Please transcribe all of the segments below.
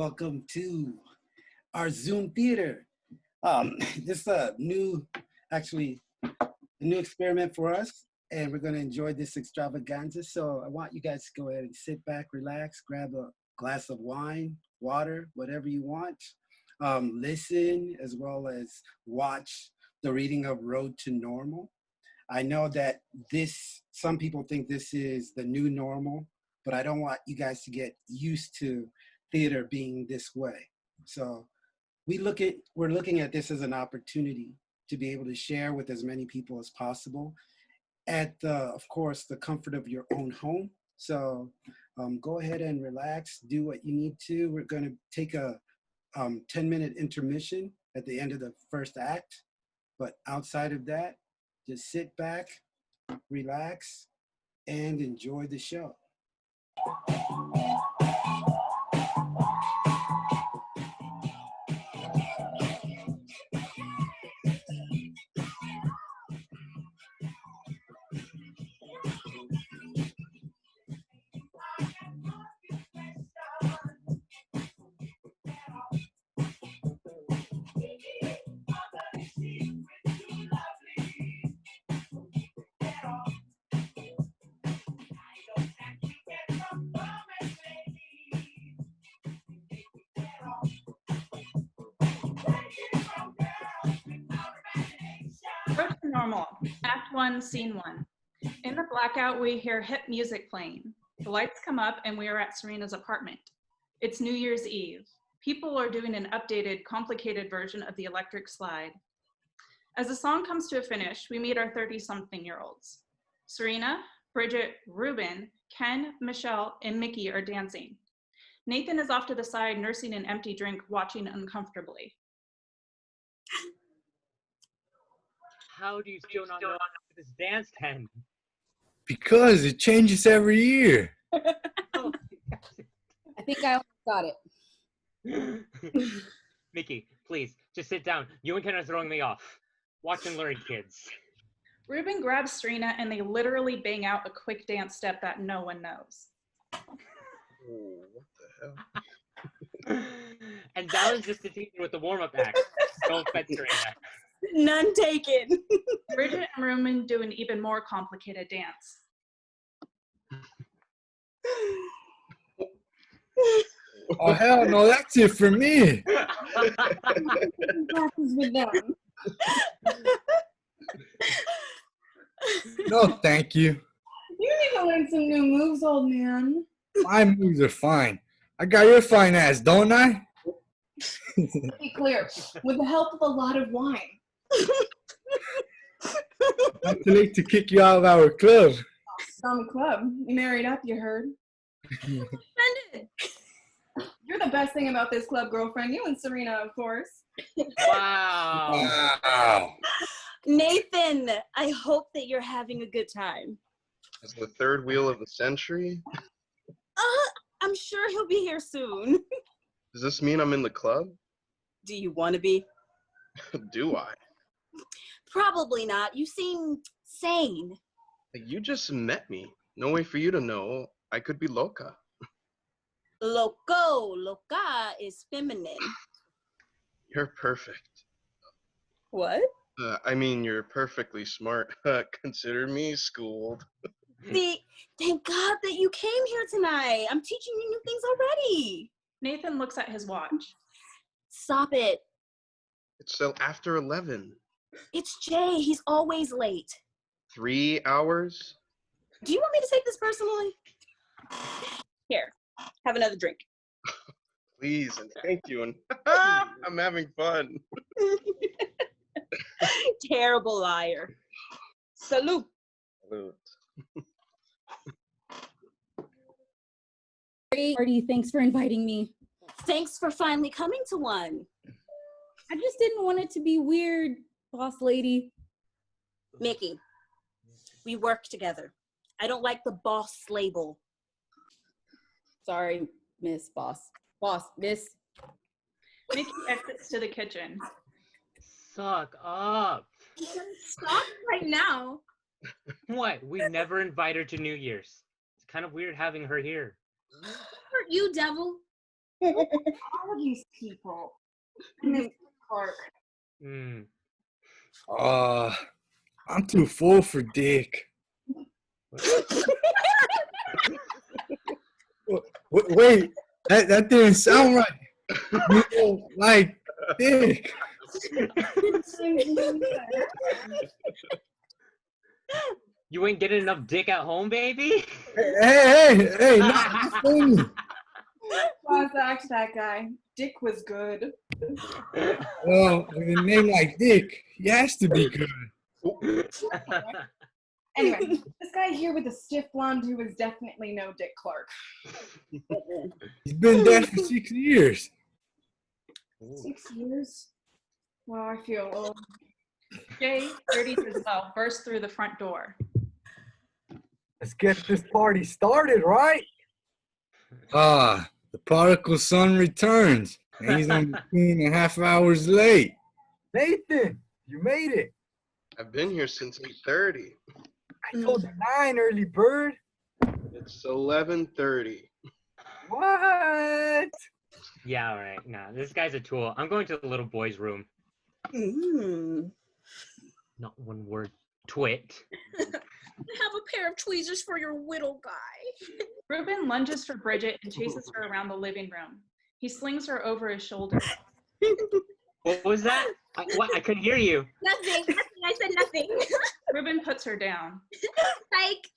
Welcome to our Zoom theater. This is actually a new experiment for us, and we're going to enjoy this extravaganza. So I want you guys to go ahead and sit back, relax, grab a glass of wine, water, whatever you want. Listen as well as watch the reading of Road to Normal. I know that some people think this is the new normal, but I don't want you guys to get used to theater being this way. So we're looking at this as an opportunity to be able to share with as many people as possible at of course, the comfort of your own home. So go ahead and relax, do what you need to. We're going to take a 10-minute intermission at the end of the first act. But outside of that, just sit back, relax, and enjoy the show. Road to Normal, Act 1, Scene 1. In the blackout, we hear hip music playing. The lights come up and we are at Serena's apartment. It's New Year's Eve. People are doing an updated, complicated version of the electric slide. As the song comes to a finish, we meet our 30-something-year-olds. Serena, Bridget, Ruben, Ken, Michelle, and Mickey are dancing. Nathan is off to the side, nursing an empty drink, watching uncomfortably. How do you still not know this dance then? Because it changes every year. Oh, I think I got it. Mickey, please, just sit down. You and Ken are throwing me off. Watch and learn, kids. Ruben grabs Serena and they literally bang out a quick dance step that no one knows. Oh, what the hell? And that was just the teacher with the warm-up act. Don't offend Serena. None taken. Bridget and Ruben do an even more complicated dance. Oh, hell no, that's it for me. With them. No, thank you. You need to learn some new moves, old man. My moves are fine. I got your fine ass, don't I? Be clear, with the help of a lot of wine. Not too late to kick you out of our club. Some club. You married up, you heard. Splendid. You're the best thing about this club, girlfriend. You and Serena, of course. Wow. Wow. Nathan, I hope that you're having a good time. Is the third wheel of the century? I'm sure he'll be here soon. Does this mean I'm in the club? Do you want to be? Do I? Probably not. You seem sane. You just met me. No way for you to know I could be loca. Loca is feminine. You're perfect. What? I mean, you're perfectly smart. Consider me schooled. See, thank God that you came here tonight. I'm teaching you new things already. Nathan looks at his watch. Stop it. It's still after 11. It's Jay. He's always late. 3 hours? Do you want me to take this personally? Here, have another drink. Please and thank you. And I'm having fun. Terrible liar. Salute. Salute. Great party. Thanks for inviting me. Thanks for finally coming to one. I just didn't want it to be weird, boss lady. Mickey, we work together. I don't like the boss label. Sorry, Miss Boss. Boss, Miss. Mickey exits to the kitchen. Suck up. Stop right now. What? We never invite her to New Year's. It's kind of weird having her here. Hurt you, devil. All of these people. Miss Clark. Mm. I'm too full for dick. Wait, that didn't sound right. You know, like dick. You ain't getting enough dick at home, baby? Hey, not this thing. Class act that guy. Dick was good. Well, with a name like Dick, he has to be good. Anyway, this guy here with the stiff blonde who is definitely no Dick Clark. He's been dead for 6 years. 6 years? Well, I feel old. Jay, 30 as well, burst through the front door. Let's get this party started, right? The prodigal son returns, and he's only 2.5 hours late. Nathan, you made it. I've been here since 8:30. I told you 9, early bird. It's 11:30. What? Yeah, all right. Nah, this guy's a tool. I'm going to the little boy's room. Not one word. Twit. Have a pair of tweezers for your whittle guy. Ruben lunges for Bridget and chases her around the living room. He slings her over his shoulder. What was that? What? I couldn't hear you. Nothing. I said nothing. Ruben puts her down. Psych.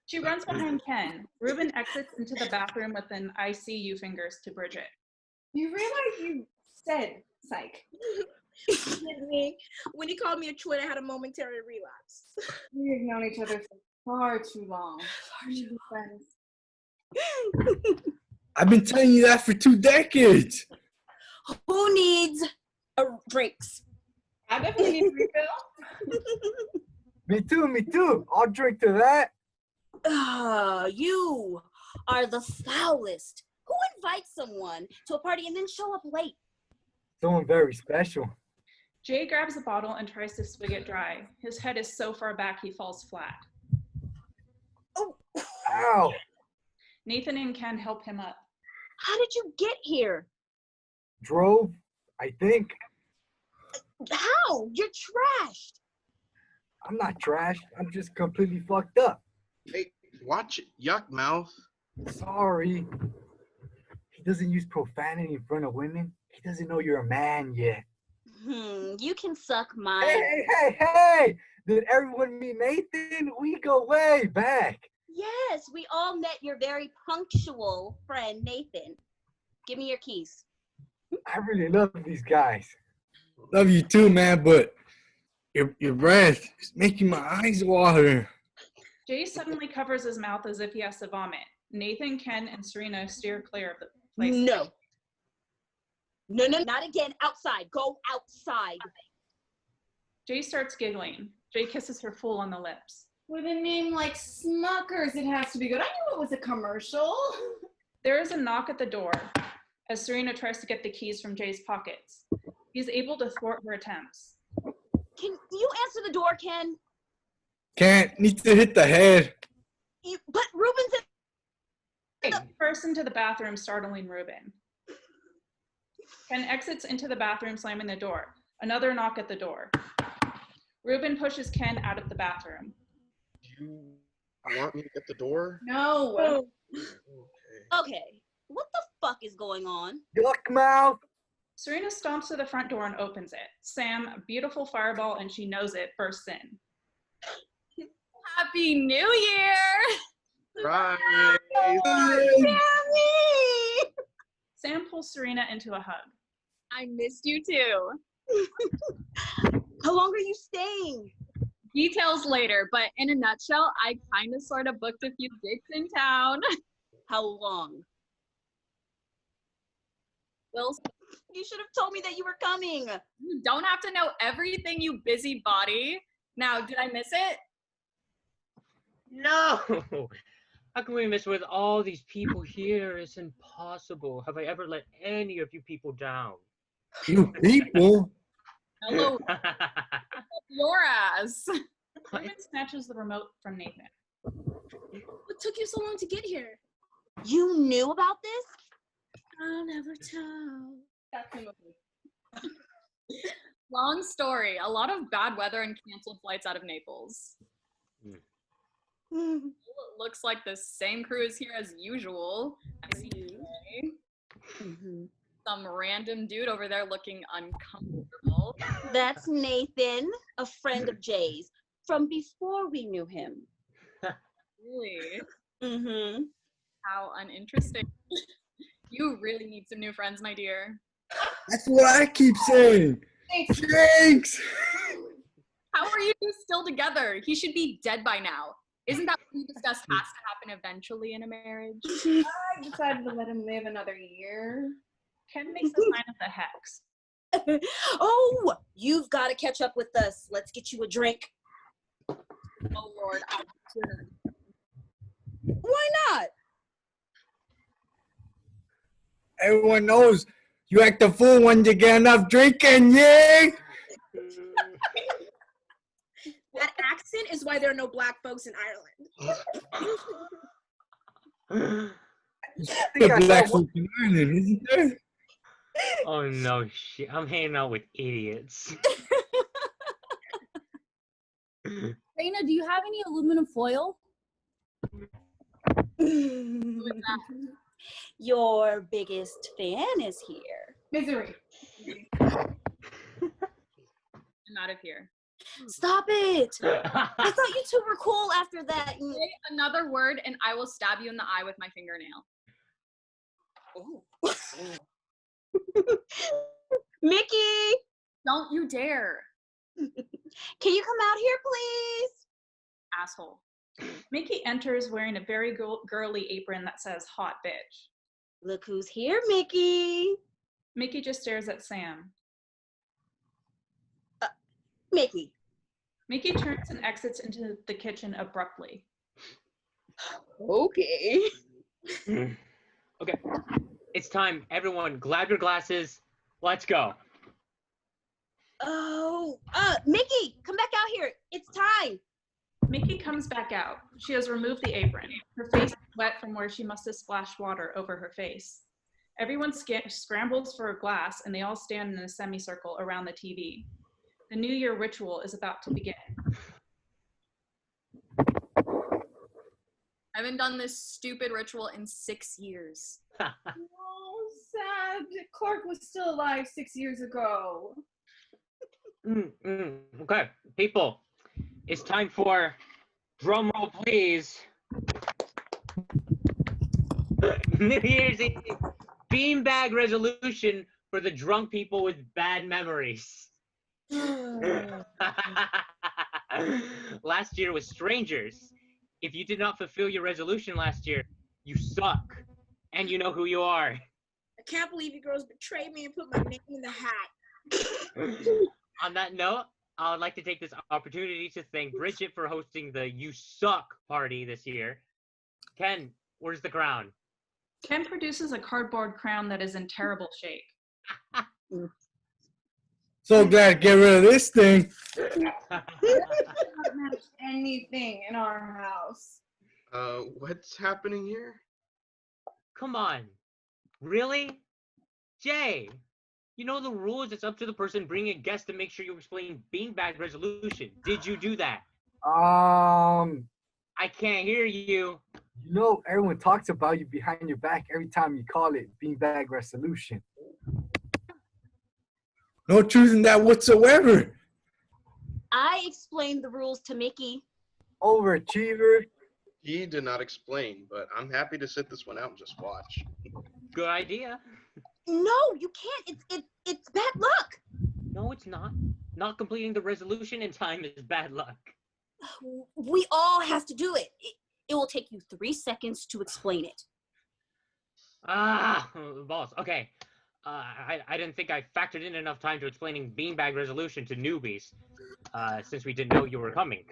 She runs behind Ken. Ruben exits into the bathroom with an I see you fingers to Bridget. You realize you said psych. When he called me a twit, I had a momentary relapse. We've known each other for far too long. Far too friends. I've been telling you that for 2 decades. Who needs a drinks? I definitely need a refill. Me too. I'll drink to that. You are the foulest. Who invites someone to a party and then show up late? Someone very special. Jay grabs a bottle and tries to swig it dry. His head is so far back he falls flat. Oh. Ow. Nathan and Ken help him up. How did you get here? Drove, I think. How? You're trashed. I'm not trash. I'm just completely fucked up. Hey, watch it, yuck mouth. Sorry. He doesn't use profanity in front of women. He doesn't know you're a man yet. You can suck my... Hey! Did everyone meet Nathan? We go way back. Yes, we all met your very punctual friend, Nathan. Give me your keys. I really love these guys. Love you too, man, but your breath is making my eyes water. Jay suddenly covers his mouth as if he has to vomit. Nathan, Ken, and Serena steer clear of the place. No, not again. Outside. Go outside. Jay starts giggling. Jay kisses her full on the lips. With a name like Smuckers, it has to be good. I knew it was a commercial. There is a knock at the door as Serena tries to get the keys from Jay's pockets. He's able to thwart her attempts. Can you answer the door, Ken? Can't. Need to hit the head. But Ruben's in... First into the bathroom, startling Ruben. Ken exits into the bathroom, slamming the door. Another knock at the door. Ruben pushes Ken out of the bathroom. You want me to get the door? No. Okay, what the fuck is going on? Yuck mouth. Serena stomps to the front door and opens it. Sam, a beautiful fireball, and she knows it, bursts in. Happy New Year! Right. Sam pulls Serena into a hug. I missed you too. How long are you staying? Details later, but in a nutshell, I kind of sort of booked a few gigs in town. How long? Well, You should have told me that you were coming. you don't have to know everything, you busybody. Now, did I miss it? No! How can we miss with all these people here? It's impossible. Have I ever let any of you people down? You people. Hello, your ass. Ruben snatches the remote from Nathan. What took you so long to get here? You knew about this? I'll never tell. That's the movie. Long story. A lot of bad weather and canceled flights out of Naples. It looks like the same crew is here as usual. I see Jay. Some random dude over there looking uncomfortable. That's Nathan, a friend of Jay's from before we knew him. Really? Mm-hmm. How uninteresting. You really need some new friends, my dear. That's what I keep saying. Thanks. How are you two still together? He should be dead by now. Isn't that what we discussed has to happen eventually in a marriage? I decided to let him live another year. Ken makes the sign of the hex. Oh, you've got to catch up with us. Let's get you a drink. Oh Lord, I shouldn't. Why not? Everyone knows you act a fool when you get enough drinking, yay! That accent is why there are no black folks in Ireland. The black folk in Ireland, isn't there? Oh no, shit. I'm hanging out with idiots. Raina, do you have any aluminum foil? Your biggest fan is here. Misery. I'm out of here. Stop it! I thought you two were cool after that. Say another word and I will stab you in the eye with my fingernail. Mickey! Don't you dare. Can you come out here, please? Asshole. Mickey enters wearing a very girly apron that says hot bitch. Look who's here, Mickey. Mickey just stares at Sam. Mickey. Mickey turns and exits into the kitchen abruptly. Okay. Okay, it's time. Everyone, grab your glasses. Let's go. Oh, Mickey, come back out here. It's time. Mickey comes back out. She has removed the apron. Her face is wet from where she must have splashed water over her face. Everyone scrambles for a glass and they all stand in a semicircle around the TV. The New Year ritual is about to begin. I haven't done this stupid ritual in 6 years. Oh, sad. Clark was still alive 6 years ago. Okay, people, it's time for drum roll, please. New Year's Eve beanbag resolution for the drunk people with bad memories. Last year was strangers. If you did not fulfill your resolution last year, you suck, and you know who you are. I can't believe you girls betrayed me and put my name in the hat. On that note, I would like to take this opportunity to thank Bridget for hosting the You Suck party this year. Ken, where's the crown? Ken produces a cardboard crown that is in terrible shape. So glad to get rid of this thing. Not match anything in our house. What's happening here? Come on. Really? Jay, you know the rules. It's up to the person bringing a guest to make sure you explain beanbag resolution. Did you do that? I can't hear you. You know, everyone talks about you behind your back every time you call it beanbag resolution. No truth in that whatsoever. I explained the rules to Mickey. Overachiever. He did not explain, but I'm happy to sit this one out and just watch. Good idea. No, you can't. It's bad luck. No, it's not. Not completing the resolution in time is bad luck. We all have to do it. It will take you 3 seconds to explain it. Boss. Okay. I didn't think I factored in enough time to explaining beanbag resolution to newbies, since we didn't know you were coming.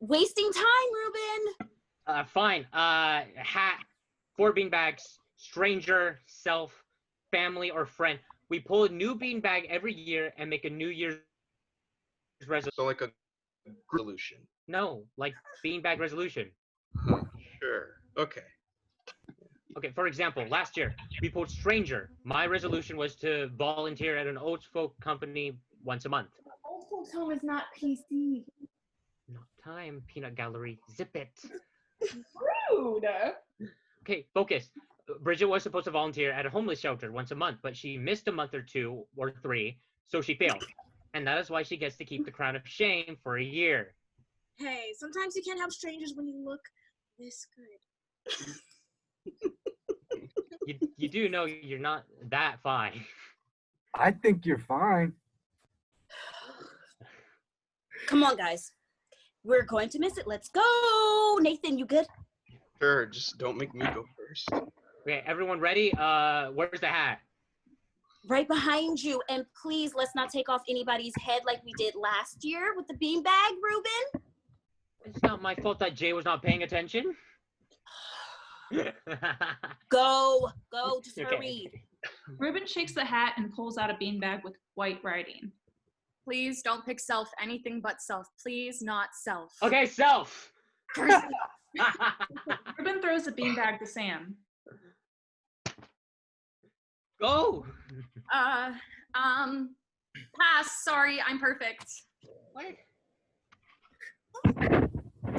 Wasting time, Ruben. Fine. Hat, 4 beanbags, stranger, self, family, or friend. We pull a new beanbag every year and make a New Year's resolution. So like a resolution. No, like beanbag resolution. Sure. Okay. Okay, for example, last year we pulled stranger. My resolution was to volunteer at an old folk company once a month. Old folks home is not PC. Not time, peanut gallery. Zip it. Rude. Okay, focus. Bridget was supposed to volunteer at a homeless shelter once a month, but she missed a month or 2 or 3, so she failed. And that is why she gets to keep the crown of shame for a year. Hey, sometimes you can't help strangers when you look this good. You do know you're not that fine. I think you're fine. Come on, guys. We're going to miss it. Let's go. Nathan, you good? Sure, just don't make me go first. Okay, everyone ready? Where's the hat? Right behind you. And please, let's not take off anybody's head like we did last year with the beanbag, Ruben. It's not my fault that Jay was not paying attention. Go, just Okay. hurry. Ruben shakes the hat and pulls out a beanbag with white writing. Please don't pick self, anything but self. Please, not self. Okay, self. Ruben throws the beanbag to Sam. Go. Pass. Sorry, I'm perfect. What?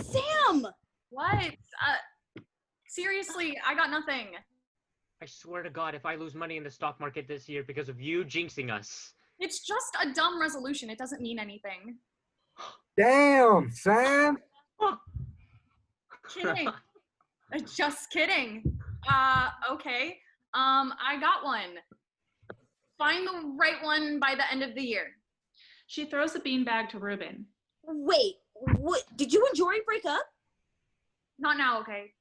Sam! What? Seriously, I got nothing. I swear to God, if I lose money in the stock market this year because of you jinxing us. It's just a dumb resolution. It doesn't mean anything. Damn, Sam. Kidding. Just kidding. Okay. I got one. Find the right one by the end of the year. She throws the beanbag to Ruben. Wait, what? Did you and Jory break up? Not now, okay?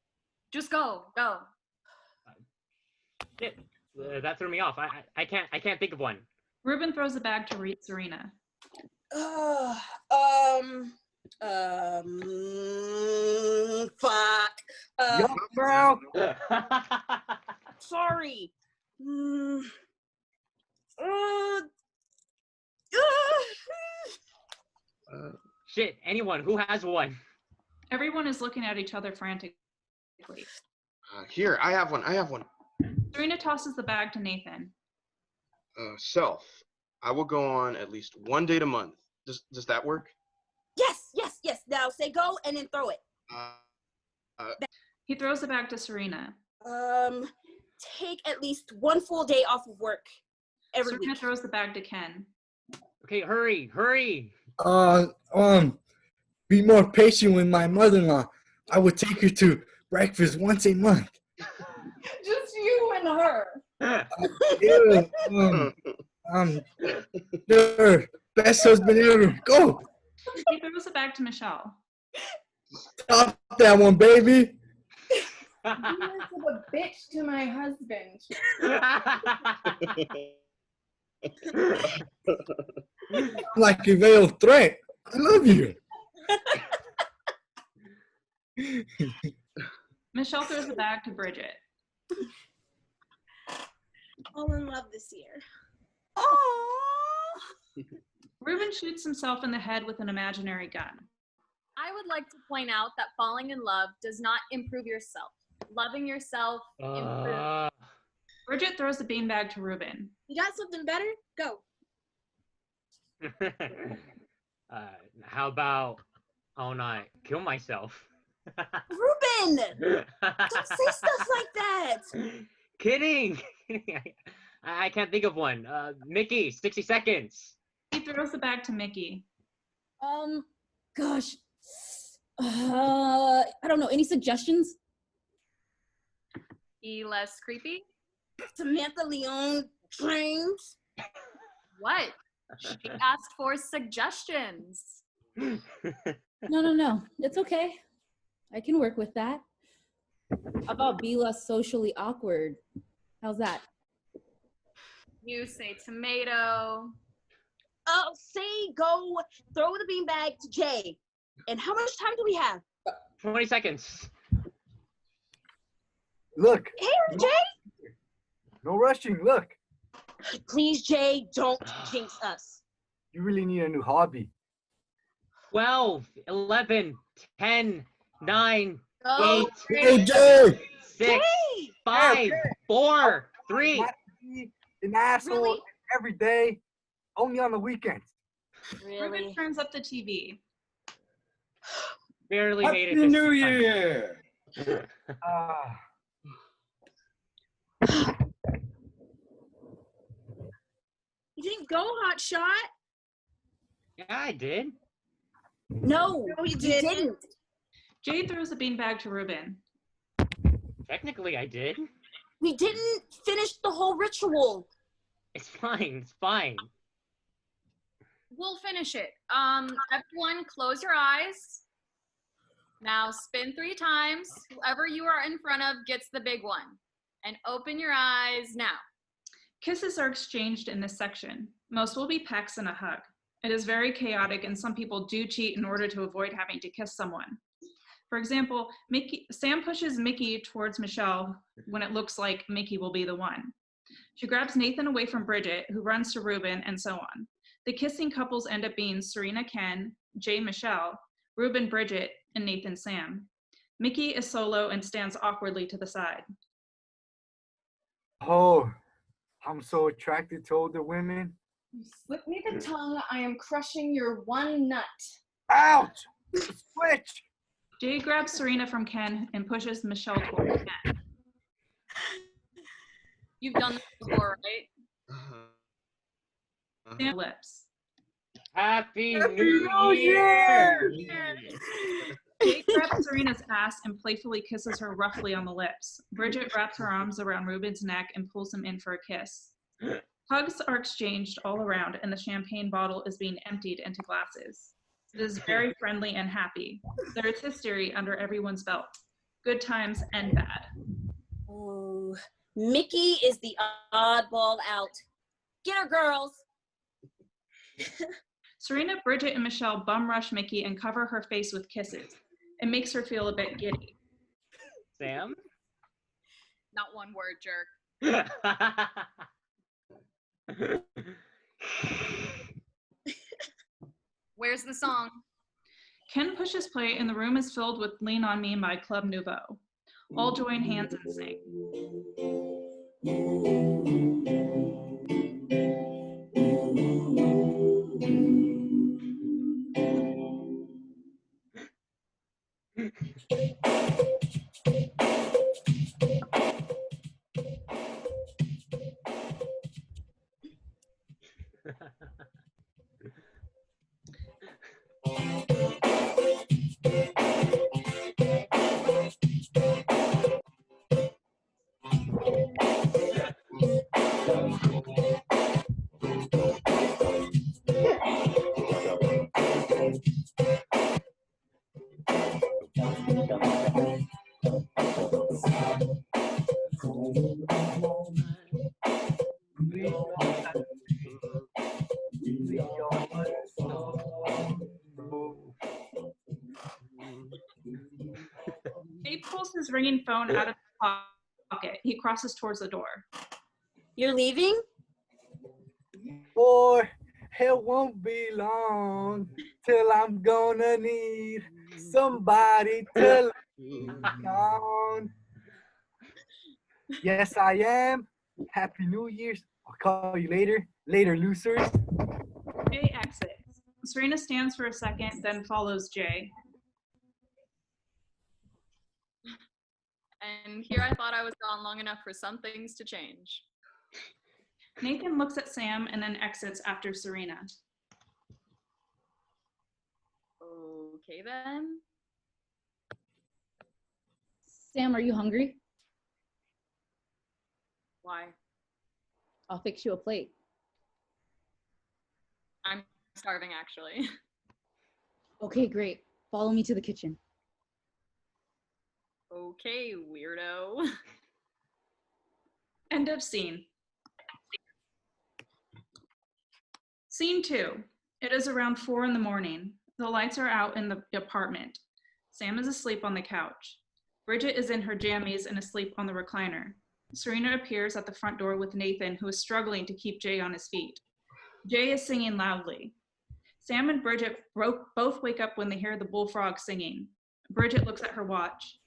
Just go. Shit, that threw me off. I can't think of one. Ruben throws the bag to Serena. Fuck. Yup, bro. Sorry. Shit, anyone who has one. Everyone is looking at each other frantically. Here, I have one. Serena tosses the bag to Nathan. Self. I will go on at least one date a month. Does that work? Yes. Now say go and then throw it. He throws the bag to Serena. Take at least one full day off of work every Serena week. throws the bag to Ken. Okay, hurry. Be more patient with my mother-in-law. I would take her to breakfast once a month. Just you and her. Sure, best husband ever. Go. He throws it back to Michelle. Stop that one, baby. You are a bitch to my husband. Like a veiled threat. I love you. Michelle throws the bag to Bridget. All in love this year. Ruben shoots himself in the head with an imaginary gun. I would like to point out that falling in love does not improve yourself. Loving yourself improves. Bridget throws the beanbag to Ruben. You got something better? Go. How about I'll not kill myself? Ruben! Don't say stuff like that. Kidding. I can't think of one. Mickey, 60 seconds. He throws the bag to Mickey. Gosh. I don't know. Any suggestions? Be less creepy. Samantha Leon dreams. What? She asked for suggestions. No. It's okay. I can work with that. How about be less socially awkward? How's that? You say tomato. Oh, say go throw the beanbag to Jay. And how much time do we have? 20 seconds. Look. Here, Jay. No rushing. Look. Please, Jay, don't jinx us. You really need a new hobby. 12, 11, 10, 9, Go, 8, Hey, Jay. 6, 5, 4, 3. Not be an asshole Really? every day, only on the weekends. Ruben Really? turns up the TV. Barely Happy made it this New time. Year! You didn't go, hot shot? Yeah, I did. No, you didn't. Jade throws a beanbag to Ruben. Technically, I did. We didn't finish the whole ritual. It's fine. It's fine. We'll finish it. Everyone, close your eyes. Now spin 3 times. Whoever you are in front of gets the big one. And open your eyes now. Kisses are exchanged in this section. Most will be pecks and a hug. It is very chaotic, and some people do cheat in order to avoid having to kiss someone. For example, Sam pushes Mickey towards Michelle when it looks like Mickey will be the one. She grabs Nathan away from Bridget, who runs to Ruben, and so on. The kissing couples end up being Serena Ken, Jay Michelle, Ruben Bridget, and Nathan Sam. Mickey is solo and stands awkwardly to the side. Oh, I'm so attracted to older women. You slip me the tongue, I am crushing your one nut. Ouch! Switch! Jay grabs Serena from Ken and pushes Michelle towards Ken. You've done this before, right? Sam lips. Happy New Year! Jay grabs Serena's ass and playfully kisses her roughly on the lips. Bridget wraps her arms around Ruben's neck and pulls him in for a kiss. Hugs are exchanged all around, and the champagne bottle is being emptied into glasses. It is very friendly and happy. There is history under everyone's belt. Good times and bad. Ooh, Mickey is the oddball out. Get her, girls. Serena, Bridget, and Michelle bum rush Mickey and cover her face with kisses. It makes her feel a bit giddy. Sam? Not one word, jerk. Where's the song? Ken pushes play and the room is filled with Lean On Me by Club Nouveau. All join hands and sing. Dave pulls his ringing phone out of his pocket. He crosses towards the door. You're leaving? Boy, it won't be long till I'm gonna need somebody to lean on. Yes, I am. Happy New Year's. I'll call you later. Later, losers. Jay exits. Serena stands for a second, then follows Jay. And here I thought I was gone long enough for some things to change. Nathan looks at Sam and then exits after Serena. Okay then. Sam, are you hungry? Why? I'll fix you a plate. I'm starving, actually. Okay, great. Follow me to the kitchen. Okay, weirdo. End of scene. Scene 2. It is around 4 in the morning. The lights are out in the apartment. Sam is asleep on the couch. Bridget is in her jammies and asleep on the recliner. Serena appears at the front door with Nathan, who is struggling to keep Jay on his feet. Jay is singing loudly. Sam and Bridget both wake up when they hear the bullfrog singing. Bridget looks at her watch.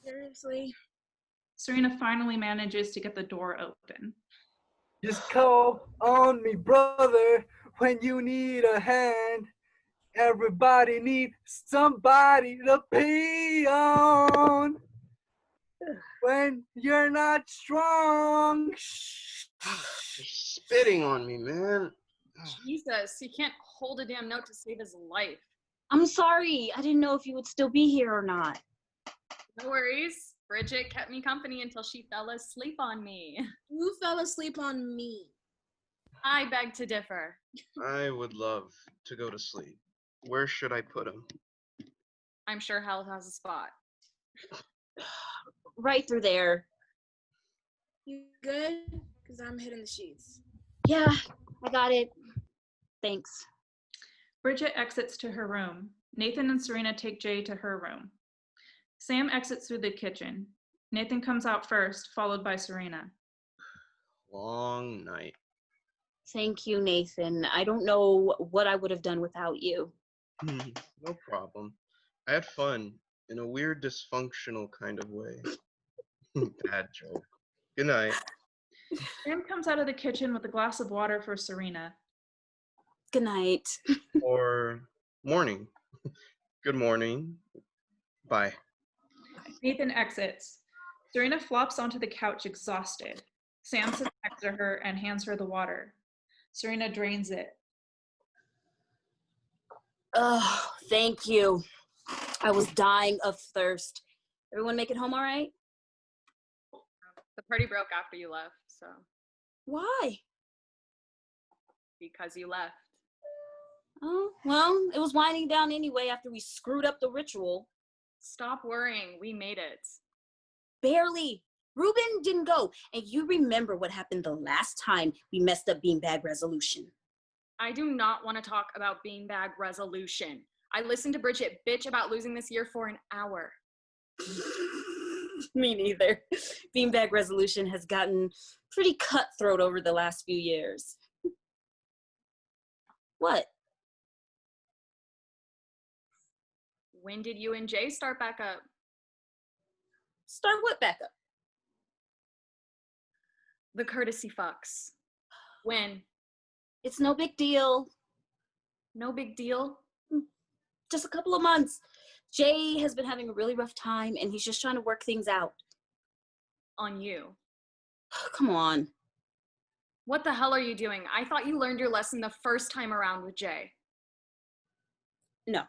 Seriously? Serena finally manages to get the door open. Just call on me, brother, when you need a hand. Everybody needs somebody to pee on. When you're not strong. You're spitting on me, man. Jesus, he can't hold a damn note to save his life. I'm sorry. I didn't know if you would still be here or not. No worries. Bridget kept me company until she fell asleep on me. You fell asleep on me. I beg to differ. I would love to go to sleep. Where should I put him? I'm sure Hell has a spot. Right through there. You good? Because I'm hitting the sheets. Yeah, I got it. Thanks. Bridget exits to her room. Nathan and Serena take Jay to her room. Sam exits through the kitchen. Nathan comes out first, followed by Serena. Long night. Thank you, Nathan. I don't know what I would have done without you. No problem. I had fun in a weird dysfunctional kind of way. Bad joke. Good night. Sam comes out of the kitchen with a glass of water for Serena. Good night. Or morning. Good morning. Bye. Nathan exits. Serena flops onto the couch exhausted. Sam sits next to her and hands her the water. Serena drains it. Oh, thank you. I was dying of thirst. Everyone make it home all right? The party broke after you left, so. Why? Because you left. Oh, well, it was winding down anyway after we screwed up the ritual. Stop worrying. We made it. Barely. Ruben didn't go. And you remember what happened the last time we messed up beanbag resolution. I do not want to talk about beanbag resolution. I listened to Bridget bitch about losing this year for an hour. Me neither. Beanbag resolution has gotten pretty cutthroat over the last few years. What? When did you and Jay start back up? Start what back up? The courtesy fucks. When? It's no big deal. No big deal? Just a couple of months. Jay has been having a really rough time and he's just trying to work things out. On you. Come on. What the hell are you doing? I thought you learned your lesson the first time around with Jay. No,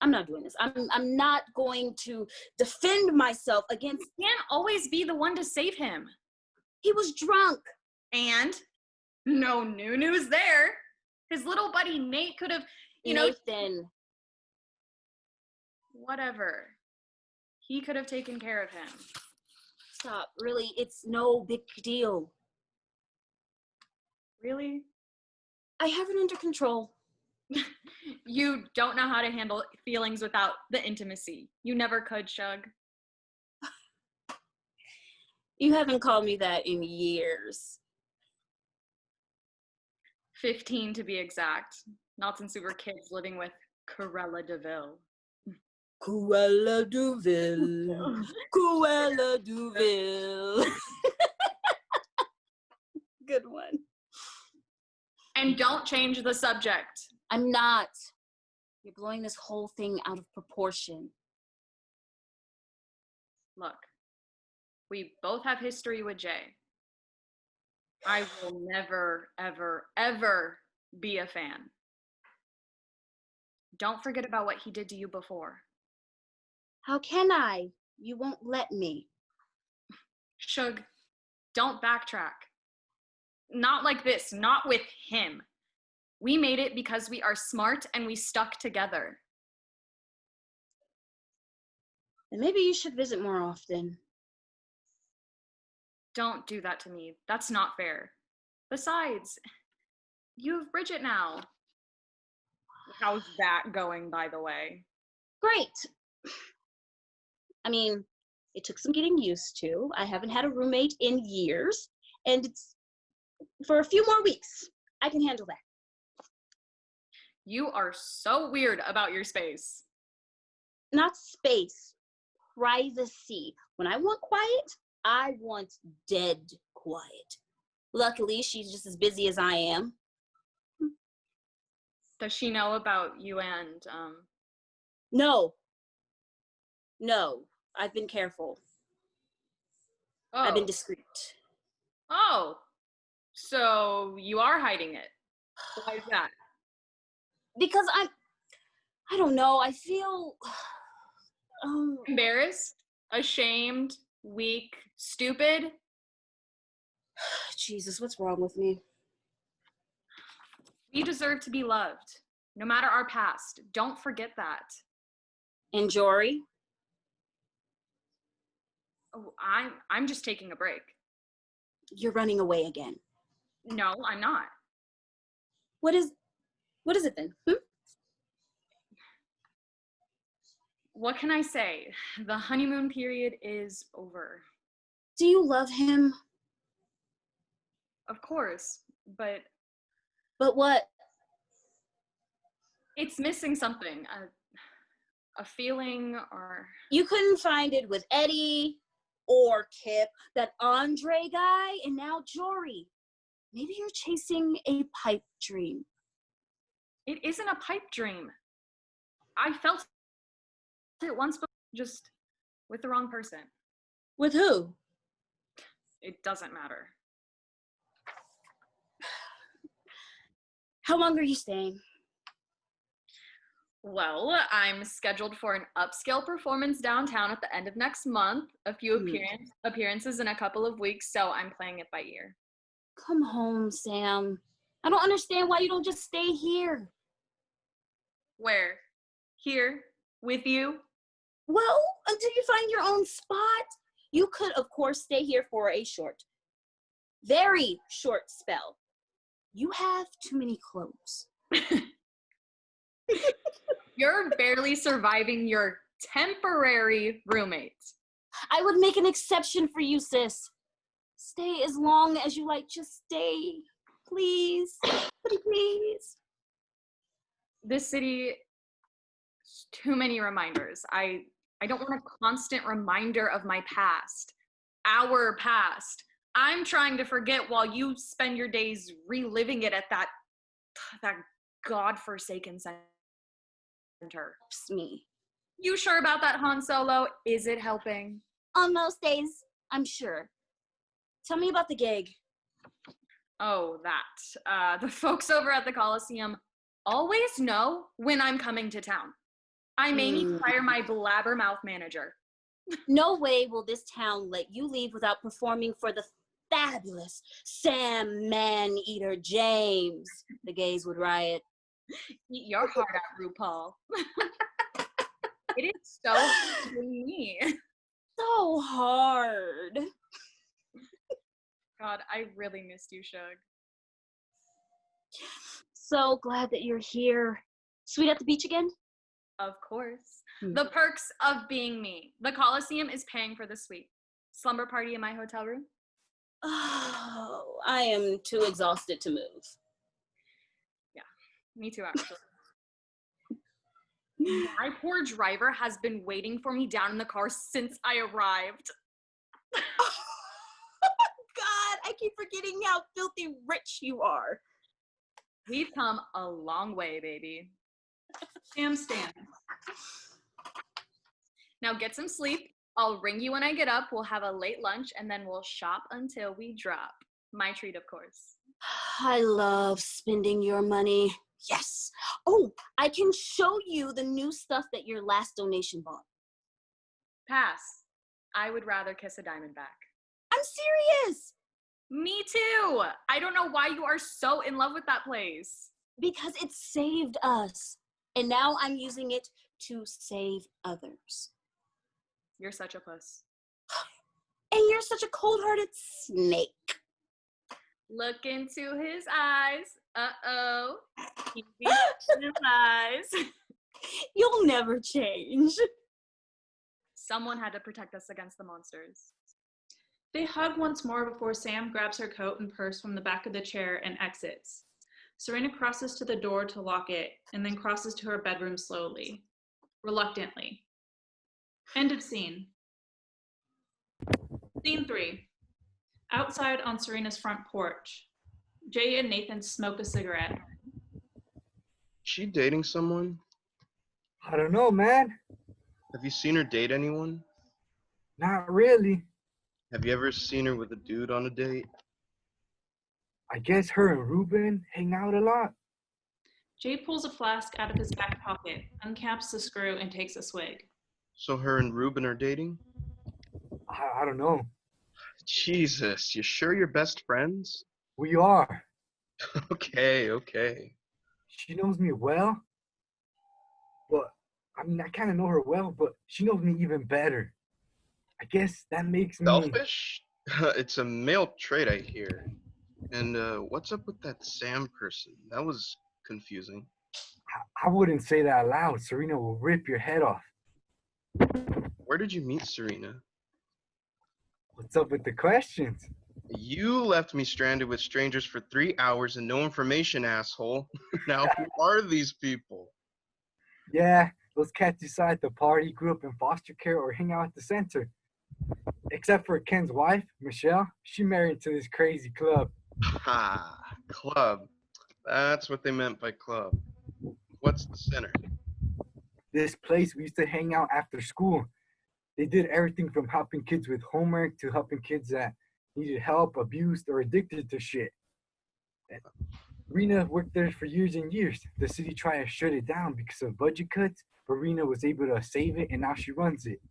I'm not doing this. I'm not going to defend myself against. You can't always be the one to save him. He was drunk. And no new news there. His little buddy Nate could have, Nathan. Whatever. He could have taken care of him. Stop. Really, it's no big deal. Really? I have it under control. You don't know how to handle feelings without the intimacy. You never could, Shug. You haven't called me that in years. 15 to be exact. Not since we were kids living with Cruella DeVille. Cruella DeVille. Cruella DeVille. Good one. And don't change the subject. I'm not. You're blowing this whole thing out of proportion. Look, we both have history with Jay. I will never, ever, ever be a fan. Don't forget about what he did to you before. How can I? You won't let me. Shug, don't backtrack. Not like this, not with him. We made it because we are smart and we stuck together. And maybe you should visit more often. Don't do that to me. That's not fair. Besides, you have Bridget now. How's that going, by the way? Great. I mean, it took some getting used to. I haven't had a roommate in years, and it's for a few more weeks. I can handle that. You are so weird about your space. Not space, privacy. When I want quiet, I want dead quiet. Luckily, she's just as busy as I am. Does she know about you and, No. No, I've been careful. I've been discreet. Oh, so you are hiding it. Why is that? Because I don't know, I feel, Embarrassed, ashamed, weak, stupid? Jesus, what's wrong with me? We deserve to be loved, no matter our past. Don't forget that. And Jory? Oh, I'm just taking a break. You're running away again. No, I'm not. What is it then? What can I say? The honeymoon period is over. Do you love him? Of course, but But what? it's missing something. A feeling or... You couldn't find it with Eddie or Kip, that Andre guy, and now Jory. Maybe you're chasing a pipe dream. It isn't a pipe dream. I felt it once before, just with the wrong person. With who? It doesn't matter. How long are you staying? Well, I'm scheduled for an upscale performance downtown at the end of next month, a few appearances in a couple of weeks, so I'm playing it by ear. Come home, Sam. I don't understand why you don't just stay here. Where? Here? With you? Well, until you find your own spot. You could, of course, stay here for a short, very short spell. You have too many clothes. You're barely surviving your temporary roommate. I would make an exception for you, sis. Stay as long as you like. Just stay. Please. Pretty please. This city, too many reminders. I don't want a constant reminder of my past. Our past. I'm trying to forget while you spend your days reliving it at that godforsaken center. Helps me. You sure about that, Han Solo? Is it helping? On most days, I'm sure. Tell me about the gig. Oh, that. The folks over at the Coliseum always know when I'm coming to town. I may need to hire my blabbermouth manager. No way will this town let you leave without performing for the fabulous Sam Man-Eater James. The gays would riot. Eat your heart out, RuPaul. It is so hard to me. So hard. God, I really missed you, Shug. So glad that you're here. Sweet at the beach again? Of course. The perks of being me. The Coliseum is paying for the suite. Slumber party in my hotel room? Oh, I am too exhausted to move. Yeah, me too, actually. My poor driver has been waiting for me down in the car since I arrived. God, I keep forgetting how filthy rich you are. We've come a long way, baby. Sam stand. Now get some sleep. I'll ring you when I get up. We'll have a late lunch and then we'll shop until we drop. My treat, of course. I love spending your money. Yes. Oh, I can show you the new stuff that your last donation bought. Pass. I would rather kiss a diamondback. I'm serious. Me too. I don't know why you are so in love with that place. Because it saved us. And now I'm using it to save others. You're such a puss. And you're such a cold-hearted snake. Look into his eyes. Uh-oh. He's in his eyes. You'll never change. Someone had to protect us against the monsters. They hug once more before Sam grabs her coat and purse from the back of the chair and exits. Serena crosses to the door to lock it and then crosses to her bedroom slowly, reluctantly. End of scene. Scene 3. Outside on Serena's front porch. Jay and Nathan smoke a cigarette. She dating someone? I don't know, man. Have you seen her date anyone? Not really. Have you ever seen her with a dude on a date? I guess her and Ruben hang out a lot. Jay pulls a flask out of his back pocket, uncaps the screw, and takes a swig. So her and Ruben are dating? I don't know. Jesus, you sure you're best friends? We are. Okay. She knows me well. But, I mean, I kind of know her well, but she knows me even better. I guess that makes me... Selfish? It's a male trait, I hear. And what's up with that Sam person? That was confusing. I wouldn't say that aloud. Serena will rip your head off. Where did you meet Serena? What's up with the questions? You left me stranded with strangers for 3 hours and no information, asshole. Now, who are these people? Yeah, those cats decide the party, grew up in foster care, or hang out at the center. Except for Ken's wife, Michelle. She married to this crazy club. Ha, club. That's what they meant by club. What's the center? This place we used to hang out after school. They did everything from helping kids with homework to helping kids that needed help, abused, or addicted to shit. Rena worked there for years and years. The city tried to shut it down because of budget cuts, but Rena was able to save it, and now she runs it.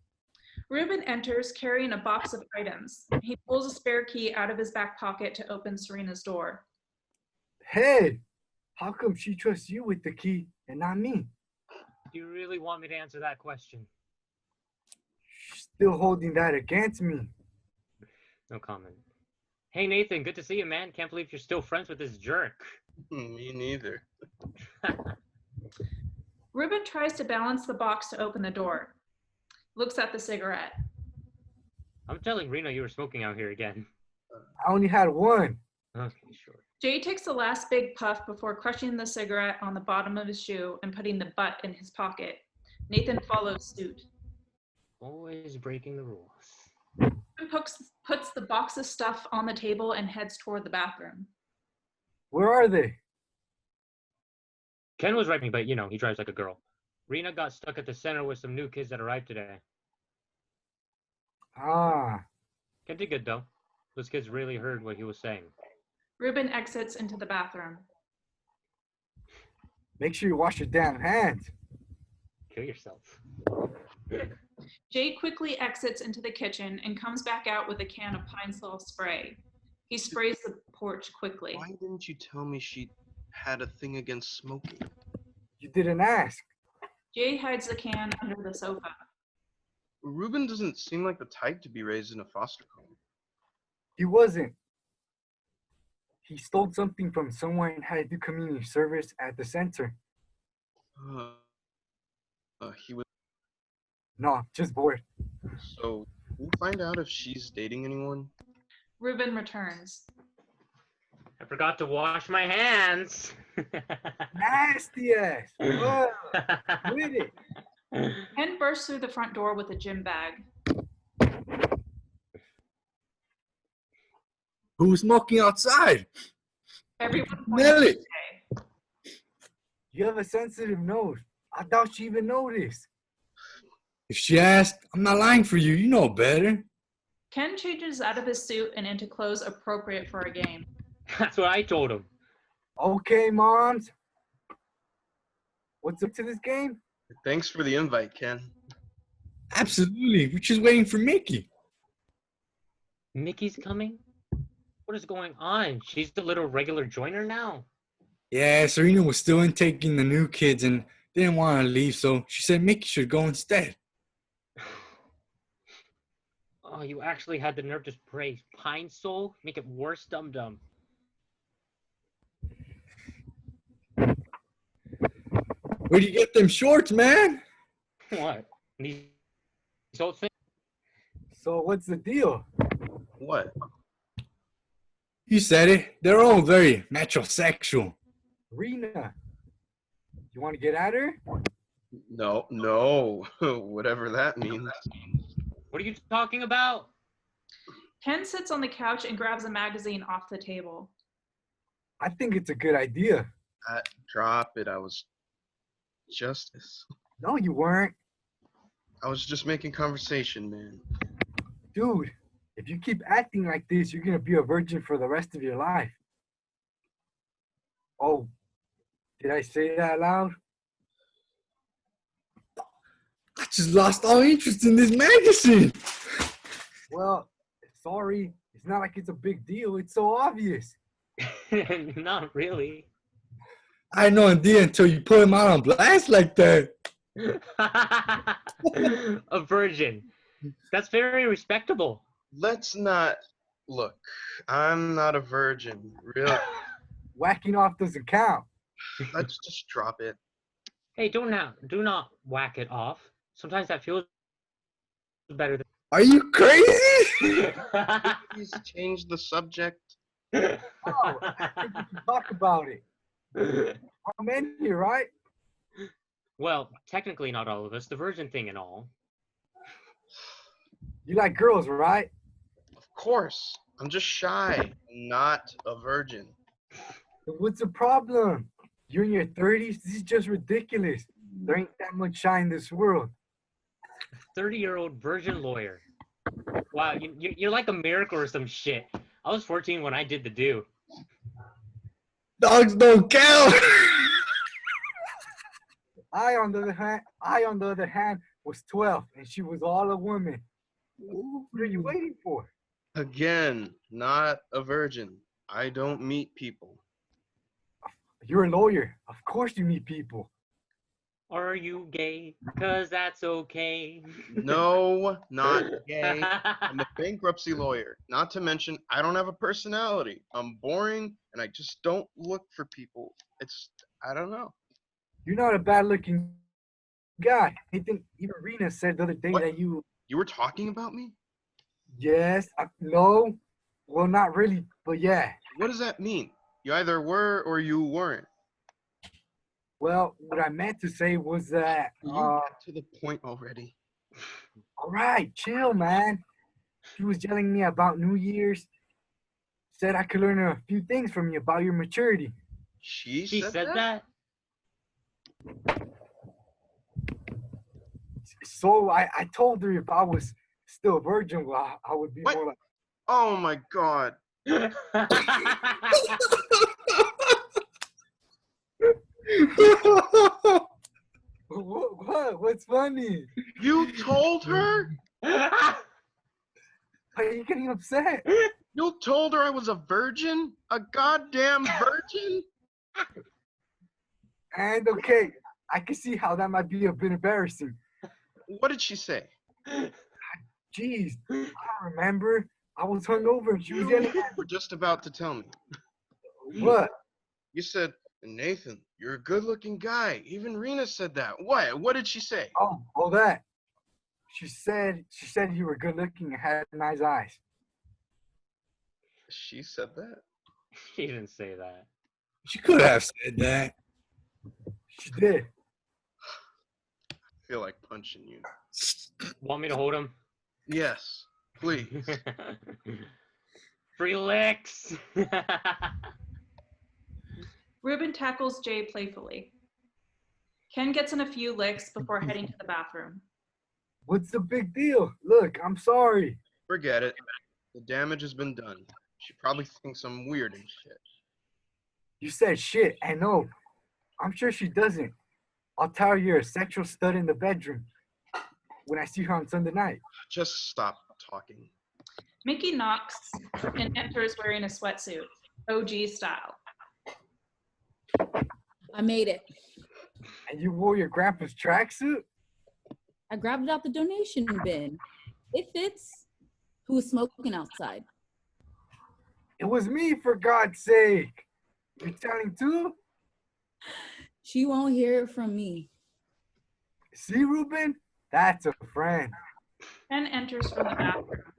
Ruben enters carrying a box of items. He pulls a spare key out of his back pocket to open Serena's door. Hey, how come she trusts you with the key and not me? Do you really want me to answer that question? She's still holding that against me. No comment. Hey, Nathan, good to see you, man. Can't believe you're still friends with this jerk. Me neither. Ruben tries to balance the box to open the door. Looks at the cigarette. I'm telling Reno you were smoking out here again. I only had one. Okay, sure. Jay takes the last big puff before crushing the cigarette on the bottom of his shoe and putting the butt in his pocket. Nathan follows suit. Always breaking the rules. Ruben puts the box of stuff on the table and heads toward the bathroom. Where are they? Ken was right, but you know, he drives like a girl. Rena got stuck at the center with some new kids that arrived today. Ah. Ken did good, though. Those kids really heard what he was saying. Ruben exits into the bathroom. Make sure you wash your damn hands. Kill yourself. Jay quickly exits into the kitchen and comes back out with a can of Pine Sol spray. He sprays the porch quickly. Why didn't you tell me she had a thing against smoking? You didn't ask. Jay hides the can under the sofa. Ruben doesn't seem like the type to be raised in a foster home. He wasn't. He stole something from somewhere and had to do community service at the center. He was... No, just bored. So, can you find out if she's dating anyone? Ruben returns. I forgot to wash my hands. Nasty ass. Ugh. With it. Ken bursts through the front door with a gym bag. Who's smoking outside? Everyone Nelly. You have a sensitive nose. I doubt she even noticed. If she asked, I'm not lying for you. You know better. Ken changes out of his suit and into clothes appropriate for a game. That's what I told him. Okay, moms. What's up to this game? Thanks for the invite, Ken. Absolutely. We're just waiting for Mickey. Mickey's coming? What is going on? She's the little regular joiner now? Yeah, Serena was still in taking the new kids and didn't want to leave, so she said Mickey should go instead. Oh, you actually had the nerve to spray Pine Sol? Make it worse, dum-dum. Where'd you get them shorts, man? What? These old things? So what's the deal? What? You said it. They're all very metrosexual. Rena, you want to get at her? No, whatever that means. What are you talking about? Ken sits on the couch and grabs a magazine off the table. I think it's a good idea. Drop it. I was justice. No, you weren't. I was just making conversation, man. Dude, if you keep acting like this, you're gonna be a virgin for the rest of your life. Oh, did I say that loud? I just lost all interest in this magazine. Well, sorry. It's not like it's a big deal. It's so obvious. Not really. I had no idea until you put him out on blast like that. A virgin. That's very respectable. Let's not look. I'm not a virgin, really. Whacking off doesn't count. Let's just drop it. Hey, do not whack it off. Sometimes that feels better than. Are you crazy? Please change the subject. Oh, I think we can talk about it. I'm in here, right? Well, technically not all of us. The virgin thing and all. You like girls, right? Of course. I'm just shy. I'm not a virgin. Then what's the problem? You're in your 30s? This is just ridiculous. There ain't that much shy in this world. 30-year-old virgin lawyer. Wow, you're like a miracle or some shit. I was 14 when I did the do. Dogs don't count. I, on the other hand, was 12, and she was all a woman. What are you waiting for? Again, not a virgin. I don't meet people. You're a lawyer. Of course you meet people. Are you gay? 'Cause that's okay. No, not gay. I'm a bankruptcy lawyer. Not to mention, I don't have a personality. I'm boring, and I just don't look for people. I don't know. You're not a bad-looking guy. Even Rena said the other day What? that you... You were talking about me? Yes. No. Well, not really, but yeah. What does that mean? You either were or you weren't. Well, what I meant to say was that... You get to the point already. All right, chill, man. She was telling me about New Year's. Said I could learn a few things from you about your maturity. She said that? So I told her if I was still a virgin, well, I would be What? more like... Oh my god. What? What's funny? You told her? Why are you getting upset? You told her I was a virgin? A goddamn virgin? And okay, I can see how that might be a bit embarrassing. What did she say? Jeez, I don't remember. I was hungover and she was yelling You at were just about to tell me. me. What? You said, Nathan, you're a good-looking guy. Even Rena said that. What? What did she say? Oh, that. She said you were good looking and had nice eyes. She said that? She didn't say that. She could have said that. She did. I feel like punching you. Want me to hold him? Yes, please. Free licks. Ruben tackles Jay playfully. Ken gets in a few licks before heading to the bathroom. What's the big deal? Look, I'm sorry. Forget it. The damage has been done. She probably thinks I'm weird and shit. You said shit, I know. I'm sure she doesn't. I'll tell her you're a sexual stud in the bedroom when I see her on Sunday night. Just stop talking. Mickey knocks and enters wearing a sweatsuit, OG style. I made it. And you wore your grandpa's tracksuit? I grabbed it out the donation bin. It fits. Who was smoking outside? It was me, for God's sake. You're telling too? She won't hear it from me. See, Ruben? That's a friend. Ken enters from the bathroom.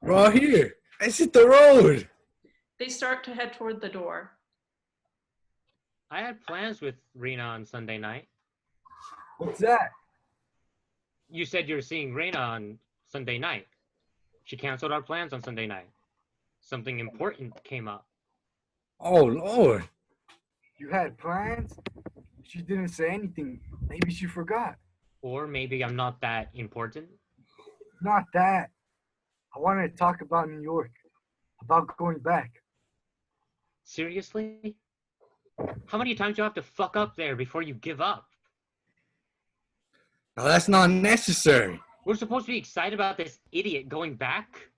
We're all here. Exit the road. They start to head toward the door. I had plans with Rena on Sunday night. What's that? You said you were seeing Rena on Sunday night. She canceled our plans on Sunday night. Something important came up. Oh, Lord. You had plans? She didn't say anything. Maybe she forgot. Or maybe I'm not that important. Not that. I wanted to talk about New York, about going back. Seriously? How many times do you have to fuck up there before you give up? Now that's not necessary. We're supposed to be excited about this idiot going back?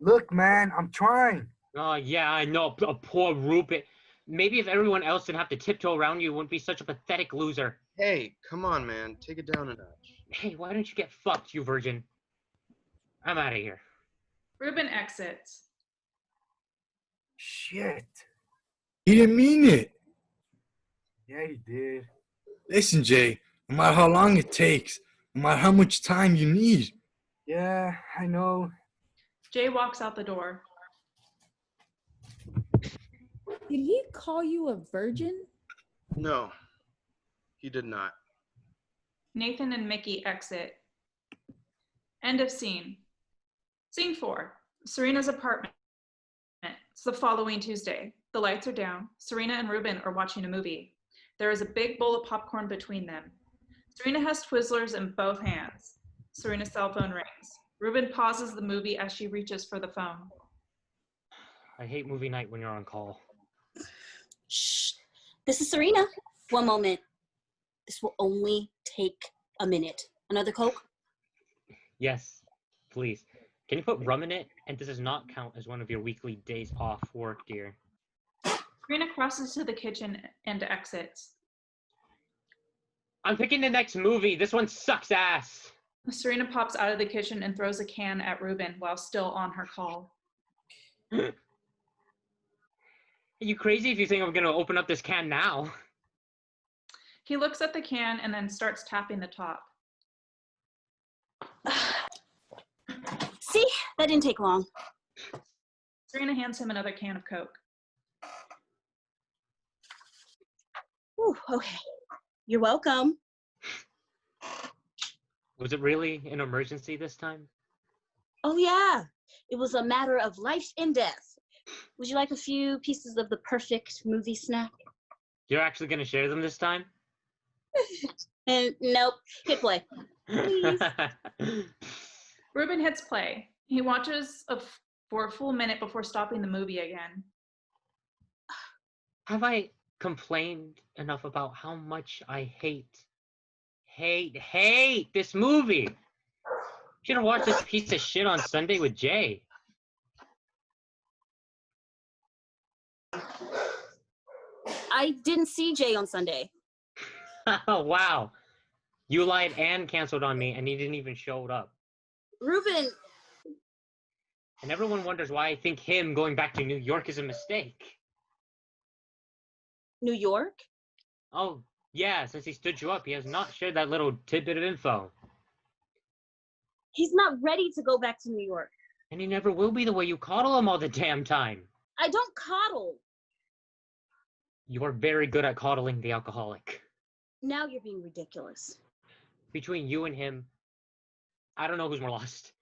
Look, man, I'm trying. Oh, yeah, I know. A poor Rupert. Maybe if everyone else didn't have to tiptoe around you, you wouldn't be such a pathetic loser. Hey, come on, man. Take it down a notch. Hey, why don't you get fucked, you virgin? I'm out of here. Ruben exits. Shit. He didn't mean it. Yeah, he did. Listen, Jay, no matter how long it takes, no matter how much time you need. Yeah, I know. Jay walks out the door. Did he call you a virgin? No, he did not. Nathan and Mickey exit. End of scene. Scene 4. Serena's apartment. It's the following Tuesday. The lights are down. Serena and Ruben are watching a movie. There is a big bowl of popcorn between them. Serena has Twizzlers in both hands. Serena's cell phone rings. Ruben pauses the movie as she reaches for the phone. I hate movie night when you're on call. Shh. This is Serena. One moment. This will only take a minute. Another Coke? Yes, please. Can you put rum in it? And this does not count as one of your weekly days off work, dear. Serena crosses to the kitchen and exits. I'm picking the next movie. This one sucks ass. Serena pops out of the kitchen and throws a can at Ruben while still on her call. Are you crazy if you think I'm gonna open up this can now? He looks at the can and then starts tapping the top. See, that didn't take long. Serena hands him another can of Coke. Ooh, okay. You're welcome. Was it really an emergency this time? Oh yeah, it was a matter of life and death. Would you like a few pieces of the perfect movie snack? You're actually gonna share them this time? And nope, hit play. Please. Ruben hits play. He watches for a full minute before stopping the movie again. Have I complained enough about how much I hate this movie? Should have watched this piece of shit on Sunday with Jay. I didn't see Jay on Sunday. Oh, wow. You lied and canceled on me, and he didn't even show up. Ruben. And everyone wonders why I think him going back to New York is a mistake. New York? Oh, yeah, since he stood you up, he has not shared that little tidbit of info. He's not ready to go back to New York. And he never will be the way you coddle him all the damn time. I don't coddle. You are very good at coddling the alcoholic. Now you're being ridiculous. Between you and him, I don't know who's more lost.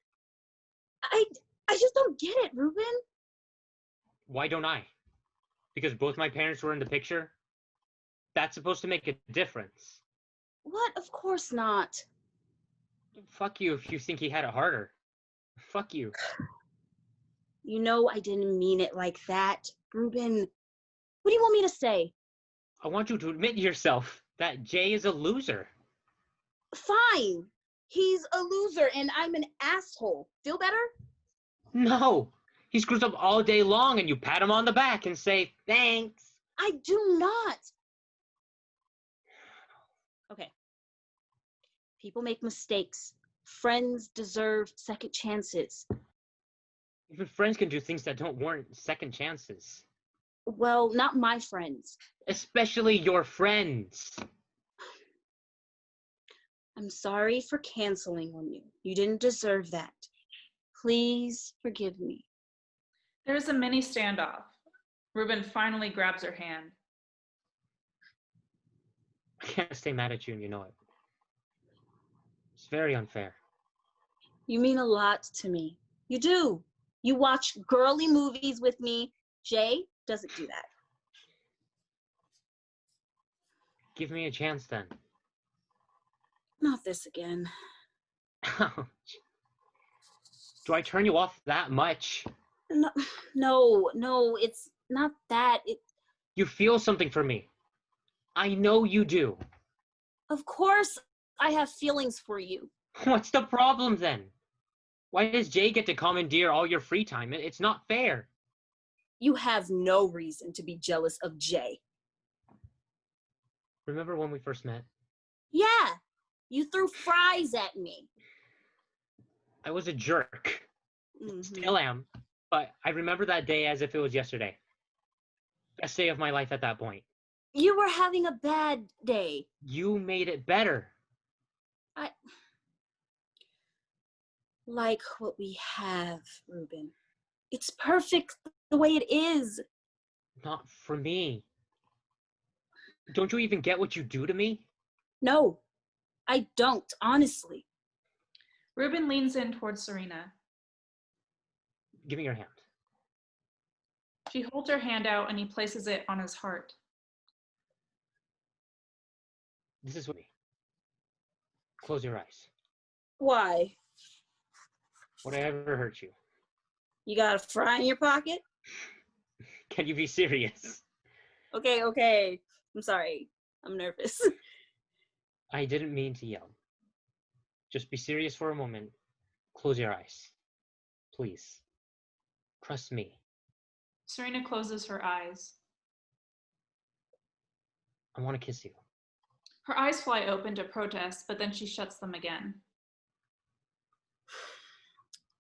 I just don't get it, Ruben. Why don't I? Because both my parents were in the picture? That's supposed to make a difference. What? Of course not. Fuck you if you think he had it harder. Fuck you. You know I didn't mean it like that, Ruben. What do you want me to say? I want you to admit yourself that Jay is a loser. Fine. He's a loser and I'm an asshole. Feel better? No. He screws up all day long and you pat him on the back and say, thanks. I do not. Okay. People make mistakes. Friends deserve second chances. Even friends can do things that don't warrant second chances. Well, not my friends. Especially your friends. I'm sorry for canceling on you. You didn't deserve that. Please forgive me. There's a mini standoff. Ruben finally grabs her hand. I can't stay mad at you and you know it. It's very unfair. You mean a lot to me. You do. You watch girly movies with me. Jay doesn't do that. Give me a chance then. Not this again. Ouch. Do I turn you off that much? No, it's not that. You feel something for me. I know you do. Of course I have feelings for you. What's the problem then? Why does Jay get to commandeer all your free time? It's not fair. You have no reason to be jealous of Jay. Remember when we first met? Yeah, you threw fries at me. I was a jerk. Mhm. Still am. But I remember that day as if it was yesterday. Best day of my life at that point. You were having a bad day. You made it better. I like what we have, Ruben. It's perfect the way it is. Not for me. Don't you even get what you do to me? No, I don't, honestly. Ruben leans in towards Serena. Give me your hand. She holds her hand out and he places it on his heart. This is me. Close your eyes. Why? Would I ever hurt you? You got a fry in your pocket? Can you be serious? Okay. I'm sorry. I'm nervous. I didn't mean to yell. Just be serious for a moment. Close your eyes. Please. Trust me. Serena closes her eyes. I want to kiss you. Her eyes fly open to protest, but then she shuts them again.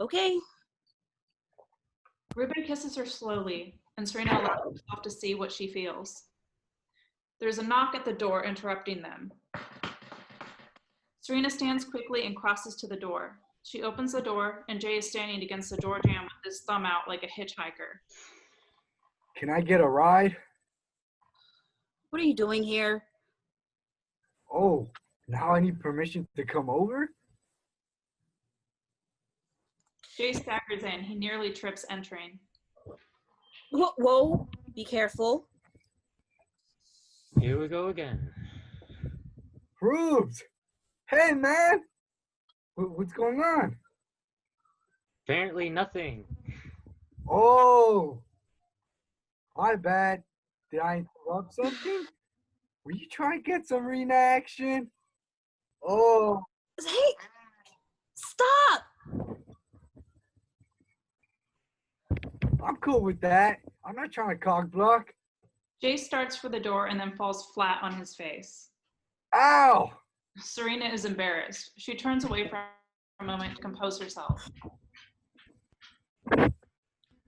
Okay. Ruben kisses her slowly, and Serena allows herself to see what she feels. There's a knock at the door, interrupting them. Serena stands quickly and crosses to the door. She opens the door, and Jay is standing against the door jamb with his thumb out like a hitchhiker. Can I get a ride? What are you doing here? Oh, now I need permission to come over? Jay staggers in. He nearly trips entering. Whoa, be careful. Here we go again. Rubes! Hey, man! What's going on? Apparently nothing. Oh! My bad. Did I interrupt something? Were you trying to get some arena action? Oh. Hey! Stop! I'm cool with that. I'm not trying to cock block. Jay starts for the door and then falls flat on his face. Ow! Serena is embarrassed. She turns away for a moment to compose herself.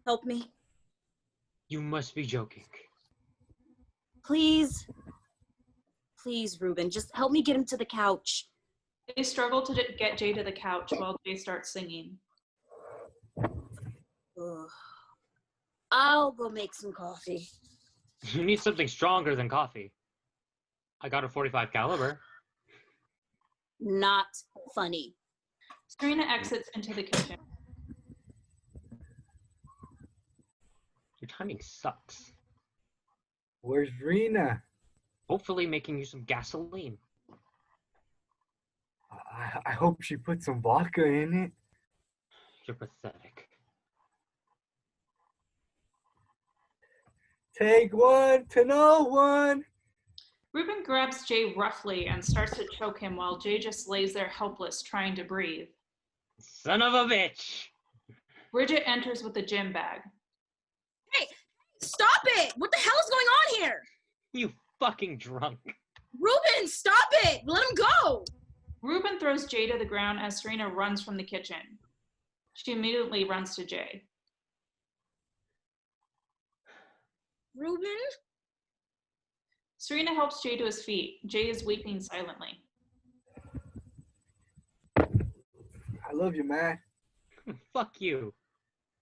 Help me. You must be joking. Please. Please, Ruben, just help me get him to the couch. They struggle to get Jay to the couch while Jay starts singing. Ugh. I'll go make some coffee. You need something stronger than coffee. I got a .45 caliber. Not funny. Serena exits into the kitchen. Your timing sucks. Where's Rena? Hopefully making you some gasoline. I hope she put some vodka in it. You're pathetic. Take one to know one. Ruben grabs Jay roughly and starts to choke him while Jay just lays there helpless, trying to breathe. Son of a bitch! Bridget enters with a gym bag. Hey, stop it! What the hell is going on here? You fucking drunk. Ruben, stop it! Let him go! Ruben throws Jay to the ground as Serena runs from the kitchen. She immediately runs to Jay. Ruben? Serena helps Jay to his feet. Jay is weeping silently. I love you, man. Fuck you.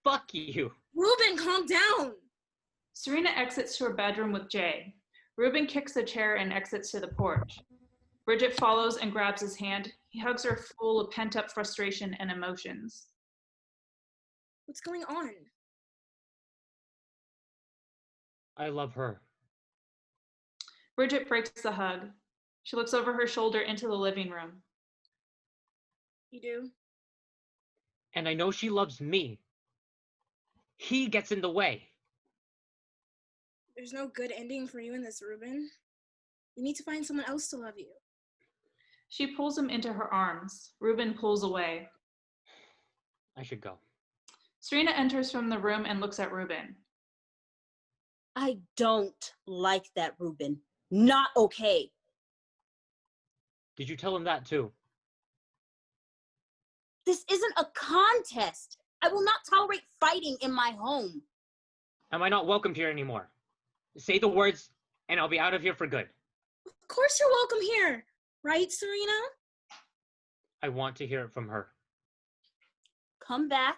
Fuck you. Ruben, calm down. Serena exits to her bedroom with Jay. Ruben kicks the chair and exits to the porch. Bridget follows and grabs his hand. He hugs her full of pent-up frustration and emotions. What's going on? I love her. Bridget breaks the hug. She looks over her shoulder into the living room. You do? And I know she loves me. He gets in the way. There's no good ending for you in this, Ruben. You need to find someone else to love you. She pulls him into her arms. Ruben pulls away. I should go. Serena enters from the room and looks at Ruben. I don't like that, Ruben. Not okay. Did you tell him that too? This isn't a contest. I will not tolerate fighting in my home. Am I not welcomed here anymore? Say the words and I'll be out of here for good. Of course you're welcome here. Right, Serena? I want to hear it from her. Come back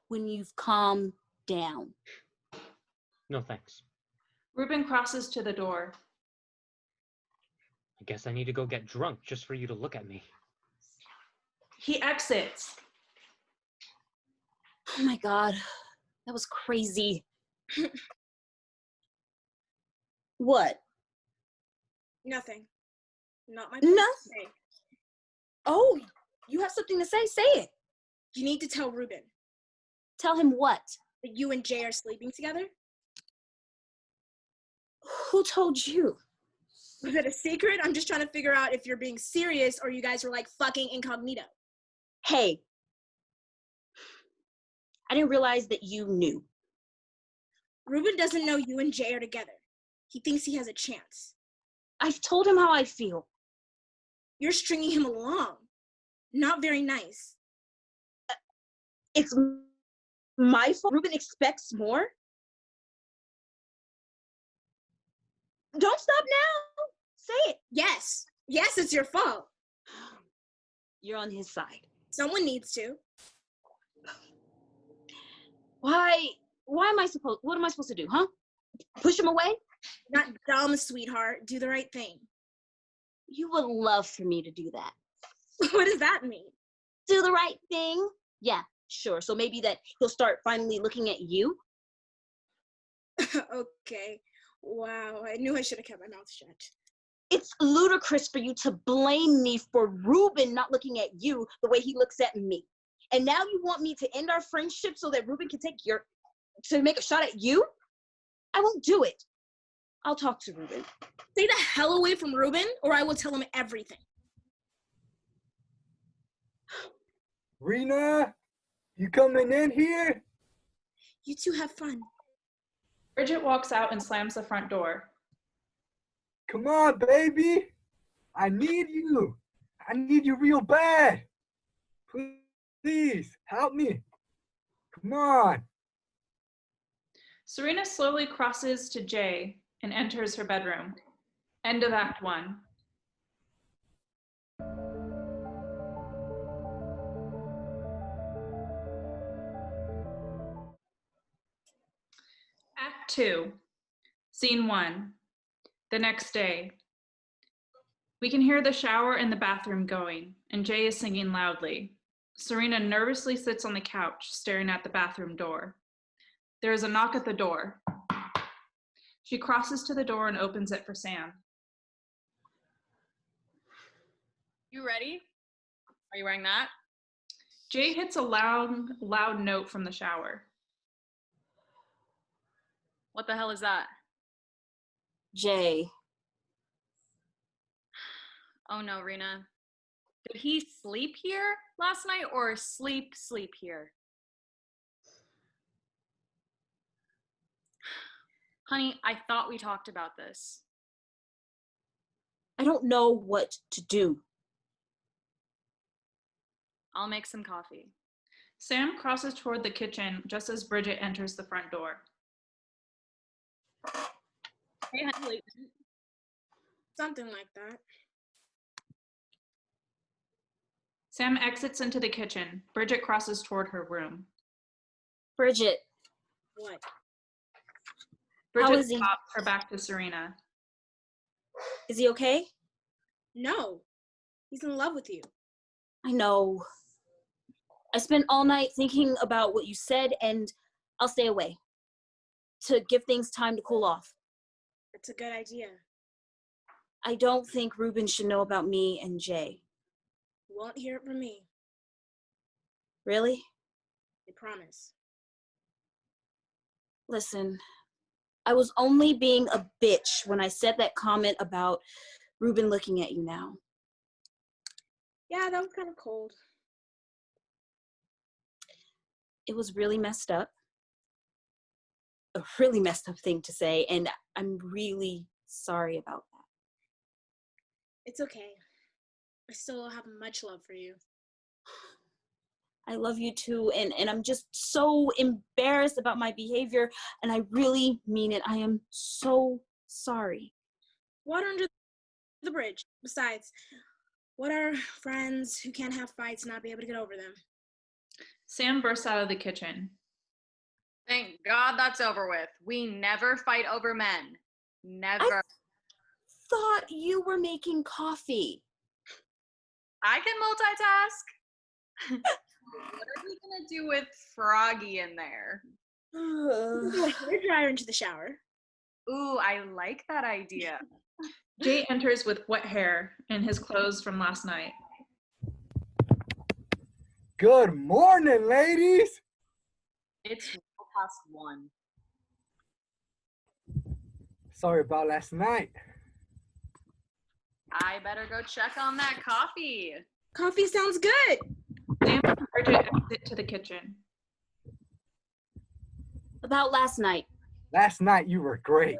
when you've calmed down. No thanks. Ruben crosses to the door. I guess I need to go get drunk just for you to look at me. He exits. Oh my God, that was crazy. What? Nothing. Not my Nothing. place. Oh, you have something to say? Say it. You need to tell Ruben Tell him what? that you and Jay are sleeping together. Who told you? Was it a secret? I'm just trying to figure out if you're being serious or you guys were like fucking incognito. Hey, I didn't realize that you knew. Ruben doesn't know you and Jay are together. He thinks he has a chance. I've told him how I feel. You're stringing him along. Not very nice. It's my fault. Ruben expects more. Don't stop now. Say it. Yes. Yes, it's your fault. You're on his side. Someone needs to. Why am I supposed, what am I supposed to do, huh? Push him away? Not dumb, sweetheart. Do the right thing. You would love for me to do that. What does that mean? Do the right thing? Yeah, sure. So maybe that he'll start finally looking at you. Okay. Wow, I knew I should have kept my mouth shut. It's ludicrous for you to blame me for Ruben not looking at you the way he looks at me. And now you want me to end our friendship so that Ruben can to make a shot at you? I won't do it. I'll talk to Ruben. Stay the hell away from Ruben or I will tell him everything. Rena, you coming in here? You two have fun. Bridget walks out and slams the front door. Come on, baby. I need you. I need you real bad. Please, help me. Come on. Serena slowly crosses to Jay and enters her bedroom. End of Act 1. Act 2, Scene 1. The next day. We can hear the shower and the bathroom going, and Jay is singing loudly. Serena nervously sits on the couch, staring at the bathroom door. There is a knock at the door. She crosses to the door and opens it for Sam. You ready? Are you wearing that? Jay hits a loud note from the shower. What the hell is that? Jay. Oh no, Rena. Did he sleep here last night or sleep here? Honey, I thought we talked about this. I don't know what to do. I'll make some coffee. Sam crosses toward the kitchen just as Bridget enters the front door. Hey, honey. Something like that. Sam exits into the kitchen. Bridget crosses toward her room. Bridget. What? Bridget is he? stops her back to Serena. Is he okay? No. He's in love with you. I know. I spent all night thinking about what you said, and I'll stay away to give things time to cool off. It's a good idea. I don't think Ruben should know about me and Jay. You won't hear it from me. Really? I promise. Listen, I was only being a bitch when I said that comment about Ruben looking at you now. Yeah, that was kind of cold. It was really messed up. A really messed up thing to say, and I'm really sorry about that. It's okay. I still have much love for you. I love you too, and I'm just so embarrassed about my behavior, and I really mean it. I am so sorry. Water under the bridge. Besides, what are friends who can't have fights and not be able to get over them? Sam bursts out of the kitchen. Thank God that's over with. We never fight over men. Never. Thought you were making coffee. I can multitask. What are we gonna do with Froggy in there? Do a hair dryer into the shower. Ooh, I like that idea. Jay enters with wet hair and his clothes from last night. Good morning, ladies. It's past 1. Sorry about last night. I better go check on that coffee. Coffee sounds good. Sam and Bridget exit to the kitchen. About last night. Last night you were great.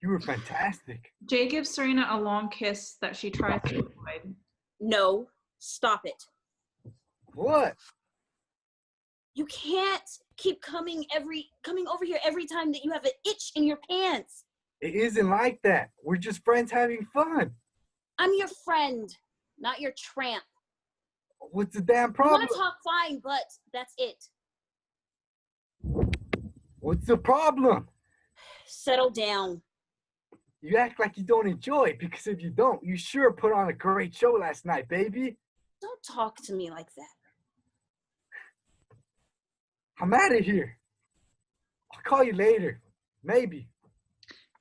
You were fantastic. Jay gives Serena a long kiss that she tries to avoid. No, stop it. What? You can't keep coming over here every time that you have an itch in your pants. It isn't like that. We're just friends having fun. I'm your friend, not your tramp. What's the damn You problem? want to talk, fine, but that's it. What's the problem? Settle down. You act like you don't enjoy it, because if you don't, you sure put on a great show last night, baby. Don't talk to me like that. I'm out of here. I'll call you later. Maybe.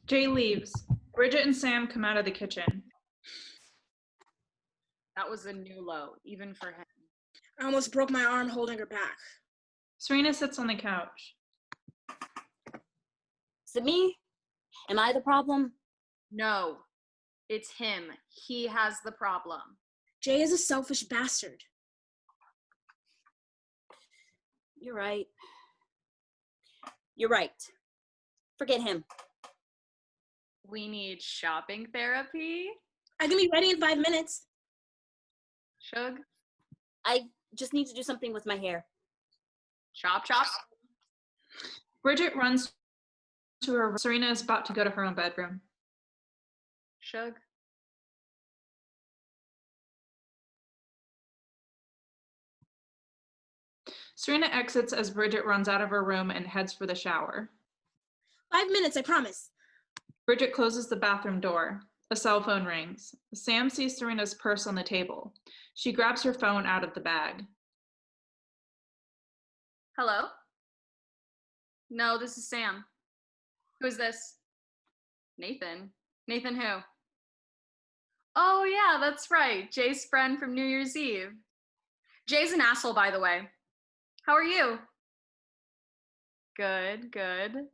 Jay leaves. Bridget and Sam come out of the kitchen. That was a new low, even for him. I almost broke my arm holding her back. Serena sits on the couch. Is it me? Am I the problem? No, it's him. He has the problem. Jay is a selfish bastard. You're right. You're right. Forget him. We need shopping therapy. I can be ready in 5 minutes. Shug. I just need to do something with my hair. Chop, chop. Bridget runs to her. Serena is about to go to her own bedroom. Shug. Serena exits as Bridget runs out of her room and heads for the shower. 5 minutes, I promise. Bridget closes the bathroom door. A cell phone rings. Sam sees Serena's purse on the table. She grabs her phone out of the bag. Hello? No, this is Sam. Who is this? Nathan. Nathan who? Oh yeah, that's right. Jay's friend from New Year's Eve. Jay's an asshole, by the way. How are you? Good, good.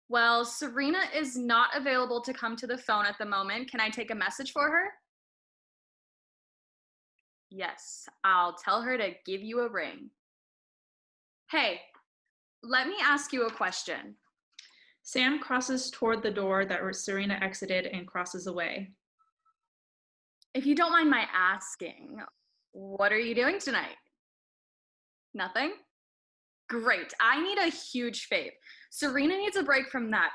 Well, Serena is not available to come to the phone at the moment. Can I take a message for her? Yes, I'll tell her to give you a ring. Hey, let me ask you a question. Sam crosses toward the door that Serena exited and crosses away. If you don't mind my asking, what are you doing tonight? Nothing? Great. I need a huge fave. Serena needs a break from that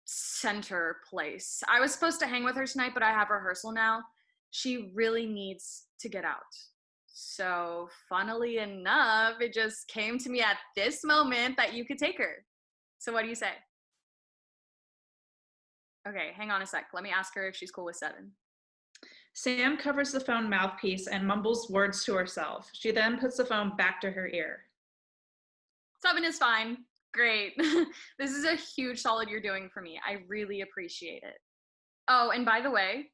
center place. I was supposed to hang with her tonight, but I have rehearsal now. She really needs to get out. So, funnily enough, it just came to me at this moment that you could take her. So what do you say? Okay, hang on a sec. Let me ask her if she's cool with 7. Sam covers the phone mouthpiece and mumbles words to herself. She then puts the phone back to her ear. 7 is fine. Great. This is a huge solid you're doing for me. I really appreciate it. Oh, and by the way,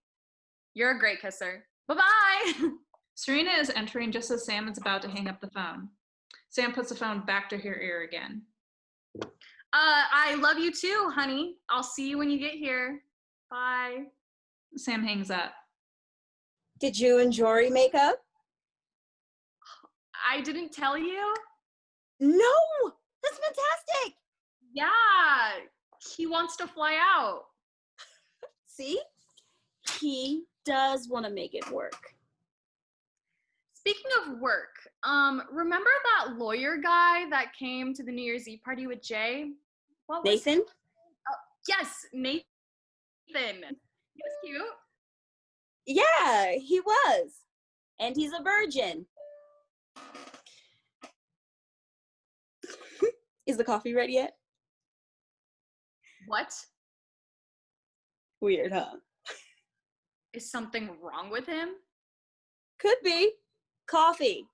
you're a great kisser. Bye-bye. Serena is entering just as Sam is about to hang up the phone. Sam puts the phone back to her ear again. I love you too, honey. I'll see you when you get here. Bye. Sam hangs up. Did you and Jory make up? I didn't tell you? No! That's fantastic! Yeah, he wants to fly out. See? He does want to make it work. Speaking of work, remember that lawyer guy that came to the New Year's Eve party with Jay? What was Nathan? Yes, Nathan. He was cute. Yeah, he was. And he's a virgin. Is the coffee ready yet? What? Weird, huh? Is something wrong with him? Could be. Coffee.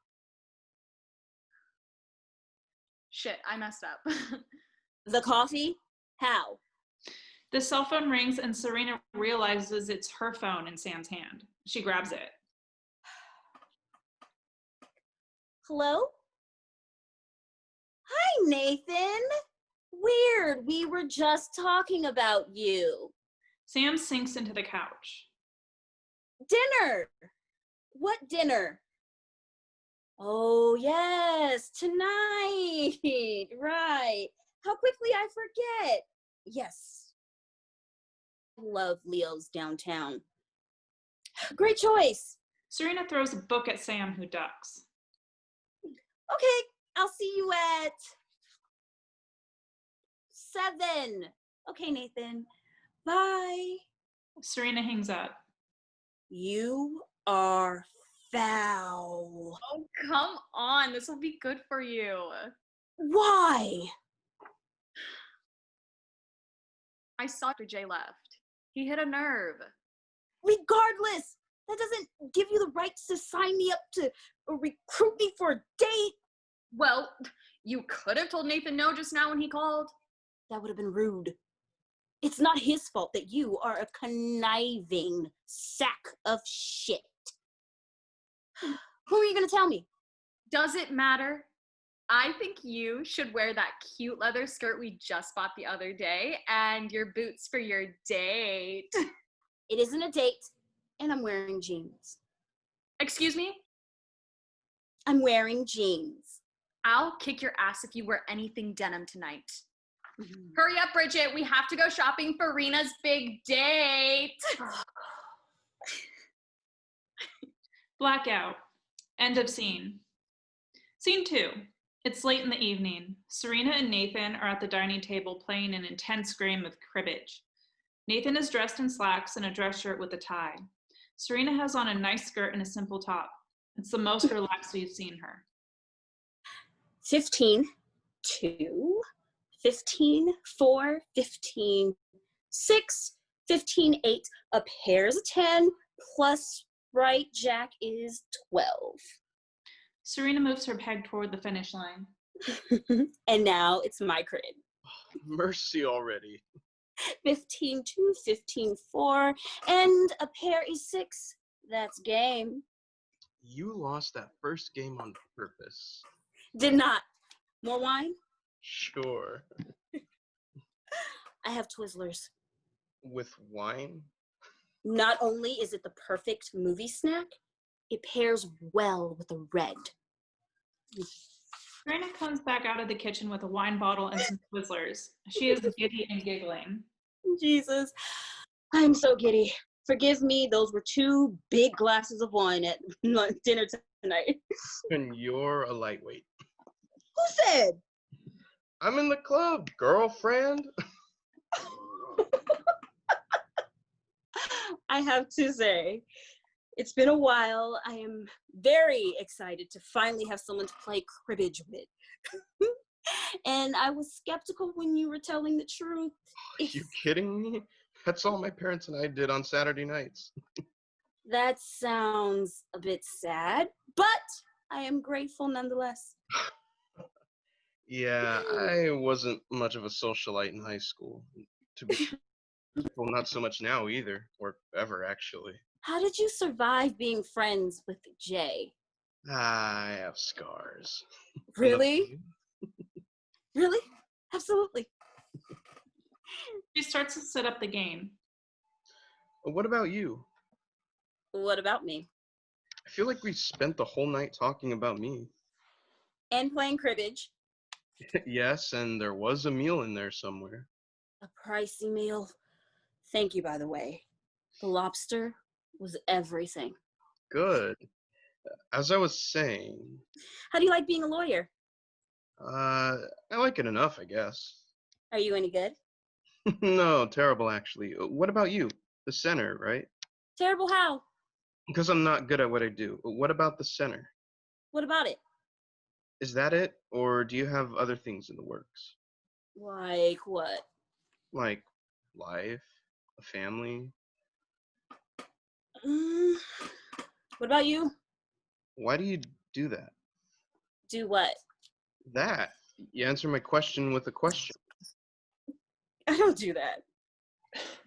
Shit, I messed up. The coffee? How? The cell phone rings and Serena realizes it's her phone in Sam's hand. She grabs it. Hello? Hi, Nathan. Weird. We were just talking about you. Sam sinks into the couch. Dinner. What dinner? Oh, yes, tonight. Right. How quickly I forget. Yes. Love Leo's downtown. Great choice. Serena throws a book at Sam, who ducks. Okay, I'll see you at 7. Okay, Nathan. Bye. Serena hangs up. You are foul. Oh, come on. This will be good for you. Why? I saw after Jay left. He hit a nerve. Regardless, that doesn't give you the rights to sign me up to recruit me for a date. Well, you could have told Nathan no just now when he called. That would have been rude. It's not his fault that you are a conniving sack of shit. Who are you gonna tell me? Does it matter? I think you should wear that cute leather skirt we just bought the other day and your boots for your date. It isn't a date, and I'm wearing jeans. Excuse me? I'm wearing jeans. I'll kick your ass if you wear anything denim tonight. Hurry up, Bridget. We have to go shopping for Rena's big date. Blackout. End of scene. Scene 2. It's late in the evening. Serena and Nathan are at the dining table playing an intense game of cribbage. Nathan is dressed in slacks and a dress shirt with a tie. Serena has on a nice skirt and a simple top. It's the most relaxed we've seen her. 15, 2, 15, 4, 15, 6, 15, 8. A pair is a 10, plus right jack is 12. Serena moves her peg toward the finish line. And now it's my crib. Mercy already. 15, 2, 15, 4, and a pair is 6. That's game. You lost that first game on purpose. Did not. More wine? Sure. I have Twizzlers. With wine? Not only is it the perfect movie snack, it pairs well with a red. Serena comes back out of the kitchen with a wine bottle and some Twizzlers. She is giddy and giggling. Jesus, I'm so giddy. Forgive me, those were 2 big glasses of wine at dinner tonight. And you're a lightweight. Who said? I'm in the club, girlfriend. I have to say, it's been a while. I am very excited to finally have someone to play cribbage with. And I was skeptical when you were telling the truth. Are you kidding me? That's all my parents and I did on Saturday nights. That sounds a bit sad, but I am grateful nonetheless. Yeah, I wasn't much of a socialite in high school. To be truthful, not so much now either, or ever actually. How did you survive being friends with Jay? I have scars. Really? Really? Absolutely. She starts to set up the game. What about you? What about me? I feel like we spent the whole night talking about me. And playing cribbage. Yes, and there was a meal in there somewhere. A pricey meal. Thank you, by the way. The lobster was everything. Good. As I was saying, How do you like being a lawyer? I like it enough, I guess. Are you any good? No, terrible actually. What about you? The center, right? Terrible how? Because I'm not good at what I do. What about the center? What about it? Is that it? Or do you have other things in the works? Like what? Like life, a family? What about you? Why do you do that? Do what? That. You answer my question with a question. I don't do that.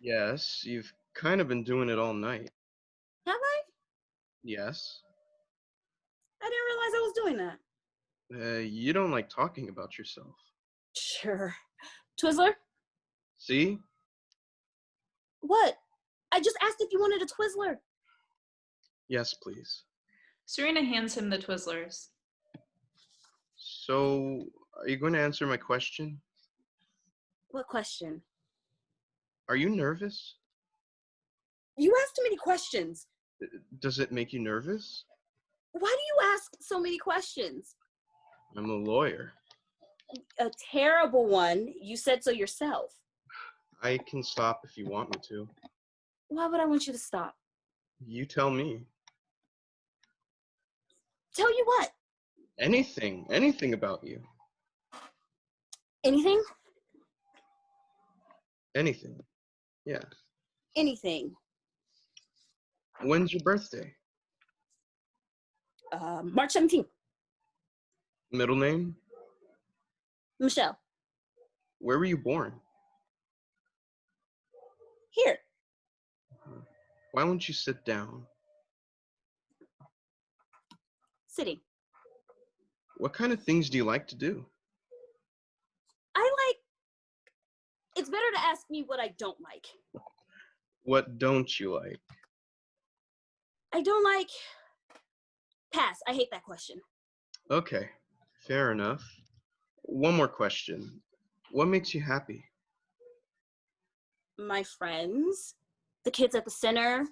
Yes, you've kind of been doing it all night. Have I? Yes. I didn't realize I was doing that. You don't like talking about yourself. Sure. Twizzler? See? What? I just asked if you wanted a Twizzler. Yes, please. Serena hands him the Twizzlers. So, are you going to answer my question? What question? Are you nervous? You asked too many questions. Does it make you nervous? Why do you ask so many questions? I'm a lawyer. A terrible one. You said so yourself. I can stop if you want me to. Why would I want you to stop? You tell me. Tell you what? Anything about you. Anything? Anything. Yeah. Anything. When's your birthday? March 17th. Middle name? Michelle. Where were you born? Here. Why won't you sit down? Sitting. What kind of things do you like to do? It's better to ask me what I don't like. What don't you like? I don't like... Pass. I hate that question. Okay, fair enough. One more question. What makes you happy? My friends, the kids at the center,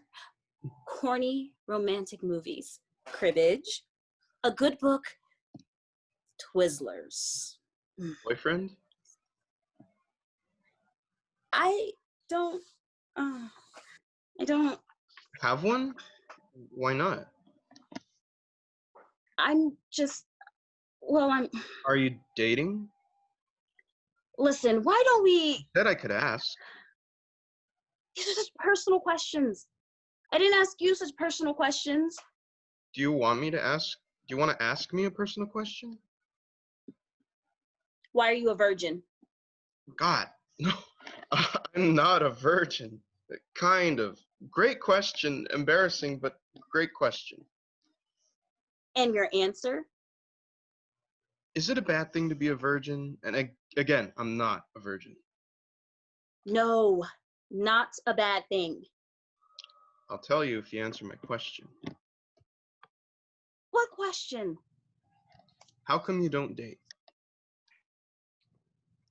corny romantic movies, cribbage, a good book, Twizzlers. Boyfriend? I don't Have one? Why not? I'm just, well, Are you dating? Listen, why don't we, Said I could ask. these are such personal questions. I didn't ask you such personal questions. Do you want me to ask? Do you want to ask me a personal question? Why are you a virgin? God, no, I'm not a virgin. Kind of. Great question. Embarrassing, but great question. And your answer? Is it a bad thing to be a virgin? And again, I'm not a virgin. No, not a bad thing. I'll tell you if you answer my question. What question? How come you don't date?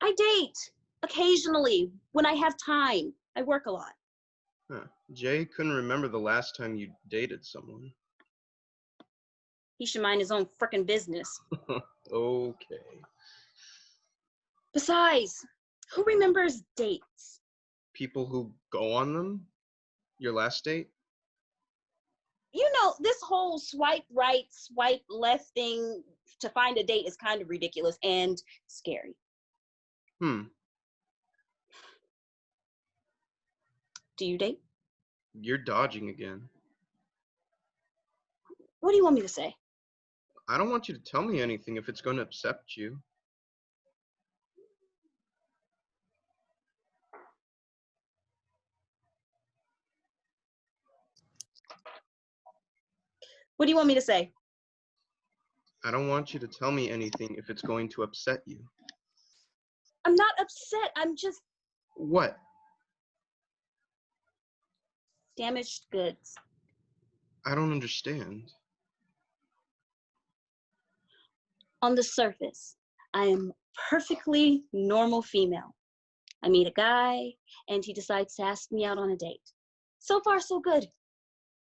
I date occasionally when I have time. I work a lot. Huh. Jay couldn't remember the last time you dated someone. He should mind his own frickin' business. Okay. Besides, who remembers dates? People who go on them? Your last date? You know, this whole swipe right, swipe left thing to find a date is kind of ridiculous and scary. Do you date? You're dodging again. What do you want me to say? I don't want you to tell me anything if it's going to upset you. What do you want me to say? I don't want you to tell me anything if it's going to upset you. I'm not upset. I'm just What? damaged goods. I don't understand. On the surface, I am perfectly normal female. I meet a guy and he decides to ask me out on a date. So far, so good.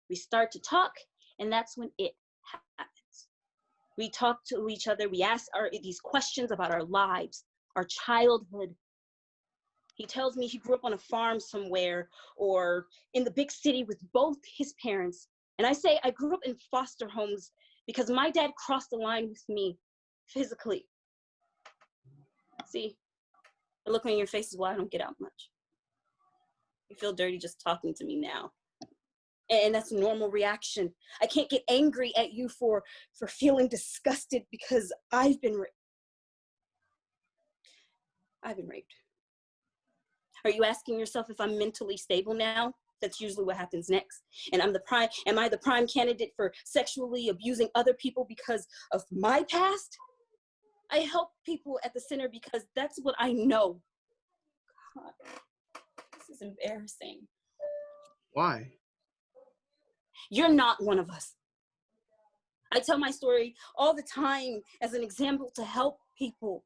We start to talk and that's when it happens. We talk to each other. We ask these questions about our lives, our childhood. He tells me he grew up on a farm somewhere or in the big city with both his parents. And I say I grew up in foster homes because my dad crossed the line with me physically. See, the look on your face is why I don't get out much. You feel dirty just talking to me now. And that's a normal reaction. I can't get angry at you for feeling disgusted because I've been raped. Are you asking yourself if I'm mentally stable now? That's usually what happens next. And am I the prime candidate for sexually abusing other people because of my past? I help people at the center because that's what I know. God, this is embarrassing. Why? You're not one of us. I tell my story all the time as an example to help people.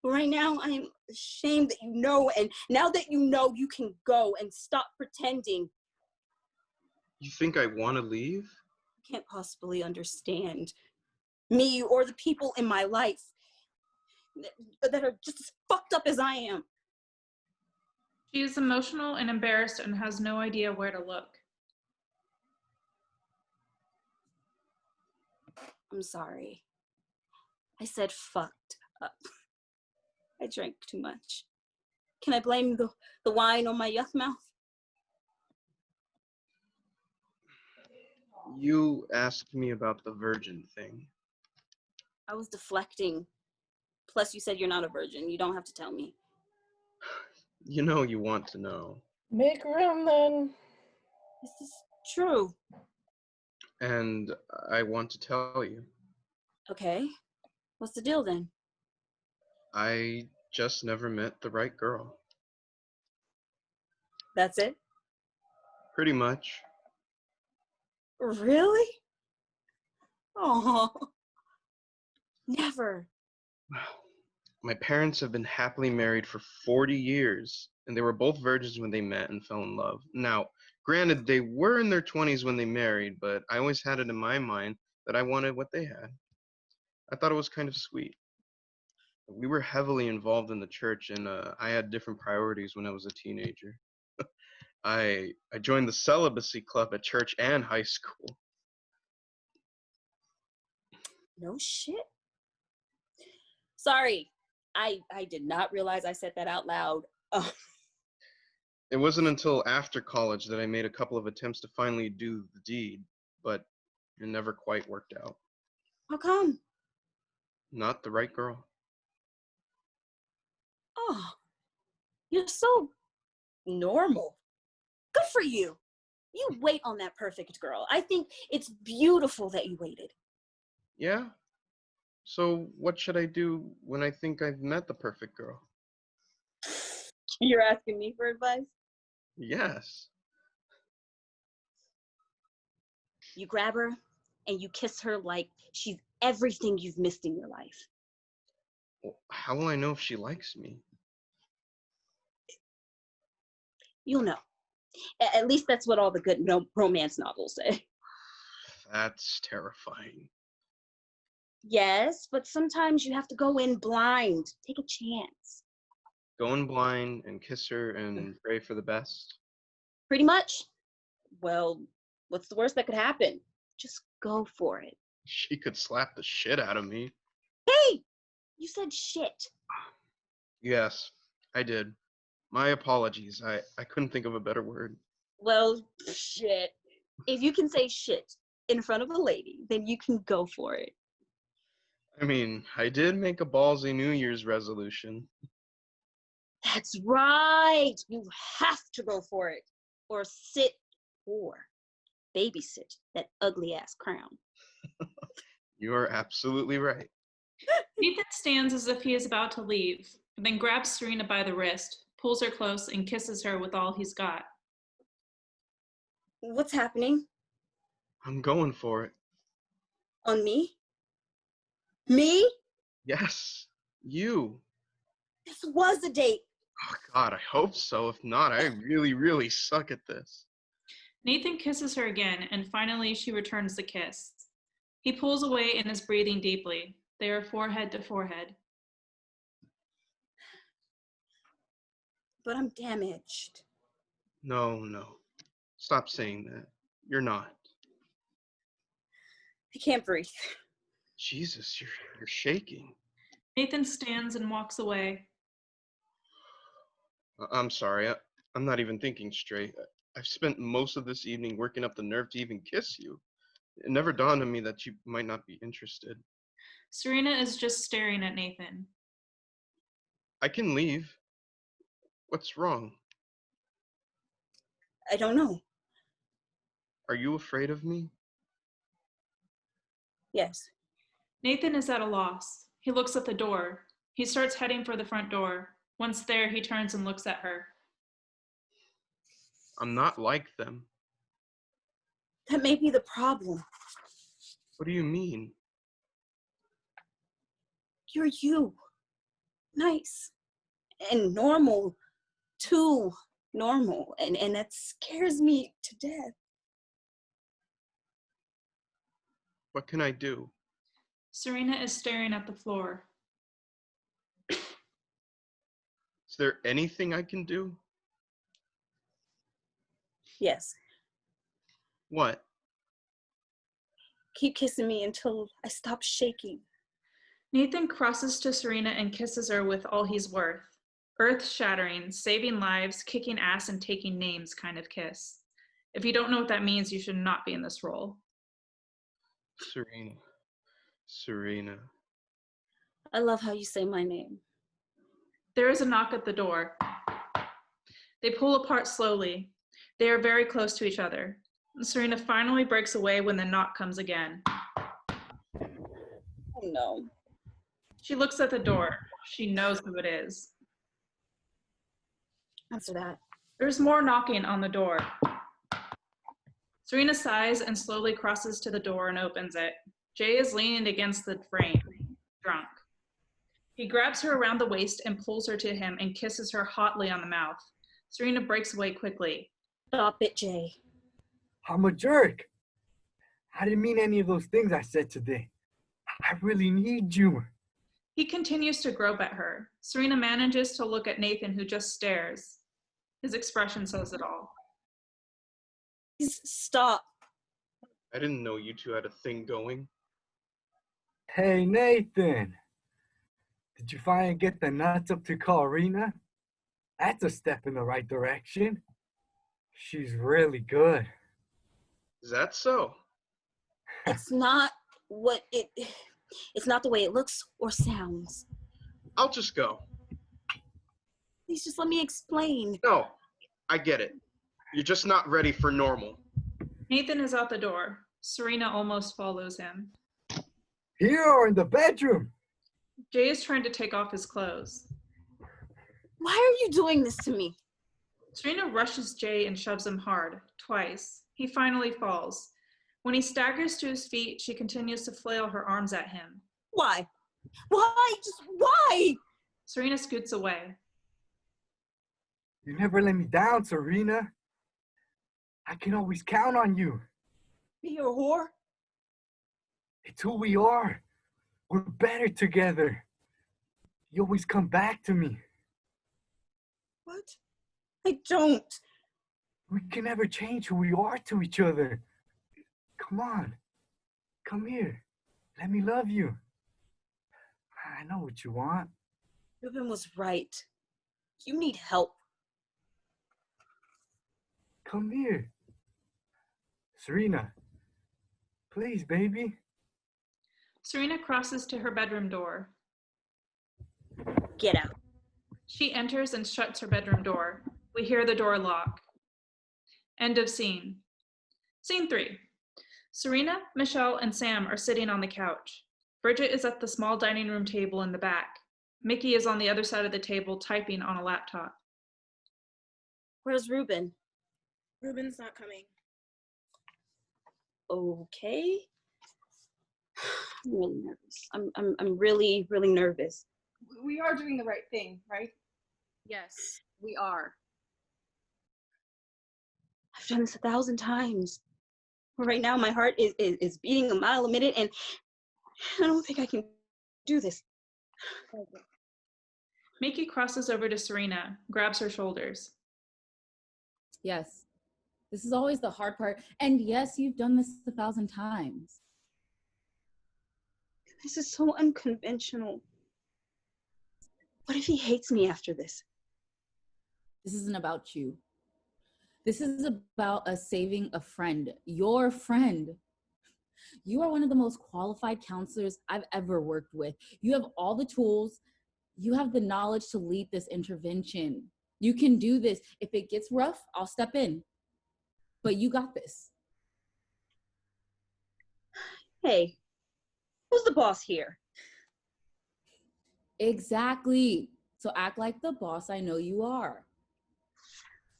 But right now, I am ashamed that you know, and now that you know, you can go and stop pretending. You think I want to leave? You can't possibly understand me or the people in my life that are just as fucked up as I am. She is emotional and embarrassed and has no idea where to look. I'm sorry. I said fucked up. I drank too much. Can I blame the wine on my yuck mouth? You asked me about the virgin thing. I was deflecting. Plus, you said you're not a virgin. You don't have to tell me. You know you want to know. Make room then. This is true. And I want to tell you. Okay. What's the deal then? I just never met the right girl. That's it? Pretty much. Really? Oh, never. My parents have been happily married for 40 years, and they were both virgins when they met and fell in love. Now, granted, they were in their 20s when they married, but I always had it in my mind that I wanted what they had. I thought it was kind of sweet. We were heavily involved in the church, and I had different priorities when I was a teenager. I joined the celibacy club at church and high school. No shit. Sorry, I did not realize I said that out loud. Oh. It wasn't until after college that I made a couple of attempts to finally do the deed, but it never quite worked out. How come? Not the right girl. Oh, you're so normal. Good for you. You wait on that perfect girl. I think it's beautiful that you waited. Yeah? So what should I do when I think I've met the perfect girl? You're asking me for advice? Yes. You grab her and you kiss her like she's everything you've missed in your life. Well, how will I know if she likes me? You'll know. At least that's what all the good romance novels say. That's terrifying. Yes, but sometimes you have to go in blind. Take a chance. Go in blind and kiss her and pray for the best? Pretty much. Well, what's the worst that could happen? Just go for it. She could slap the shit out of me. Hey! You said shit. Yes, I did. My apologies. I couldn't think of a better word. Well, shit. If you can say shit, in front of a lady, then you can go for it. I mean, I did make a ballsy New Year's resolution. That's right. You have to go for it. Or sit or babysit that ugly ass crown. You are absolutely right. Nathan stands as if he is about to leave, then grabs Serena by the wrist, pulls her close, and kisses her with all he's got. What's happening? I'm going for it. On me? Me? Yes, you. This was a date. Oh, God, I hope so. If not, I really, really suck at this. Nathan kisses her again, and finally she returns the kiss. He pulls away and is breathing deeply. They are forehead to forehead. But I'm damaged. No, no. Stop saying that. You're not. I can't breathe. Jesus, you're shaking. Nathan stands and walks away. I'm sorry. I'm not even thinking straight. I've spent most of this evening working up the nerve to even kiss you. It never dawned on me that you might not be interested. Serena is just staring at Nathan. I can leave. What's wrong? I don't know. Are you afraid of me? Yes. Nathan is at a loss. He looks at the door. He starts heading for the front door. Once there, he turns and looks at her. I'm not like them. That may be the problem. What do you mean? You're you. Nice. And normal. Too normal. And that scares me to death. What can I do? Serena is staring at the floor. Is there anything I can do? Yes. What? Keep kissing me until I stop shaking. Nathan crosses to Serena and kisses her with all he's worth. Earth-shattering, saving lives, kicking ass, and taking names kind of kiss. If you don't know what that means, you should not be in this role. Serena. Serena. I love how you say my name. There is a knock at the door. They pull apart slowly. They are very close to each other. Serena finally breaks away when the knock comes again. Oh no. She looks at the door. She knows who it is. Answer that. There's more knocking on the door. Serena sighs and slowly crosses to the door and opens it. Jay is leaning against the frame, drunk. He grabs her around the waist and pulls her to him and kisses her hotly on the mouth. Serena breaks away quickly. Stop it, Jay. I'm a jerk. I didn't mean any of those things I said today. I really need you. He continues to grope at her. Serena manages to look at Nathan, who just stares. His expression says it all. Please stop. I didn't know you two had a thing going. Hey, Nathan. Did you finally get the nuts up to Karina? That's a step in the right direction. She's really good. Is that so? It's not what it's not the way it looks or sounds. I'll just go. Please just let me explain. No, I get it. You're just not ready for normal. Nathan is out the door. Serena almost follows him. Here or in the bedroom? Jay is trying to take off his clothes. Why are you doing this to me? Serena rushes Jay and shoves him hard, twice. He finally falls. When he staggers to his feet, she continues to flail her arms at him. Why? Why? Just why? Serena scoots away. You never let me down, Serena. I can always count on you. Be a whore? It's who we are. We're better together. You always come back to me. What? I don't. We can never change who we are to each other. Come on. Come here. Let me love you. I know what you want. Ruben was right. You need help. Come here. Serena, Please, baby. Serena crosses to her bedroom door. Get out. She enters and shuts her bedroom door. We hear the door lock. End of scene. Scene 3. Serena, Michelle, and Sam are sitting on the couch. Bridget is at the small dining room table in the back. Mickey is on the other side of the table typing on a laptop. Where's Ruben? Ruben's not coming. Okay. I'm really nervous. I'm really, really nervous. We are doing the right thing, right? Yes, we are. I've done this 1,000 times. Right now, my heart is beating a mile a minute, and I don't think I can do this. Mickey crosses over to Serena, grabs her shoulders. Yes, this is always the hard part. And yes, you've done this 1,000 times. This is so unconventional. What if he hates me after this? This isn't about you. This is about us saving a friend, your friend. You are one of the most qualified counselors I've ever worked with. You have all the tools. You have the knowledge to lead this intervention. You can do this. If it gets rough, I'll step in. But you got this. Hey, who's the boss here? Exactly. So act like the boss I know you are.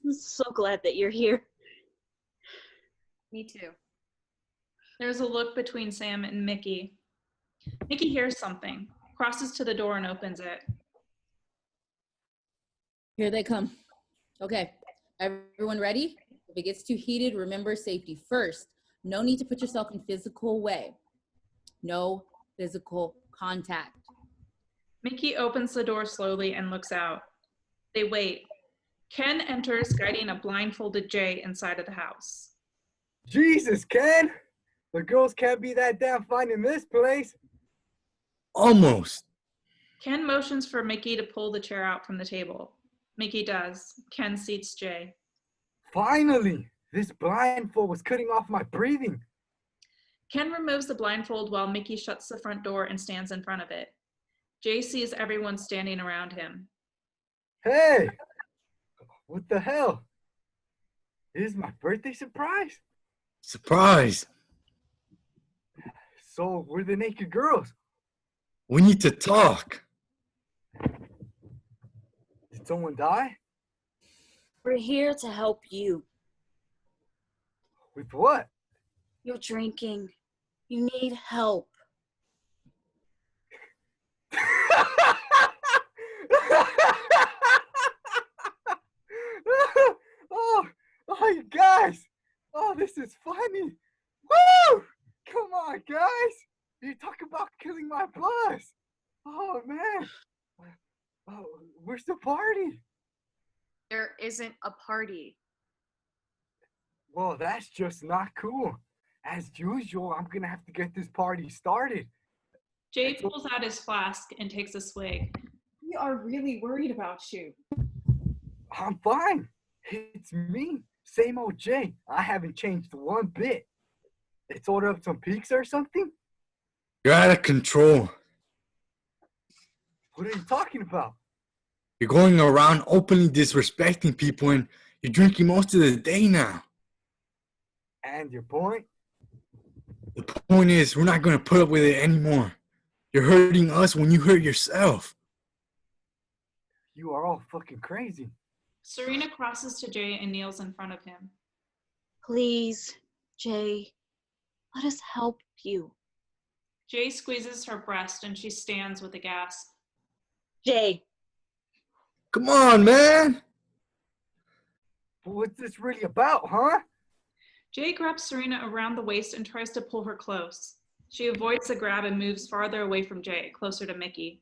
I'm so glad that you're here. Me too. There's a look between Sam and Mickey. Mickey hears something, crosses to the door and opens it. Here they come. Okay, everyone ready? If it gets too heated, remember safety first. No need to put yourself in physical way. No physical contact. Mickey opens the door slowly and looks out. They wait. Ken enters, guiding a blindfolded Jay inside of the house. Jesus, Ken! The girls can't be that damn fine in this place. Almost. Ken motions for Mickey to pull the chair out from the table. Mickey does. Ken seats Jay. Finally! This blindfold was cutting off my breathing. Ken removes the blindfold while Mickey shuts the front door and stands in front of it. Jay sees everyone standing around him. Hey! What the hell? Is my birthday surprise? Surprise. So we're the naked girls. We need to talk. Did someone die? We're here to help you. With what? You're drinking. You need help. Oh, you guys! Oh, this is funny! Woo! Come on, guys! You talk about killing my buzz! Oh, man! Oh, where's the party? There isn't a party. Well, that's just not cool. As usual, I'm gonna have to get this party started. Jay pulls out his flask and takes a swig. We are really worried about you. I'm fine. It's me. Same old Jay. I haven't changed one bit. Let's order up some pizza or something? You're out of control. What are you talking about? You're going around openly disrespecting people and you're drinking most of the day now. And your point? The point is, we're not going to put up with it anymore. You're hurting us when you hurt yourself. You are all fucking crazy. Serena crosses to Jay and kneels in front of him. Please, Jay, let us help you. Jay squeezes her breast and she stands with a gasp. Jay. Come on, man. What's this really about, huh? Jay grabs Serena around the waist and tries to pull her close. She avoids the grab and moves farther away from Jay, closer to Mickey.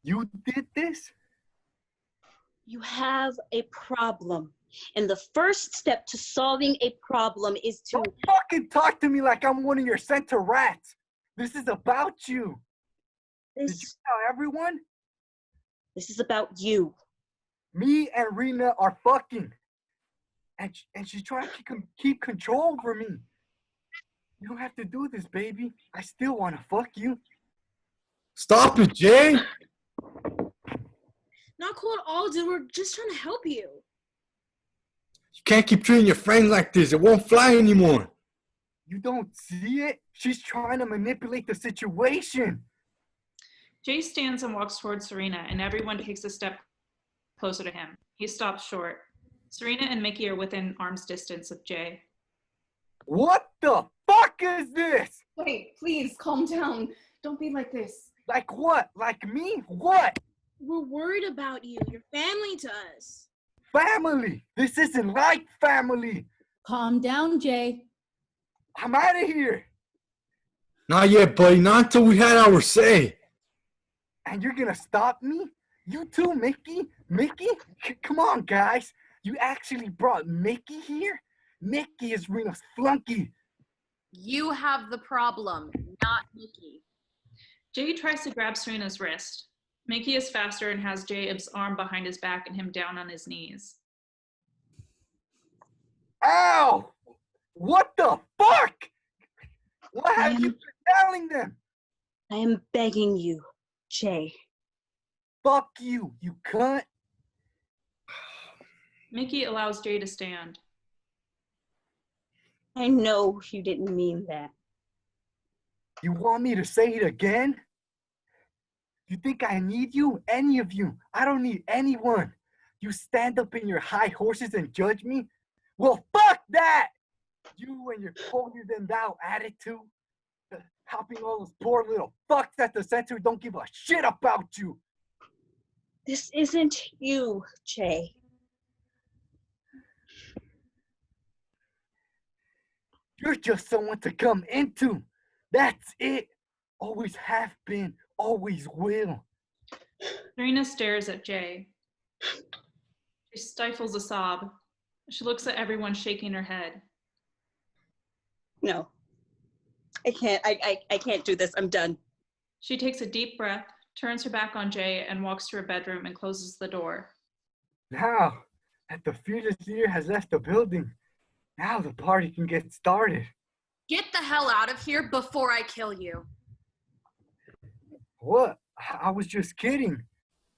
You did this? You have a problem. And the first step to solving a problem is to... Don't fucking talk to me like I'm one of your center rats. This is about you. Did you tell everyone? This is about you. Me and Rena are fucking. And she's trying to keep control over me. You don't have to do this, baby. I still want to fuck you. Stop it, Jay. Not cool at all, dude. We're just trying to help you. You can't keep treating your friends like this. It won't fly anymore. You don't see it? She's trying to manipulate the situation. Jay stands and walks towards Serena, and everyone takes a step closer to him. He stops short. Serena and Mickey are within arm's distance of Jay. What the fuck is this? Wait, please calm down. Don't be like this. Like what? Like me? What? We're worried about you. You're family to us. Family. This isn't like family. Calm down, Jay. I'm out of here. Not yet, buddy. Not until we had our say. And you're gonna stop me? You too, Mickey? Mickey? Come on, guys. You actually brought Mickey here? Mickey is Rena's flunky. You have the problem, not Nicci. Jay tries to grab Serena's wrist. Mickey is faster and has Jay's arm behind his back and him down on his knees. Ow! What the fuck? What have you been telling them? I am begging you, Jay. Fuck you, you cunt. Mickey allows Jay to stand. I know you didn't mean that. You want me to say it again? You think I need you? Any of you? I don't need anyone. You stand up in your high horses and judge me? Well, fuck that! You and your holier-than-thou attitude. Helping all those poor little fucks at the center who don't give a shit about you. This isn't you, Jay. You're just someone to come into. That's it. Always have been, always will. Serena stares at Jay. She stifles a sob. She looks at everyone shaking her head. No. I can't. I can't do this. I'm done. She takes a deep breath, turns her back on Jay, and walks to her bedroom and closes the door. Now that the fearless leader has left the building, now the party can get started. Get the hell out of here before I kill you. What? I was just kidding.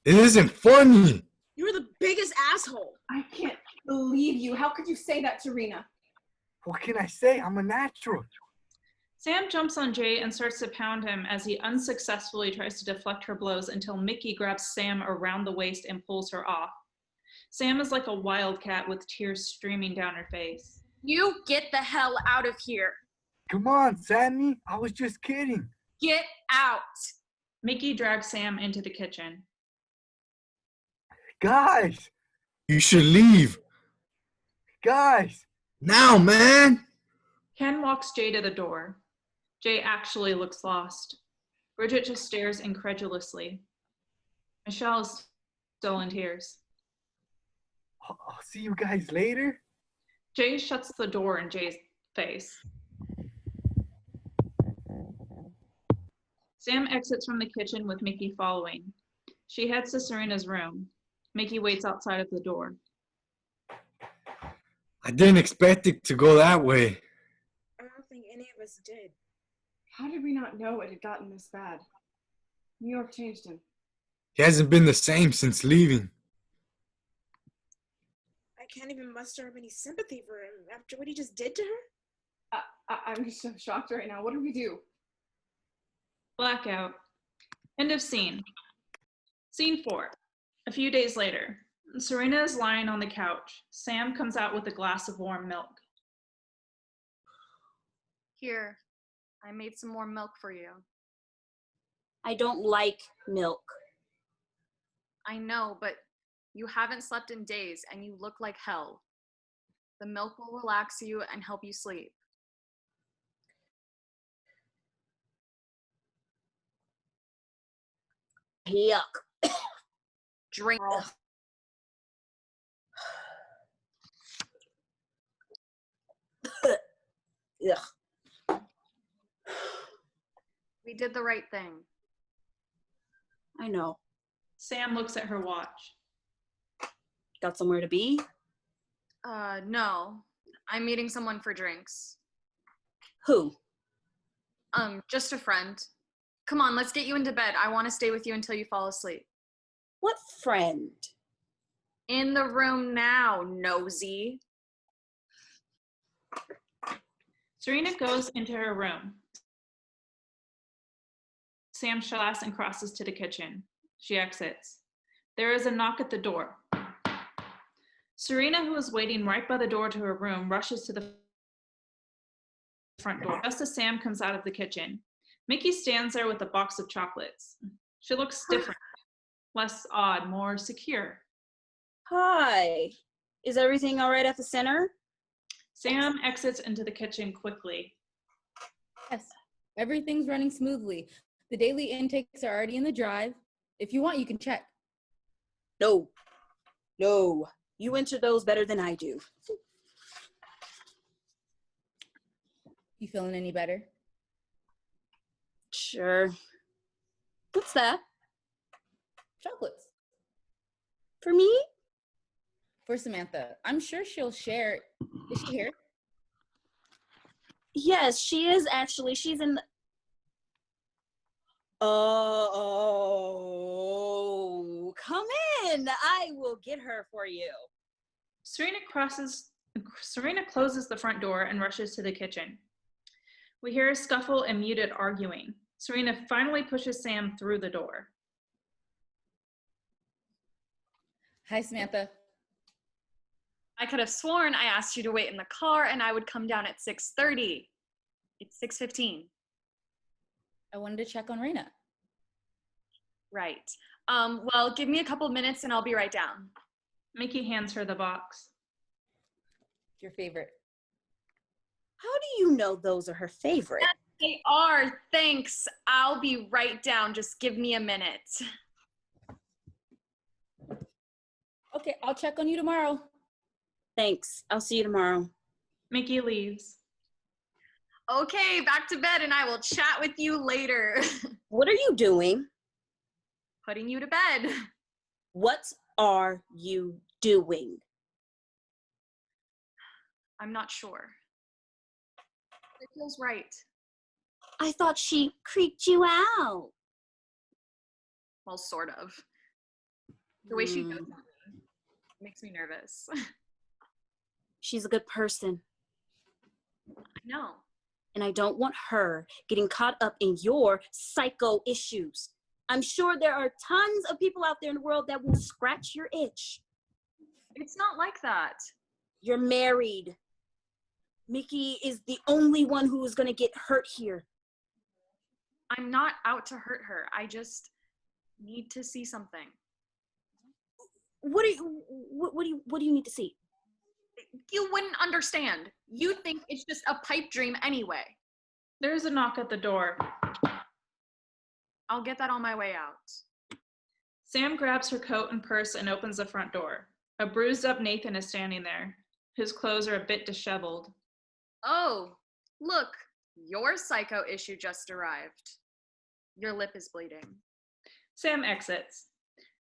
It isn't funny. You're the biggest asshole. I can't believe you. How could you say that to Rena? What can I say? I'm a natural. Sam jumps on Jay and starts to pound him as he unsuccessfully tries to deflect her blows until Mickey grabs Sam around the waist and pulls her off. Sam is like a wildcat with tears streaming down her face. You get the hell out of here. Come on, Sammy. I was just kidding. Get out. Mickey drags Sam into the kitchen. Guys! You should leave. Guys! Now, man! Ken walks Jay to the door. Jay actually looks lost. Bridget just stares incredulously. Michelle is still in tears. I'll see you guys later. Jay shuts the door in Jay's face. Sam exits from the kitchen with Mickey following. She heads to Serena's room. Mickey waits outside of the door. I didn't expect it to go that way. I don't think any of us did. How did we not know it had gotten this bad? New York changed him. He hasn't been the same since leaving. I can't even muster up any sympathy for him after what he just did to her. I'm just so shocked right now. What do we do? Blackout. End of scene. Scene 4. A few days later, Serena is lying on the couch. Sam comes out with a glass of warm milk. Here, I made some more milk for you. I don't like milk. I know, but you haven't slept in days and you look like hell. The milk will relax you and help you sleep. Yuck. Drink. Ugh. We did the right thing. I know. Sam looks at her watch. Got somewhere to be? No. I'm meeting someone for drinks. Who? Just a friend. Come on, let's get you into bed. I want to stay with you until you fall asleep. What friend? In the room now, nosy. Serena goes into her room. Sam shuts and crosses to the kitchen. She exits. There is a knock at the door. Serena, who is waiting right by the door to her room, rushes to the front door just as Sam comes out of the kitchen. Mickey stands there with a box of chocolates. She looks different, less odd, more secure. Hi. Is everything all right at the center? Sam exits into the kitchen quickly. Yes, everything's running smoothly. The daily intakes are already in the drive. If you want, you can check. No. No. You enter those better than I do. You feeling any better? Sure. What's that? Chocolates. For me? For Samantha. I'm sure she'll share. Is she here? Yes, she is actually. She's in the... Oh, come in. I will get her for you. Serena closes the front door and rushes to the kitchen. We hear a scuffle and muted arguing. Serena finally pushes Sam through the door. Hi, Samantha. I could have sworn I asked you to wait in the car and I would come down at 6:30. It's 6:15. I wanted to check on Raina. Right. Well, give me a couple minutes and I'll be right down. Mickey hands her the box. Your favorite. How do you know those are her favorite? Yes, they are. Thanks. I'll be right down. Just give me a minute. Okay, I'll check on you tomorrow. Thanks. I'll see you tomorrow. Mickey leaves. Okay, back to bed and I will chat with you later. What are you doing? Putting you to bed. What are you doing? I'm not sure. It feels right. I thought she creeped you out. Well, sort of. The way she goes at me makes me nervous. She's a good person. I know. And I don't want her getting caught up in your psycho issues. I'm sure there are tons of people out there in the world that will scratch your itch. It's not like that. You're married. Mickey is the only one who is going to get hurt here. I'm not out to hurt her. I just need to see something. What do you need to see? You wouldn't understand. You think it's just a pipe dream anyway. There's a knock at the door. I'll get that on my way out. Sam grabs her coat and purse and opens the front door. A bruised up Nathan is standing there. His clothes are a bit disheveled. Oh, look, your psycho issue just arrived. Your lip is bleeding. Sam exits.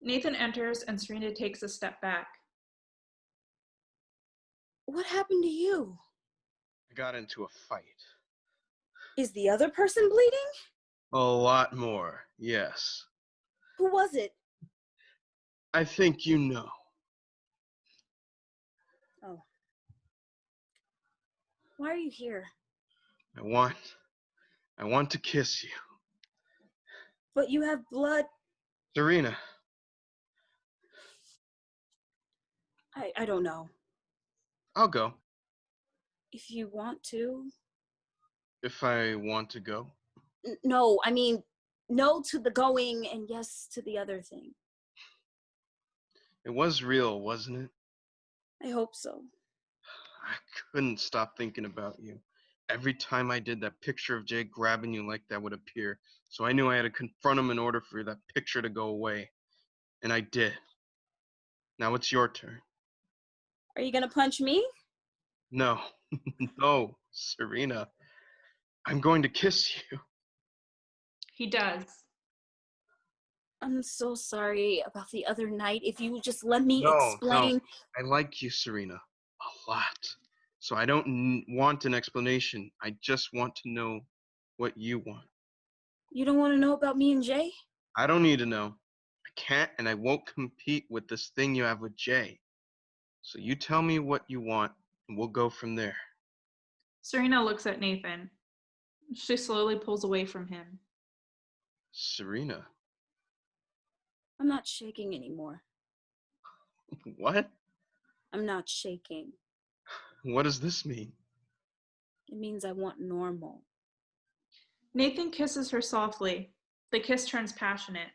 Nathan enters and Serena takes a step back. What happened to you? I got into a fight. Is the other person bleeding? A lot more, yes. Who was it? I think you know. Oh. Why are you here? I want to kiss you. But you have blood. Serena. I don't know. I'll go. If you want to. If I want to go. No, I mean, no to the going and yes to the other thing. It was real, wasn't it? I hope so. I couldn't stop thinking about you. Every time I did, that picture of Jay grabbing you like that would appear. So I knew I had to confront him in order for that picture to go away. And I did. Now it's your turn. Are you gonna punch me? No. No, Serena. I'm going to kiss you. He does. I'm so sorry about the other night. If you would just let me explain. No. I like you, Serena, a lot. So I don't want an explanation. I just want to know what you want. You don't want to know about me and Jay? I don't need to know. I can't and I won't compete with this thing you have with Jay. So you tell me what you want and we'll go from there. Serena looks at Nathan. She slowly pulls away from him. Serena. I'm not shaking anymore. What? I'm not shaking. What does this mean? It means I want normal. Nathan kisses her softly. The kiss turns passionate.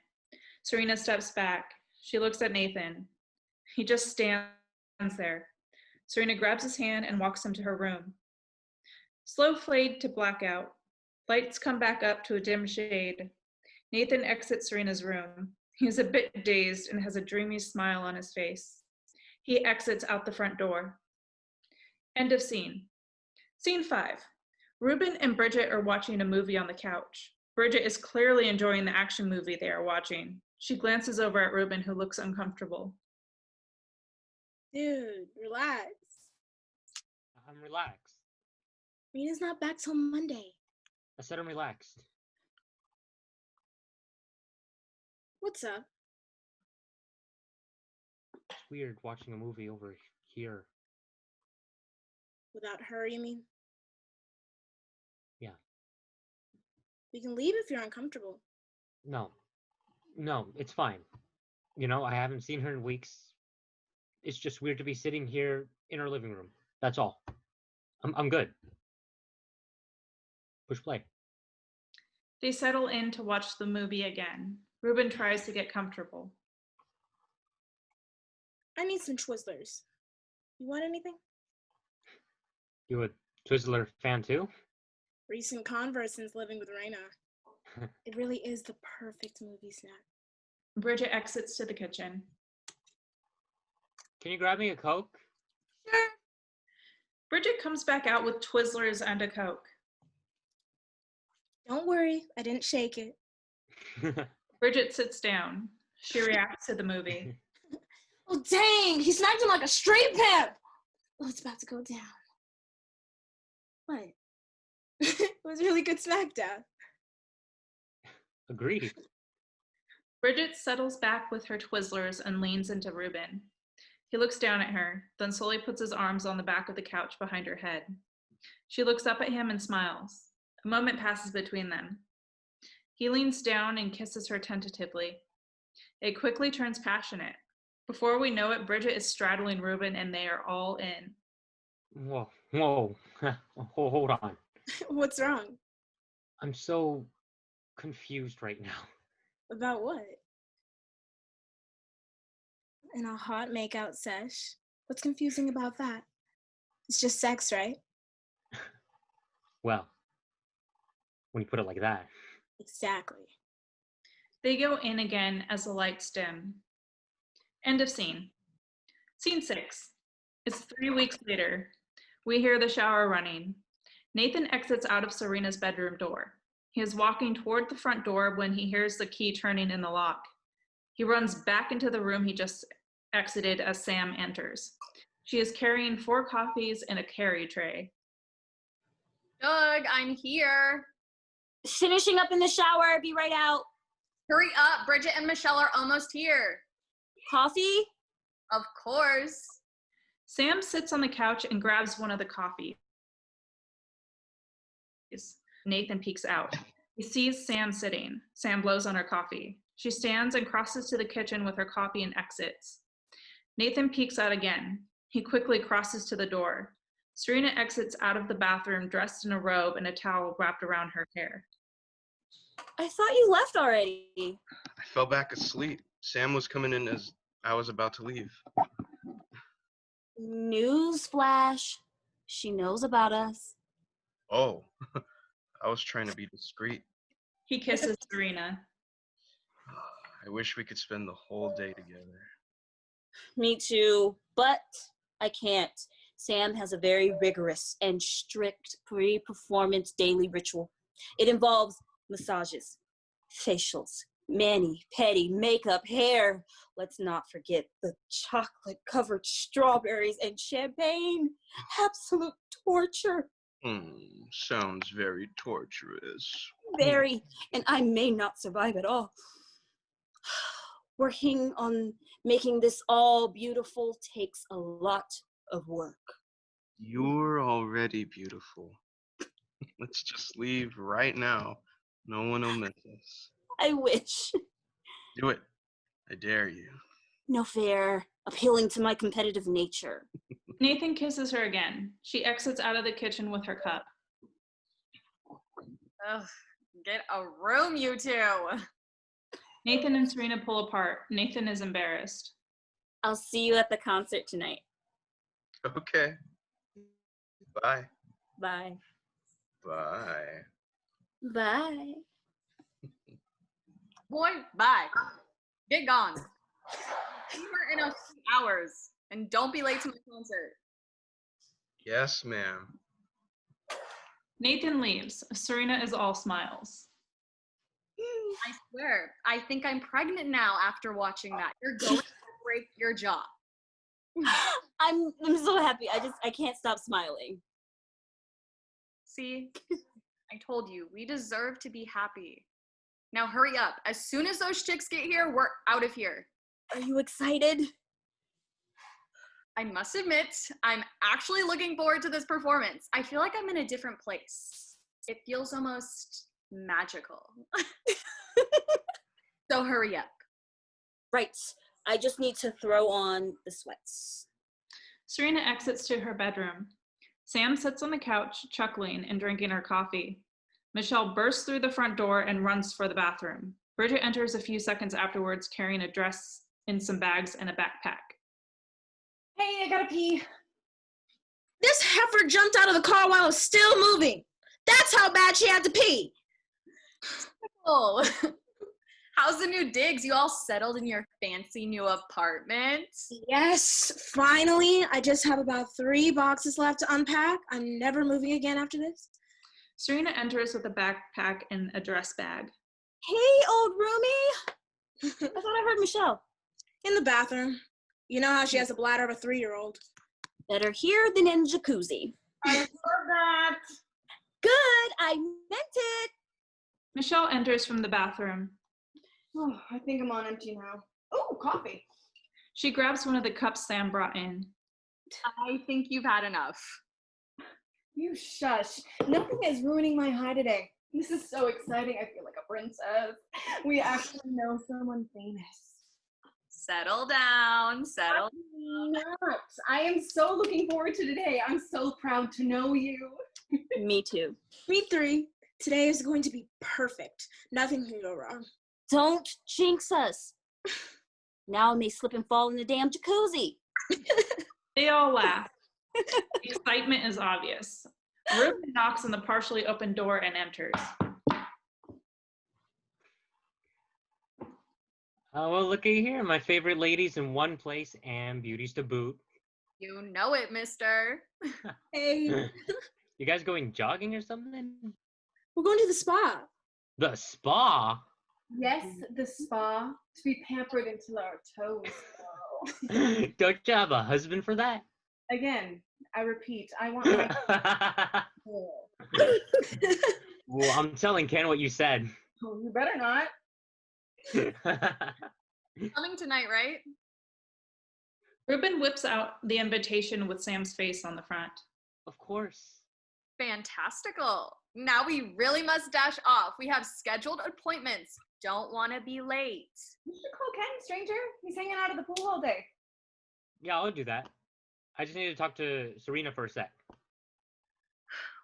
Serena steps back. She looks at Nathan. He just stands there. Serena grabs his hand and walks him to her room. Slow fade to blackout. Lights come back up to a dim shade. Nathan exits Serena's room. He is a bit dazed and has a dreamy smile on his face. He exits out the front door. End of scene. Scene 5. Ruben and Bridget are watching a movie on the couch. Bridget is clearly enjoying the action movie they are watching. She glances over at Ruben, who looks uncomfortable. Dude, relax. I'm relaxed. Rena's not back till Monday. I said I'm relaxed. What's up? It's weird watching a movie over here. Without her, you mean? Yeah. We can leave if you're uncomfortable. No, it's fine. You know, I haven't seen her in weeks. It's just weird to be sitting here in her living room. That's all. I'm good. Push play. They settle in to watch the movie again. Ruben tries to get comfortable. I need some Twizzlers. You want anything? You a Twizzler fan too? Recent convert since living with Raina. It really is the perfect movie snack. Bridget exits to the kitchen. Can you grab me a Coke? Sure. Bridget comes back out with Twizzlers and a Coke. Don't worry, I didn't shake it. Bridget sits down. She reacts to the movie. Oh dang, he's acting like a street pimp. Oh, it's about to go down. What? It was really good smackdown. Agreed. Bridget settles back with her Twizzlers and leans into Ruben. He looks down at her, then slowly puts his arms on the back of the couch behind her head. She looks up at him and smiles. A moment passes between them. He leans down and kisses her tentatively. It quickly turns passionate. Before we know it, Bridget is straddling Ruben and they are all in. Whoa. Hold on. What's wrong? I'm so confused right now. About what? In a hot makeout sesh? What's confusing about that? It's just sex, right? Well, when you put it like that. Exactly. They go in again as the lights dim. End of scene. Scene 6. It's 3 weeks later. We hear the shower running. Nathan exits out of Serena's bedroom door. He is walking toward the front door when he hears the key turning in the lock. He runs back into the room he just exited as Sam enters. She is carrying 4 coffees in a carry tray. Doug, I'm here. Finishing up in the shower. Be right out. Hurry up. Bridget and Michelle are almost here. Coffee? Of course. Sam sits on the couch and grabs one of the coffees. Nathan peeks out. He sees Sam sitting. Sam blows on her coffee. She stands and crosses to the kitchen with her coffee and exits. Nathan peeks out again. He quickly crosses to the door. Serena exits out of the bathroom dressed in a robe and a towel wrapped around her hair. I thought you left already. I fell back asleep. Sam was coming in as I was about to leave. Newsflash. She knows about us. Oh, I was trying to be discreet. He kisses Serena. I wish we could spend the whole day together. Me too, but I can't. Sam has a very rigorous and strict pre-performance daily ritual. It involves massages, facials, mani-pedi, makeup, hair. Let's not forget the chocolate-covered strawberries and champagne. Absolute torture. Sounds very torturous. Very, and I may not survive at all. Working on making this all beautiful takes a lot of work. You're already beautiful. Let's just leave right now. No one will miss us. I wish. Do it. I dare you. No fair, appealing to my competitive nature. Nathan kisses her again. She exits out of the kitchen with her cup. Ugh, get a room, you two. Nathan and Serena pull apart. Nathan is embarrassed. I'll see you at the concert tonight. Okay. Bye. Bye. Bye. Bye. Boy, bye. Get gone. Be here in a few hours, and don't be late to my concert. Yes, ma'am. Nathan leaves. Serena is all smiles. I swear, I think I'm pregnant now after watching that. You're going to break your jaw. I'm so happy. I can't stop smiling. See, I told you, we deserve to be happy. Now hurry up. As soon as those chicks get here, we're out of here. Are you excited? I must admit, I'm actually looking forward to this performance. I feel like I'm in a different place. It feels almost magical. So hurry up. Right. I just need to throw on the sweats. Serena exits to her bedroom. Sam sits on the couch, chuckling and drinking her coffee. Michelle bursts through the front door and runs for the bathroom. Bridget enters a few seconds afterwards, carrying a dress in some bags and a backpack. Hey, I gotta pee. This heifer jumped out of the car while it was still moving. That's how bad she had to pee. Oh, how's the new digs? You all settled in your fancy new apartment? Yes, finally. I just have about 3 boxes left to unpack. I'm never moving again after this. Serena enters with a backpack and a dress bag. Hey, old roomie. I thought I heard Michelle. In the bathroom. You know how she has the bladder of a 3-year-old. Better here than in jacuzzi. I love that. Good, I meant it. Michelle enters from the bathroom. Oh, I think I'm on empty now. Oh, coffee. She grabs one of the cups Sam brought in. I think you've had enough. You shush. Nothing is ruining my high today. This is so exciting. I feel like a princess. We actually know someone famous. Settle down, settle I'm not. I am so looking forward to today. I'm so proud to know you. Me too. Me 3. Today is going to be perfect. Nothing can go wrong. Don't jinx us. Now I may slip and fall in the damn jacuzzi. They all laugh. Excitement is obvious. Ruben knocks on the partially open door and enters. Oh, well, looky here. My favorite ladies in one place and beauties to boot. You know it, mister. Hey, You guys going jogging or something? we're going to the spa. The spa? Yes, the spa. To be pampered until our toes go. Don't you have a husband for that? Again, I repeat, I want my Well, I'm telling Ken what you said. Oh, you better not. Coming tonight, right? Ruben whips out the invitation with Sam's face on the front. Of course. Fantastical. Now we really must dash off. We have scheduled appointments. Don't want to be late. You should call Ken, stranger. He's hanging out at the pool all day. Yeah, I'll do that. I just need to talk to Serena for a sec.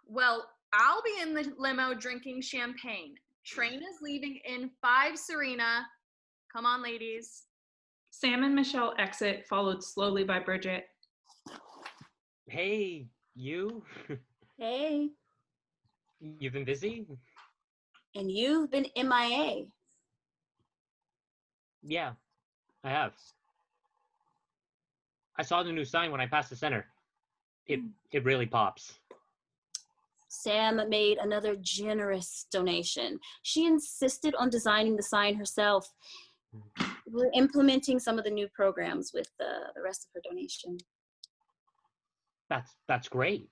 Well, I'll be in the limo drinking champagne. Train is leaving in 5, Serena. Come on, ladies. Sam and Michelle exit, followed slowly by Bridget. Hey, you? Hey, You've been busy? and you've been MIA. Yeah, I have. I saw the new sign when I passed the center. It really pops. Sam made another generous donation. She insisted on designing the sign herself. We're implementing some of the new programs with the rest of her donation. That's great.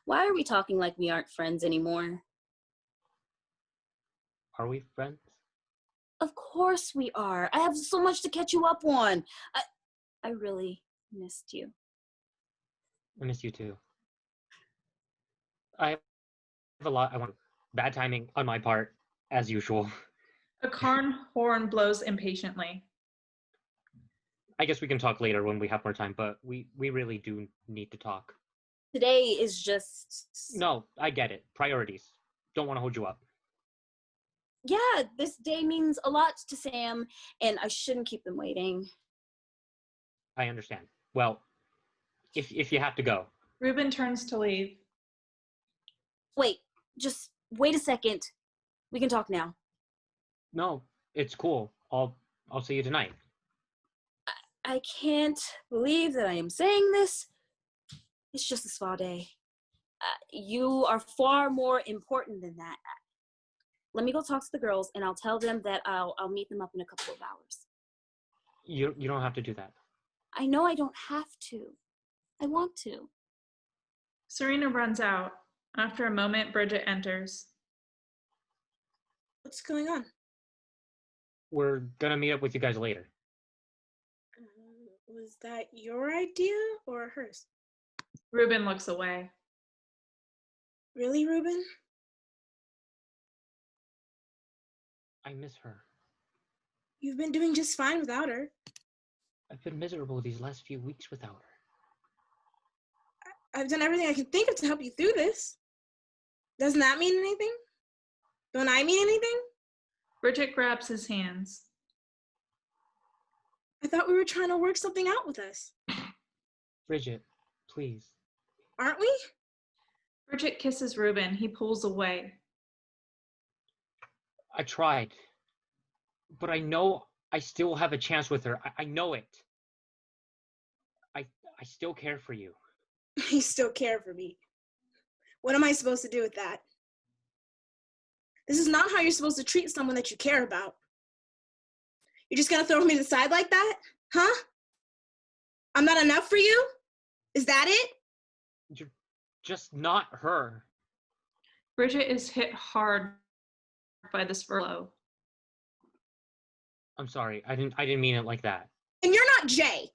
Why are we talking like we aren't friends anymore? Are we friends? Of course we are. I have so much to catch you up on. I really missed you. I miss you too. I have a lot I want. Bad timing on my part, as usual. A car horn blows impatiently. I guess we can talk later when we have more time, but we really do need to talk. Today is just... No, I get it. Priorities. Don't want to hold you up. Yeah, this day means a lot to Sam, and I shouldn't keep them waiting. I understand. Well, if you have to go. Ruben turns to leave. Wait, just wait a second. We can talk now. No, it's cool. I'll see you tonight. I can't believe that I am saying this. It's just a spa day. You are far more important than that. Let me go talk to the girls, and I'll tell them that I'll meet them up in a couple of hours. You don't have to do that. I know I don't have to. I want to. Serena runs out. After a moment, Bridget enters. What's going on? We're gonna meet up with you guys later. Was that your idea or hers? Ruben looks away. Really, Ruben? I miss her. You've been doing just fine without her. I've been miserable these last few weeks without her. I've done everything I can think of to help you through this. Doesn't that mean anything? Don't I mean anything? Bridget grabs his hands. I thought we were trying to work something out with us. Bridget, please. Aren't we? Bridget kisses Ruben. He pulls away. I tried. But I know I still have a chance with her. I know it. I still care for you. You still care for me. What am I supposed to do with that? This is not how you're supposed to treat someone that you care about. You're just gonna throw me to the side like that? Huh? I'm not enough for you? Is that it? You're just not her. Bridget is hit hard by this furlough. I'm sorry. I didn't mean it like that. And you're not Jay.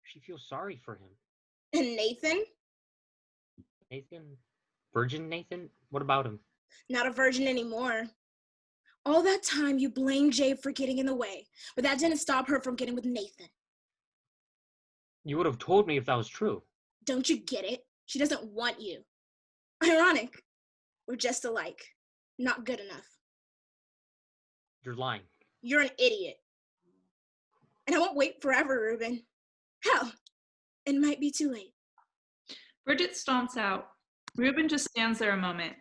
She feels sorry for him. And Nathan? Nathan? Virgin Nathan? What about him? Not a virgin anymore. All that time you blamed Jay for getting in the way, but that didn't stop her from getting with Nathan. You would have told me if that was true. Don't you get it? She doesn't want you. Ironic. We're just alike. Not good enough. You're lying. You're an idiot. And I won't wait forever, Ruben. Hell, it might be too late. Bridget stomps out. Ruben just stands there a moment.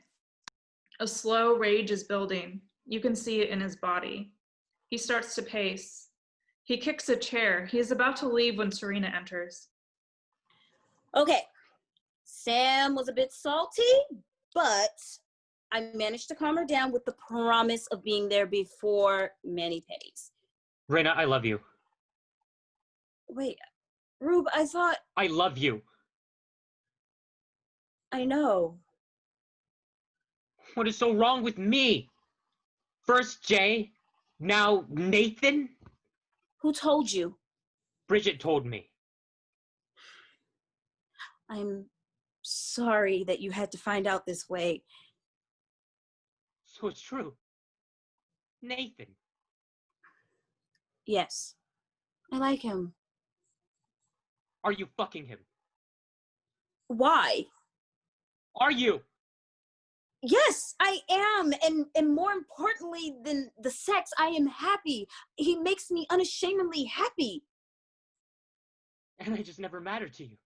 A slow rage is building. You can see it in his body. He starts to pace. He kicks a chair. He is about to leave when Serena enters. Okay, Sam was a bit salty, but I managed to calm her down with the promise of being there before mani pedis. Raina, I love you. Wait, Rube, I thought... I love you. I know. What is so wrong with me? First Jay, now Nathan? Who told you? Bridget told me. I'm sorry that you had to find out this way. So it's true. Nathan. Yes, I like him. Are you fucking him? Why? Are you? Yes, I am. And more importantly than the sex, I am happy. He makes me unashamedly happy. And I just never mattered to you.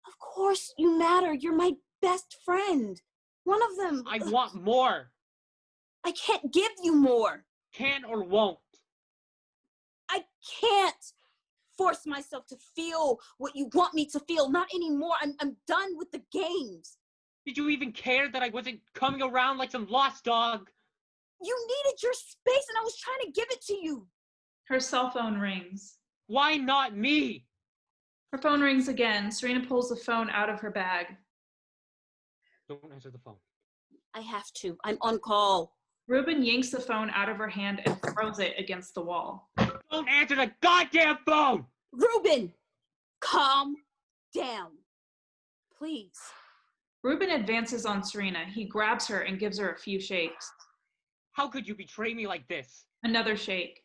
Of course you matter. You're my best friend. One of them. I want more. I can't give you more. Can or won't. I can't force myself to feel what you want me to feel. Not anymore. I'm done with the games. Did you even care that I wasn't coming around like some lost dog? You needed your space and I was trying to give it to you. Her cell phone rings. Why not me? Her phone rings again. Serena pulls the phone out of her bag. Don't answer the phone. I have to. I'm on call. Ruben yanks the phone out of her hand and throws it against the wall. Don't answer the goddamn phone! Ruben, calm down. Please. Ruben advances on Serena. He grabs her and gives her a few shakes. How could you betray me like this? Another shake.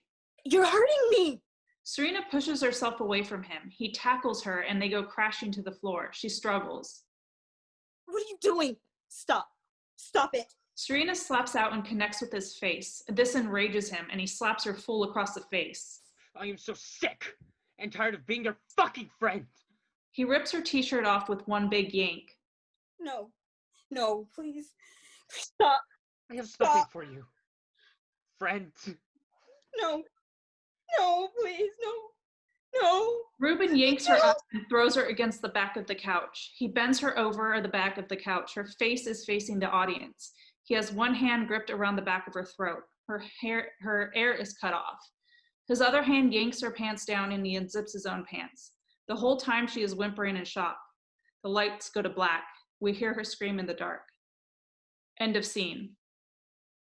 You're hurting me. Serena pushes herself away from him. He tackles her and they go crashing to the floor. She struggles. What are you doing? Stop. Stop it. Serena slaps out and connects with his face. This enrages him and he slaps her full across the face. I am so sick and tired of being your fucking friend. He rips her t-shirt off with one big yank. No. No, please. Stop. I have something for you. Friend. No. No, please. No. No. Ruben yanks her up and throws her against the back of the couch. He bends her over the back of the couch. Her face is facing the audience. He has one hand gripped around the back of her throat. Her air is cut off. His other hand yanks her pants down and he unzips his own pants. The whole time she is whimpering in shock. The lights go to black. We hear her scream in the dark. End of scene.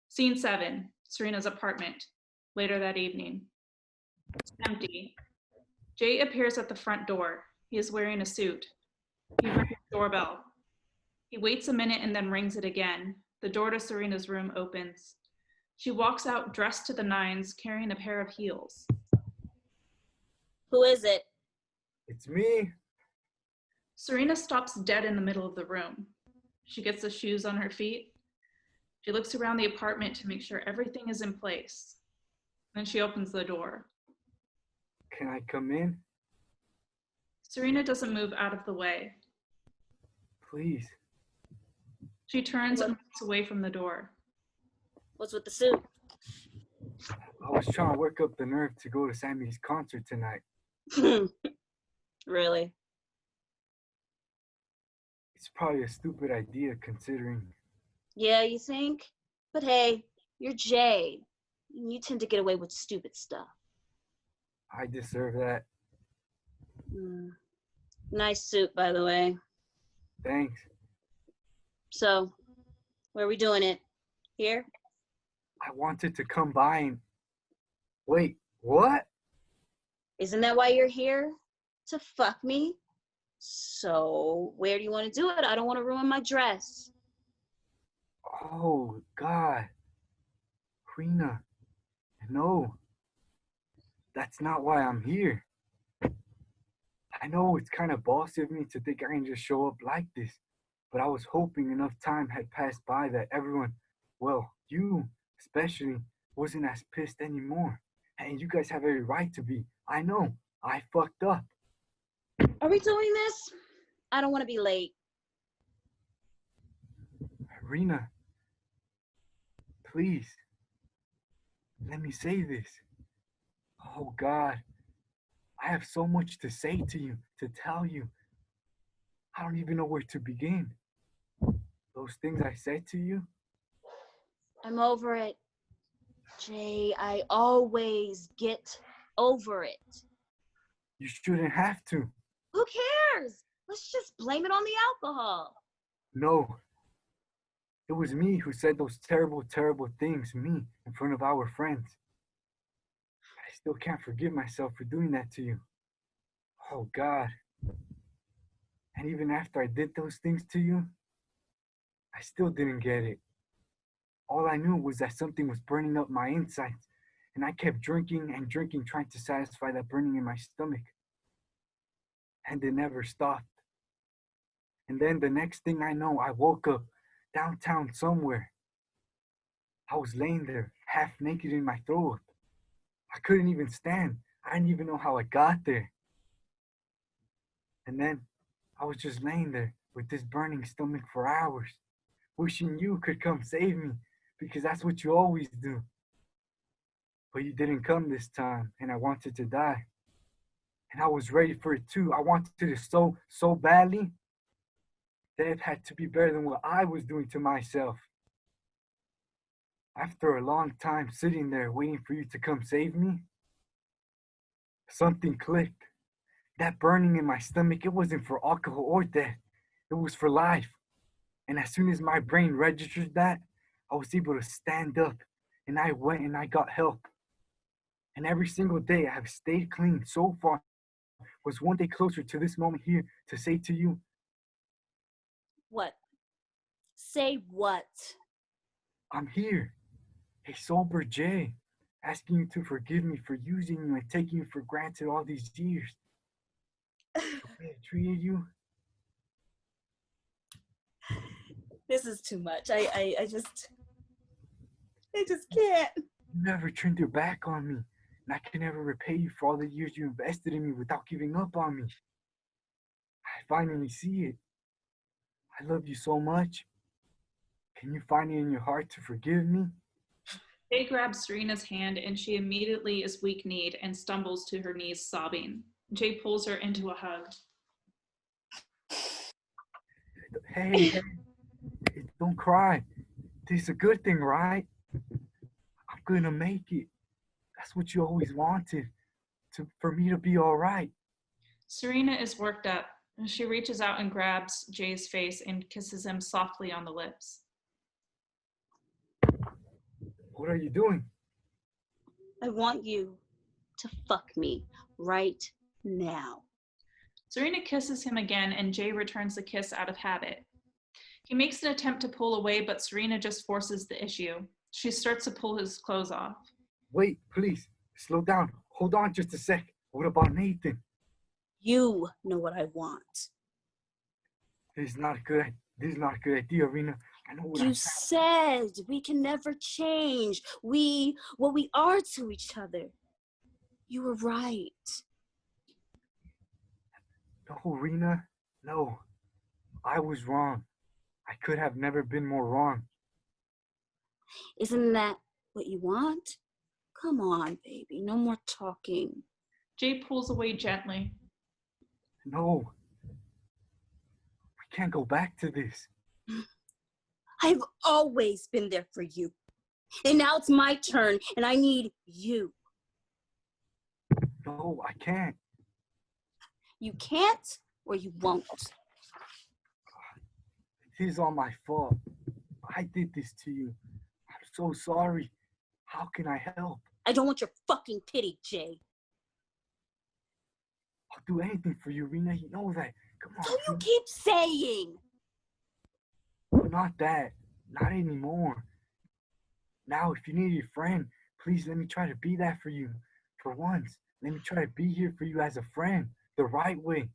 Scene 7, Serena's apartment. Later that evening. Empty. Jay appears at the front door. He is wearing a suit. He rings the doorbell. He waits a minute and then rings it again. The door to Serena's room opens. She walks out dressed to the nines, carrying a pair of heels. Who is it? It's me. Serena stops dead in the middle of the room. She gets the shoes on her feet. She looks around the apartment to make sure everything is in place. Then she opens the door. Can I come in? Serena doesn't move out of the way. Please. She turns and walks away from the door. What's with the suit? I was trying to work up the nerve to go to Sammy's concert tonight. Really? It's probably a stupid idea considering. Yeah, you think? But hey, you're Jay. You tend to get away with stupid stuff. I deserve that. Nice suit, by the way. Thanks. So, where are we doing it? Here? I wanted to come by and... Wait, what? Isn't that why you're here? To fuck me? So, where do you want to do it? I don't want to ruin my dress. Oh, God. Rena. No. That's not why I'm here. I know it's kind of bossy of me to think I can just show up like this, but I was hoping enough time had passed by that everyone, well, you especially, wasn't as pissed anymore. And you guys have every right to be. I know. I fucked up. Are we doing this? I don't want to be late. Rena, please, let me say this. Oh, God, I have so much to say to you, to tell you. I don't even know where to begin. Those things I said to you. I'm over it. Jay, I always get over it. You shouldn't have to. Who cares? Let's just blame it on the alcohol. No. It was me who said those terrible, terrible things, me, in front of our friends. I still can't forgive myself for doing that to you. Oh, God. And even after I did those things to you, I still didn't get it. All I knew was that something was burning up my insides, and I kept drinking and drinking, trying to satisfy that burning in my stomach. And it never stopped. And then the next thing I know, I woke up downtown somewhere. I was laying there, half naked in my throat. I couldn't even stand. I didn't even know how I got there. And then I was just laying there with this burning stomach for hours, wishing you could come save me, because that's what you always do. But you didn't come this time, and I wanted to die. And I was ready for it too. I wanted it so badly. Death had to be better than what I was doing to myself. After a long time sitting there waiting for you to come save me, something clicked. That burning in my stomach, it wasn't for alcohol or death. It was for life. And as soon as my brain registered that, I was able to stand up. And I went and I got help. And every single day I have stayed clean so far. Was one day closer to this moment here to say to you, What? Say what? I'm here, a sober Jay, asking you to forgive me for using you and taking you for granted all these years. The way I treated you. This is too much. I just can't. You never turned your back on me, and I can never repay you for all the years you invested in me without giving up on me. I finally see it. I love you so much. Can you find it in your heart to forgive me? Jay grabs Serena's hand and she immediately is weak-kneed and stumbles to her knees sobbing. Jay pulls her into a hug. Hey, don't cry. This is a good thing, right? I'm gonna make it. That's what you always wanted, for me to be all right. Serena is worked up. She reaches out and grabs Jay's face and kisses him softly on the lips. What are you doing? I want you to fuck me right now. Serena kisses him again and Jay returns the kiss out of habit. He makes an attempt to pull away, but Serena just forces the issue. She starts to pull his clothes off. Wait, please, slow down. Hold on just a sec. What about Nathan? You know what I want. This is not a good idea, Rena. I know what You said we can never change. What we are to each other. You were right. No, Rena, no. I was wrong. I could have never been more wrong. Isn't that what you want? Come on, baby, no more talking. Jay pulls away gently. No. We can't go back to this. I've always been there for you. And now it's my turn, and I need you. No, I can't. You can't, or you won't. It is all my fault. I did this to you. I'm so sorry. How can I help? I don't want your fucking pity, Jay. I'll do anything for you, Rena. You know that. Come on. So you keep saying. Not that. Not anymore. Now, if you need a friend, please let me try to be that for you. For once, let me try to be here for you as a friend, the right way.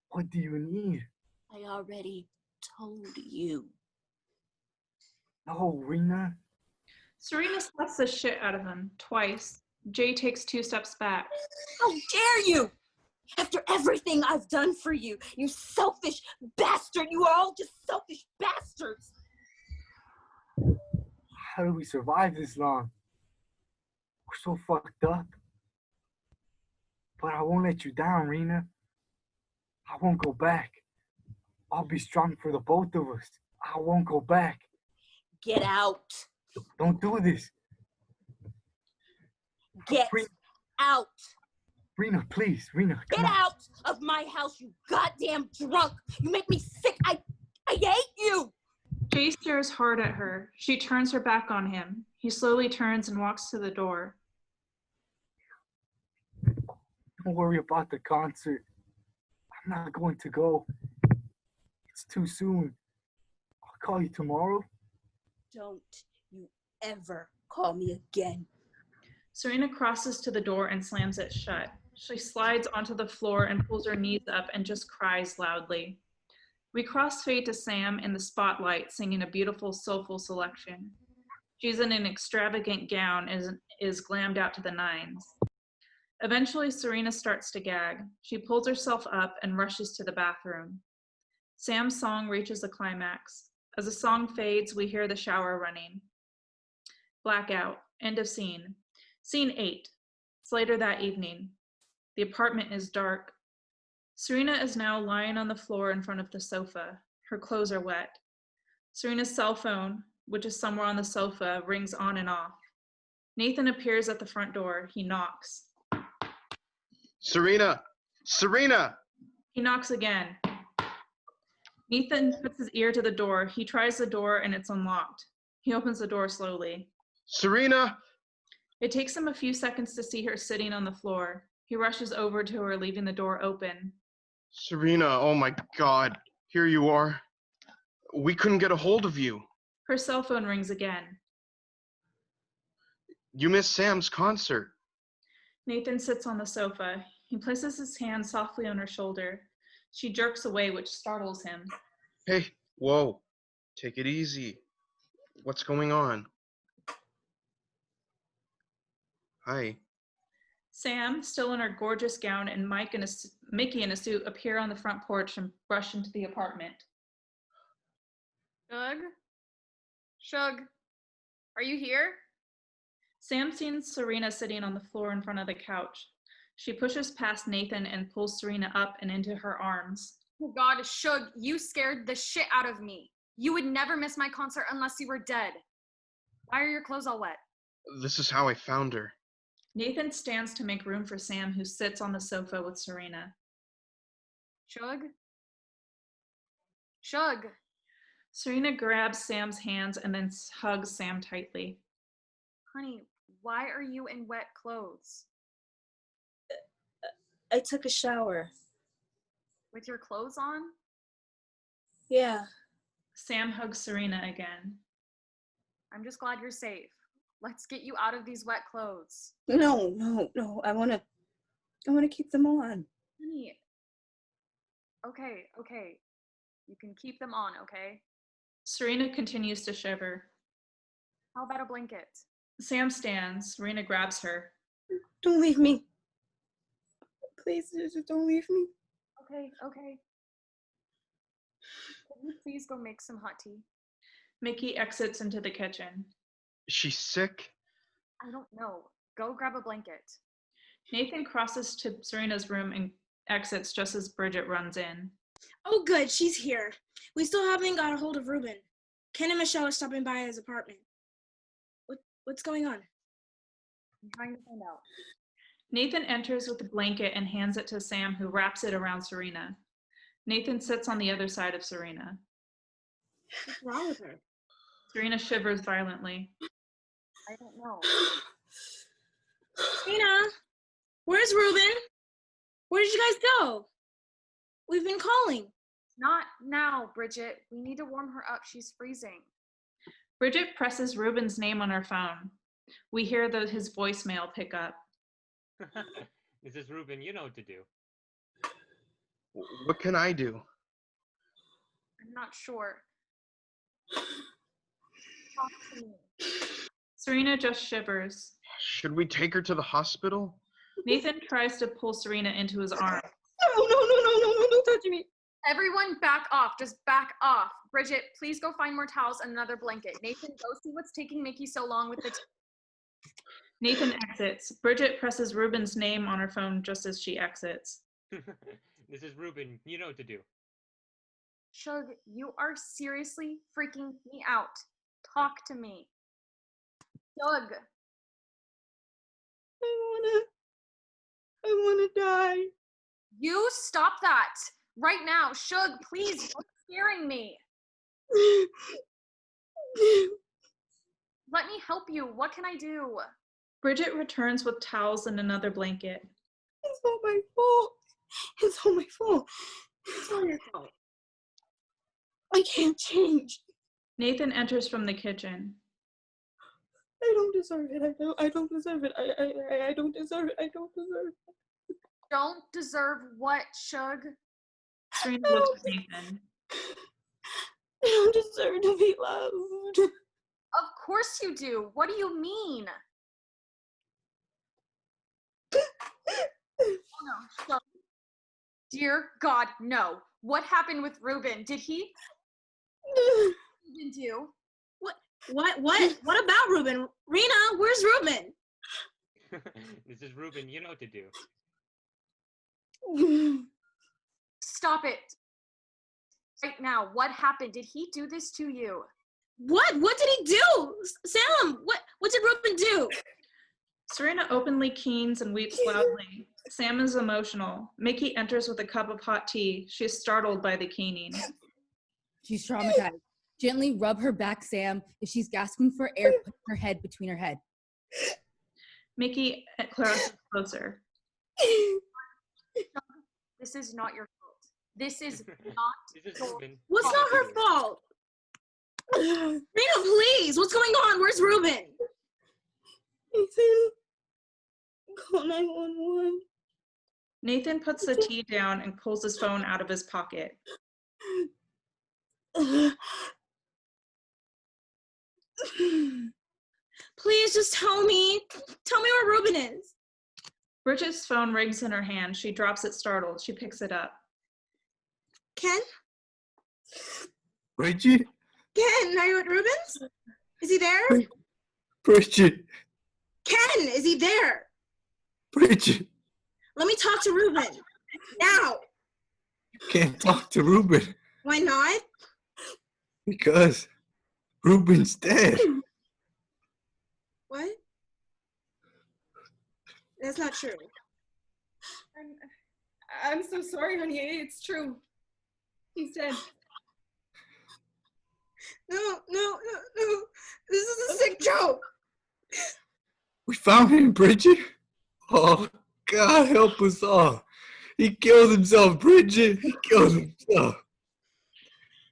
What do you need? I already told you. No, Rena. Serena slaps the shit out of him twice. Jay takes 2 steps back. How dare you! After everything I've done for you, you selfish bastard! You are all just selfish bastards! How do we survive this long? We're so fucked up. But I won't let you down, Rena. I won't go back. I'll be strong for the both of us. I won't go back. Get out. Don't do this. Get out. Rena, please, Rena. Get out of my house, you goddamn drunk. You make me sick. I hate you. Jay stares hard at her. She turns her back on him. He slowly turns and walks to the door. Don't worry about the concert. I'm not going to go. It's too soon. I'll call you tomorrow. Don't you ever call me again. Serena crosses to the door and slams it shut. She slides onto the floor and pulls her knees up and just cries loudly. We cross-fade to Sam in the spotlight singing a beautiful, soulful selection. She's in an extravagant gown and is glammed out to the nines. Eventually, Serena starts to gag. She pulls herself up and rushes to the bathroom. Sam's song reaches a climax. As the song fades, we hear the shower running. Blackout. End of scene. Scene 8. It's later that evening. The apartment is dark. Serena is now lying on the floor in front of the sofa. Her clothes are wet. Serena's cell phone, which is somewhere on the sofa, rings on and off. Nathan appears at the front door. He knocks. Serena, Serena! He knocks again. Nathan puts his ear to the door. He tries the door and it's unlocked. He opens the door slowly. Serena! It takes him a few seconds to see her sitting on the floor. He rushes over to her, leaving the door open. Serena, oh my God. Here you are. We couldn't get a hold of you. Her cell phone rings again. You missed Sam's concert. Nathan sits on the sofa. He places his hand softly on her shoulder. She jerks away, which startles him. Hey, whoa. Take it easy. What's going on? Hi. Sam, still in her gorgeous gown, and Mickey in a suit appear on the front porch and rush into the apartment. Shug? Shug, are you here? Sam sees Serena sitting on the floor in front of the couch. She pushes past Nathan and pulls Serena up and into her arms. Oh God, Shug, you scared the shit out of me. You would never miss my concert unless you were dead. Why are your clothes all wet? This is how I found her. Nathan stands to make room for Sam, who sits on the sofa with Serena. Shug? Shug! Serena grabs Sam's hands and then hugs Sam tightly. Honey, why are you in wet clothes? I took a shower. With your clothes on? Yeah. Sam hugs Serena again. I'm just glad you're safe. Let's get you out of these wet clothes. No. I wanna keep them on. Honey. Okay. You can keep them on, okay? Serena continues to shiver. How about a blanket? Sam stands. Serena grabs her. Don't leave me. Please, just don't leave me. Okay. Can you please go make some hot tea? Mickey exits into the kitchen. She's sick? I don't know. Go grab a blanket. Nathan crosses to Serena's room and exits just as Bridget runs in. Oh, good. She's here. We still haven't got a hold of Ruben. Ken and Michelle are stopping by his apartment. What's going on? I'm trying to find out. Nathan enters with a blanket and hands it to Sam, who wraps it around Serena. Nathan sits on the other side of Serena. What's wrong with her? Serena shivers violently. I don't know. Serena, where's Ruben? Where did you guys go? We've been calling. Not now, Bridget. We need to warm her up. She's freezing. Bridget presses Ruben's name on her phone. We hear his voicemail pick up. This is Ruben. You know what to do. What can I do? I'm not sure. Talk to me. Serena just shivers. Should we take her to the hospital? Nathan tries to pull Serena into his arms. No, don't touch me. Everyone back off. Just back off. Bridget, please go find more towels and another blanket. Nathan, go see what's taking Mickey so long with the Nathan exits. Bridget presses Ruben's name on her phone just as she exits. This is Ruben. You know what to do. Shug, you are seriously freaking me out. Talk to me. Shug. I wanna die. You stop that right now. Shug, please, you're scaring me. Let me help you. What can I do? Bridget returns with towels and another blanket. It's not my fault. It's all my fault. It's all your fault. I can't change. Nathan enters from the kitchen. I don't deserve it. I don't deserve it. I don't deserve it. I don't deserve it. Don't deserve what, Shug? Serena looks at Nathan. I don't deserve to be loved. Of course you do. What do you mean? Oh no, Shug. Dear God, no. What happened with Ruben? Did he? Ruben do? What about Ruben? Rena, where's Ruben? This is Ruben. You know what to do. Stop it. Right now, what happened? Did he do this to you? What? What did he do? Sam, what did Ruben do? Serena openly keens and weeps loudly. Sam is emotional. Mickey enters with a cup of hot tea. She is startled by the keening. She's traumatized. Gently rub her back, Sam. If she's gasping for air, put her head between her head. Mickey claspes closer. This is not your fault. This is not your What's not her fault? Rena, please. What's going on? Where's Ruben? Nathan, call 911. Nathan puts the tea down and pulls his phone out of his pocket. Please just tell me. Tell me where Ruben is. Bridget's phone rings in her hand. She drops it startled. She picks it up. Ken? Bridget? Ken, are you at Ruben's? Is he there? Bridget? Ken, is he there? Bridget? Let me talk to Ruben. Now. You can't talk to Ruben. Why not? Because Ruben's dead. What? That's not true. I'm so sorry, honey. It's true. He's dead. No. This is a sick joke. We found him, Bridget. Oh, God help us all. He killed himself, Bridget. He killed himself.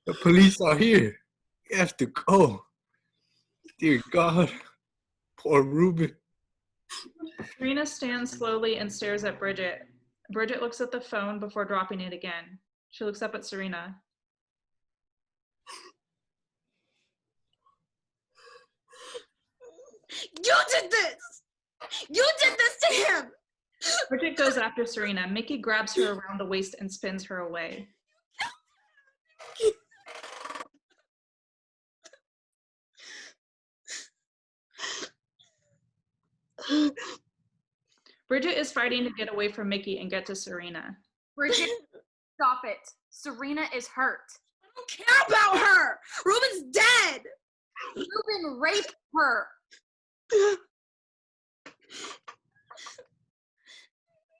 The police are here. We have to go. Dear God. Poor Ruben. Serena stands slowly and stares at Bridget. Bridget looks at the phone before dropping it again. She looks up at Serena. You did this! You did this to him! Bridget goes after Serena. Mickey grabs her around the waist and spins her away. Bridget is fighting to get away from Mickey and get to Serena. Bridget, stop it. Serena is hurt. I don't care about her! Ruben's dead! Ruben raped her.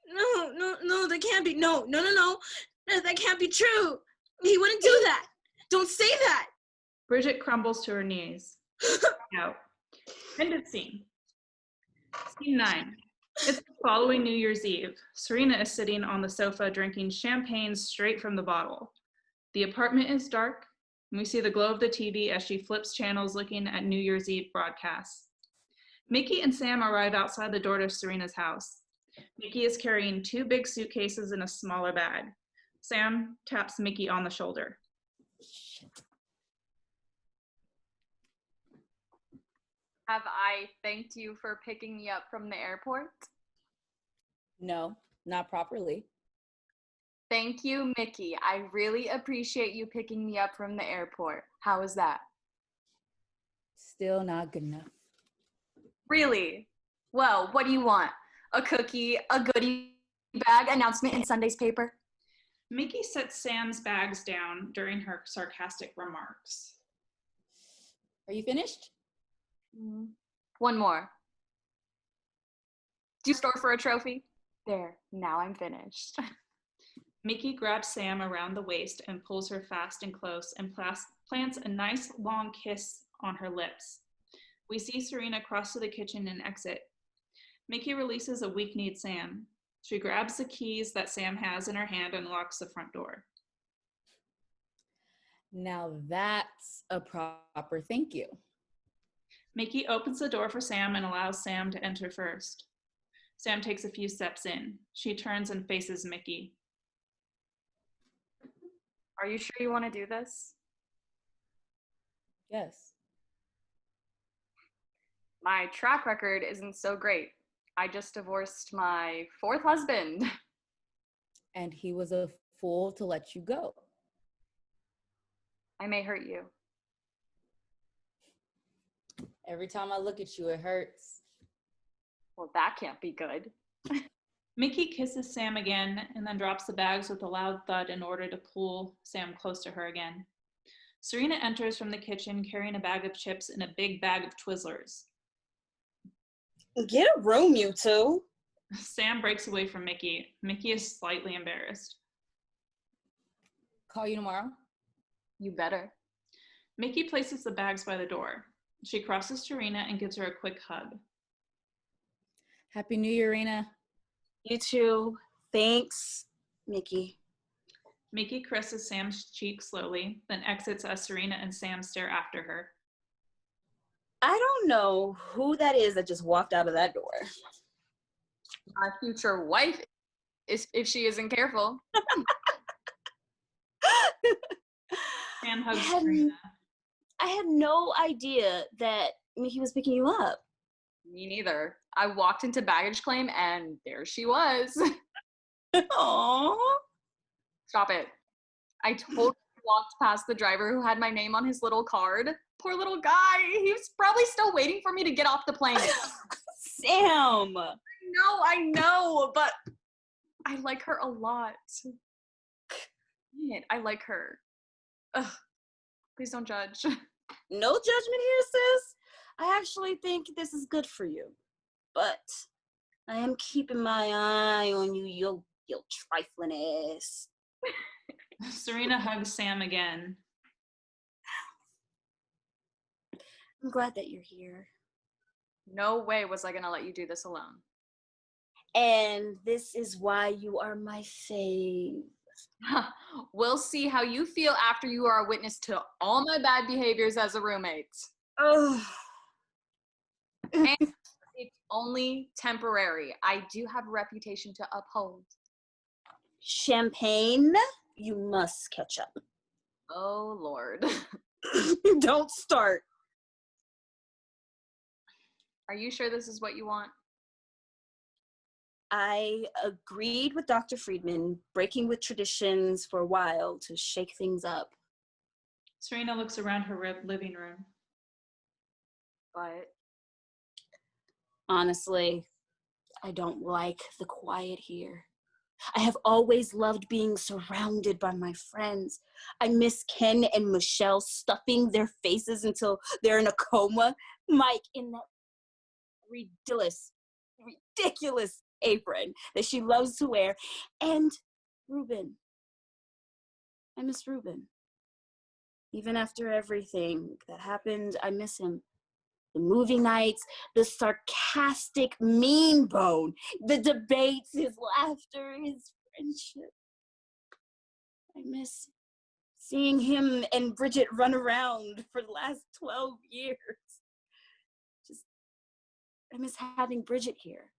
No, that can't be. No, that can't be true. He wouldn't do that. Don't say that. Bridget crumbles to her knees. Out. End of scene. Scene 9. It's the following New Year's Eve. Serena is sitting on the sofa drinking champagne straight from the bottle. The apartment is dark, and we see the glow of the TV as she flips channels looking at New Year's Eve broadcasts. Mickey and Sam arrive outside the door to Serena's house. Mickey is carrying 2 big suitcases and a smaller bag. Sam taps Mickey on the shoulder. Have I thanked you for picking me up from the airport? No, not properly. Thank you, Mickey. I really appreciate you picking me up from the airport. How was that? Still not good enough. Really? Well, what do you want? A cookie, a goodie bag, announcement in Sunday's paper? Mickey sets Sam's bags down during her sarcastic remarks. Are you finished? One more. Do you store for a trophy? There, now I'm finished. Mickey grabs Sam around the waist and pulls her fast and close and plants a nice long kiss on her lips. We see Serena cross to the kitchen and exit. Mickey releases a weak-kneed Sam. She grabs the keys that Sam has in her hand and locks the front door. Now that's a proper thank you. Mickey opens the door for Sam and allows Sam to enter first. Sam takes a few steps in. She turns and faces Mickey. Are you sure you want to do this? Yes. My track record isn't so great. I just divorced my 4th husband. And he was a fool to let you go. I may hurt you. Every time I look at you, it hurts. Well, that can't be good. Mickey kisses Sam again and then drops the bags with a loud thud in order to pull Sam close to her again. Serena enters from the kitchen carrying a bag of chips and a big bag of Twizzlers. Get a room, you two. Sam breaks away from Mickey. Mickey is slightly embarrassed. Call you tomorrow? You better. Mickey places the bags by the door. She crosses to Rena and gives her a quick hug. Happy New Year, Rena. You too. Thanks, Mickey. Mickey caresses Sam's cheek slowly, then exits as Serena and Sam stare after her. I don't know who that is that just walked out of that door. My future wife, if she isn't careful. Sam hugs Serena. I had no idea that Mickey was picking you up. Me neither. I walked into baggage claim and there she was. Aww. Stop it. I totally walked past the driver who had my name on his little card. Poor little guy. He was probably still waiting for me to get off the plane. Sam. I know, but I like her a lot. I like her. Ugh. Please don't judge. No judgment here, sis. I actually think this is good for you. But I am keeping my eye on you, you trifling ass. Serena hugs Sam again. I'm glad that you're here. No way was I gonna let you do this alone. And this is why you are my fave. We'll see how you feel after you are a witness to all my bad behaviors as a roommate. Oh. And it's only temporary. I do have a reputation to uphold. Champagne, you must catch up. Oh, Lord. Don't start. Are you sure this is what you want? I agreed with Dr. Friedman, breaking with traditions for a while to shake things up. Serena looks around her living room. But honestly, I don't like the quiet here. I have always loved being surrounded by my friends. I miss Ken and Michelle stuffing their faces until they're in a coma. Mike in that ridiculous apron that she loves to wear. And Ruben. I miss Ruben. Even after everything that happened, I miss him. The movie nights, the sarcastic mean bone, the debates, his laughter, his friendship. I miss seeing him and Bridget run around for the last 12 years. I miss having Bridget here.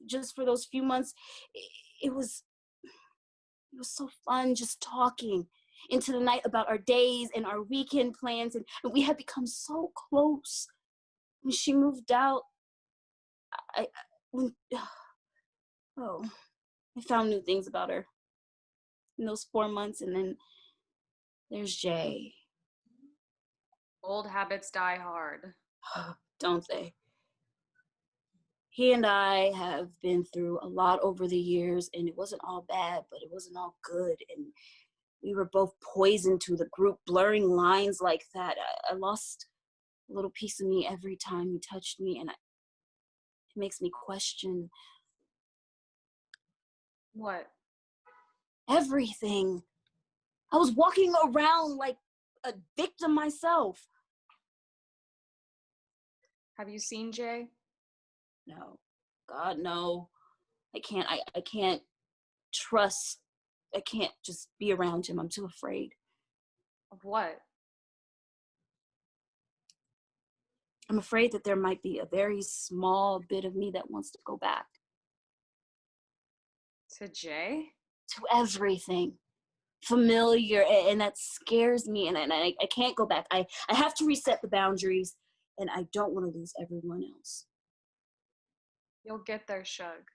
Just for those few months, it was so fun just talking into the night about our days and our weekend plans, and we had become so close. When she moved out, I found new things about her in those 4 months, and then there's Jay. Old habits die hard. Don't they? He and I have been through a lot over the years, and it wasn't all bad, but it wasn't all good. And we were both poison to the group, blurring lines like that. I lost a little piece of me every time he touched me, and it makes me question. What? Everything. I was walking around like a victim myself. Have you seen Jay? No. God, no. I can't trust. I can't just be around him. I'm too afraid. Of what? I'm afraid that there might be a very small bit of me that wants to go back. To Jay? To everything. Familiar, and that scares me, and I can't go back. I have to reset the boundaries, and I don't want to lose everyone else. You'll get there, Shug.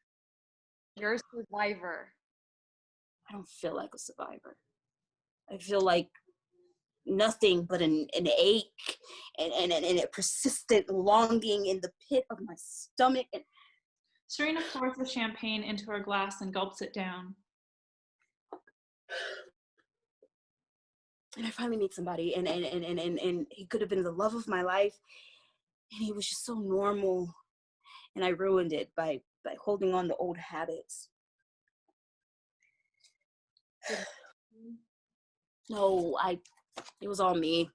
You're a survivor. I don't feel like a survivor. I feel like nothing but an ache and a persistent longing in the pit of my stomach. And Serena pours the champagne into her glass and gulps it down. I finally meet somebody, and he could have been the love of my life, and he was just so normal, and I ruined it by by holding on to old habits. No, it was all me.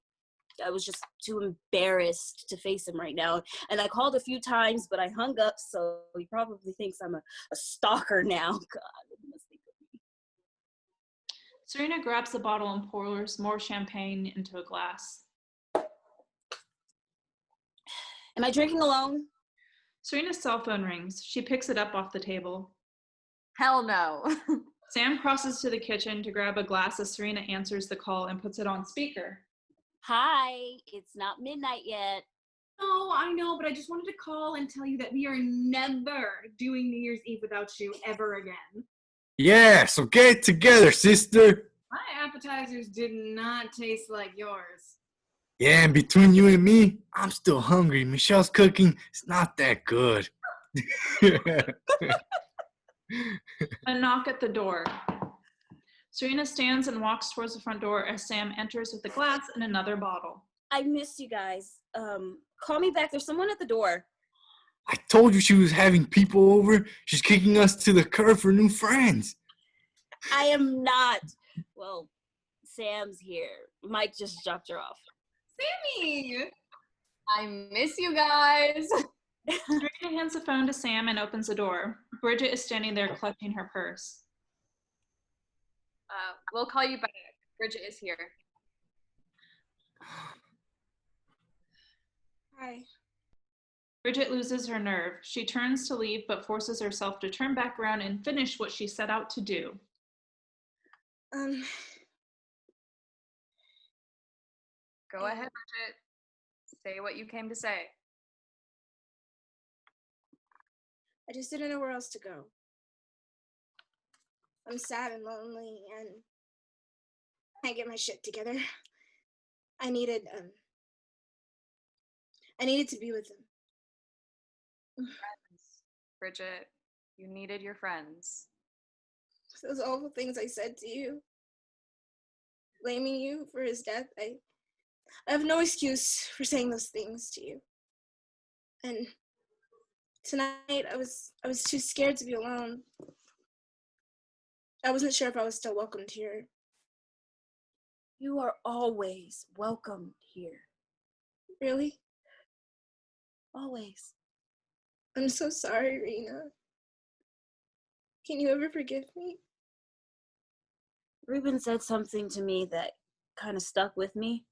I was just too embarrassed to face him right now. And I called a few times, but I hung up, so he probably thinks I'm a stalker now. God, what must think of me? Serena grabs the bottle and pours more champagne into a glass. Am I drinking alone? Serena's cell phone rings. She picks it up off the table. Hell no. Sam crosses to the kitchen to grab a glass as Serena answers the call and puts it on speaker. Hi, it's not midnight yet. Oh, I know, but I just wanted to call and tell you that we are never doing New Year's Eve without you ever again. Yeah, so get it together, sister. My appetizers did not taste like yours. Yeah, and between you and me, I'm still hungry. Michelle's cooking is not that good. A knock at the door. Serena stands and walks towards the front door as Sam enters with a glass and another bottle. I miss you guys. Call me back. There's someone at the door. I told you she was having people over. She's kicking us to the curb for new friends. I am not. Well, Sam's here. Mike just dropped her off. Sammy! I miss you guys. Serena hands the phone to Sam and opens the door. Bridget is standing there clutching her purse. We'll call you back. Bridget is here. Hi. Bridget loses her nerve. She turns to leave, but forces herself to turn back around and finish what she set out to do. Go ahead, Bridget. Say what you came to say. I just didn't know where else to go. I'm sad and lonely, and I can't get my shit together. I needed to be with him. Friends, Bridget, you needed your friends. Those awful things I said to you, blaming you for his death, I have no excuse for saying those things to you. And tonight, I was too scared to be alone. I wasn't sure if I was still welcomed here. You are always welcome here. Really? Always. I'm so sorry, Rena. Can you ever forgive me? Ruben said something to me that kind of stuck with me.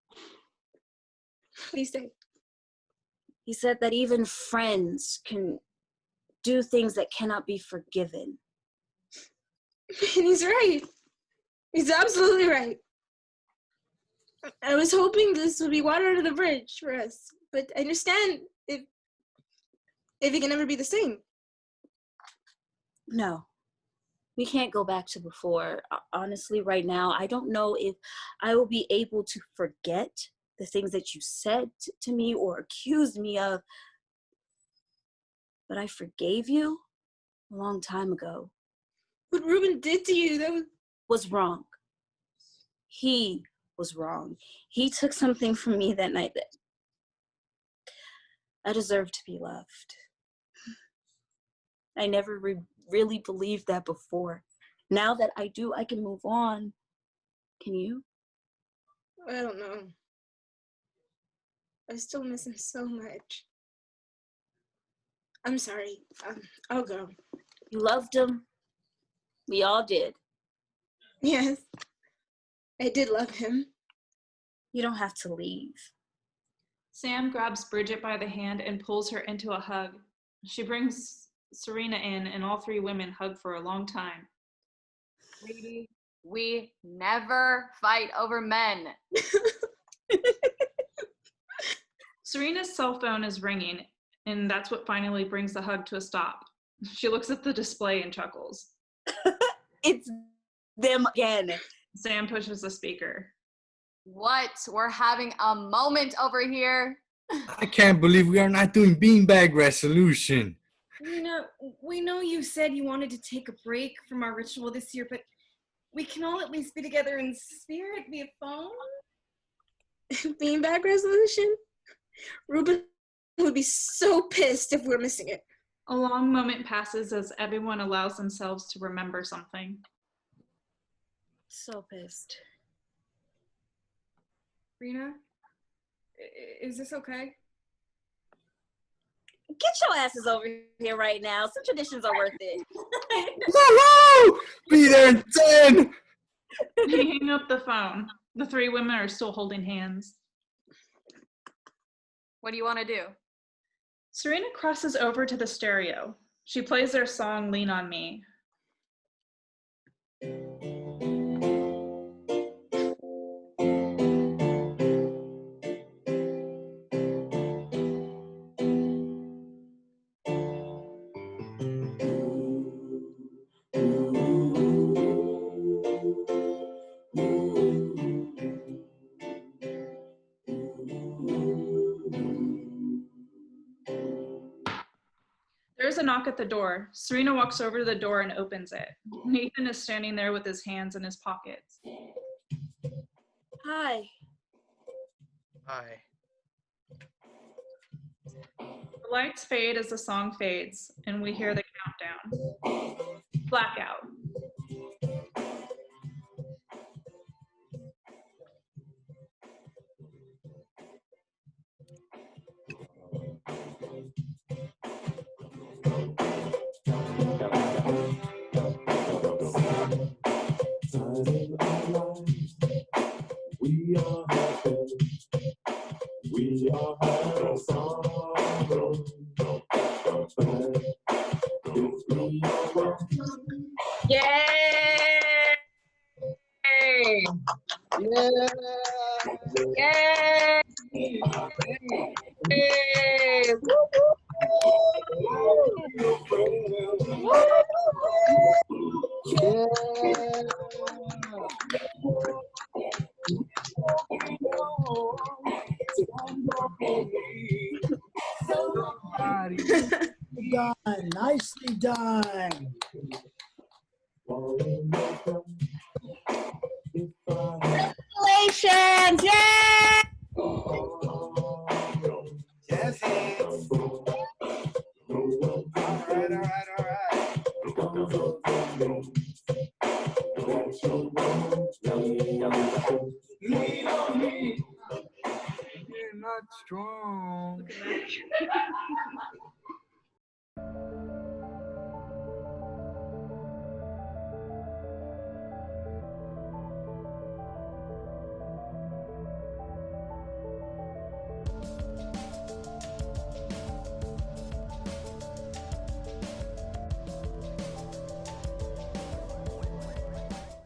What did he say? He said that even friends can do things that cannot be forgiven. And he's right. He's absolutely right. I was hoping this would be water under the bridge for us, but I understand if it can never be the same. No, we can't go back to before. Honestly, right now, I don't know if I will be able to forget the things that you said to me or accused me of. But I forgave you a long time ago. What Ruben did to you, was wrong. He was wrong. He took something from me that night that I deserve to be loved. I never really believed that before. Now that I do, I can move on. Can you? I don't know. I still miss him so much. I'm sorry. I'll go. You loved him. We all did. Yes, I did love him. You don't have to leave. Sam grabs Bridget by the hand and pulls her into a hug. She brings Serena in, and all three women hug for a long time. Lady, we never fight over men. Serena's cell phone is ringing, and that's what finally brings the hug to a stop. She looks at the display and chuckles. It's them again. Sam pushes the speaker. What? We're having a moment over here. I can't believe we are not doing beanbag resolution. Rena, we know you said you wanted to take a break from our ritual this year, but we can all at least be together in spirit via phone. Beanbag resolution? Ruben would be so pissed if we're missing it. A long moment passes as everyone allows themselves to remember something. So pissed. Rena, is this okay? Get your asses over here right now. Some traditions are worth it. Woo-hoo! Be there in 10! They hang up the phone. The three women are still holding hands. What do you want to do? Serena crosses over to the stereo. She plays their song, Lean on Me. There's a knock at the door. Serena walks over to the door and opens it. Nathan is standing there with his hands in his pockets. Hi. Hi. The lights fade as the song fades, and we hear the countdown. Blackout. We are happy. We are having sorrow. Yay! Yeah. Yay! Yay! Done. Nicely done. Congratulations! Yay! Yes, hands. All right, all right, all right. Lean on me. You're not strong.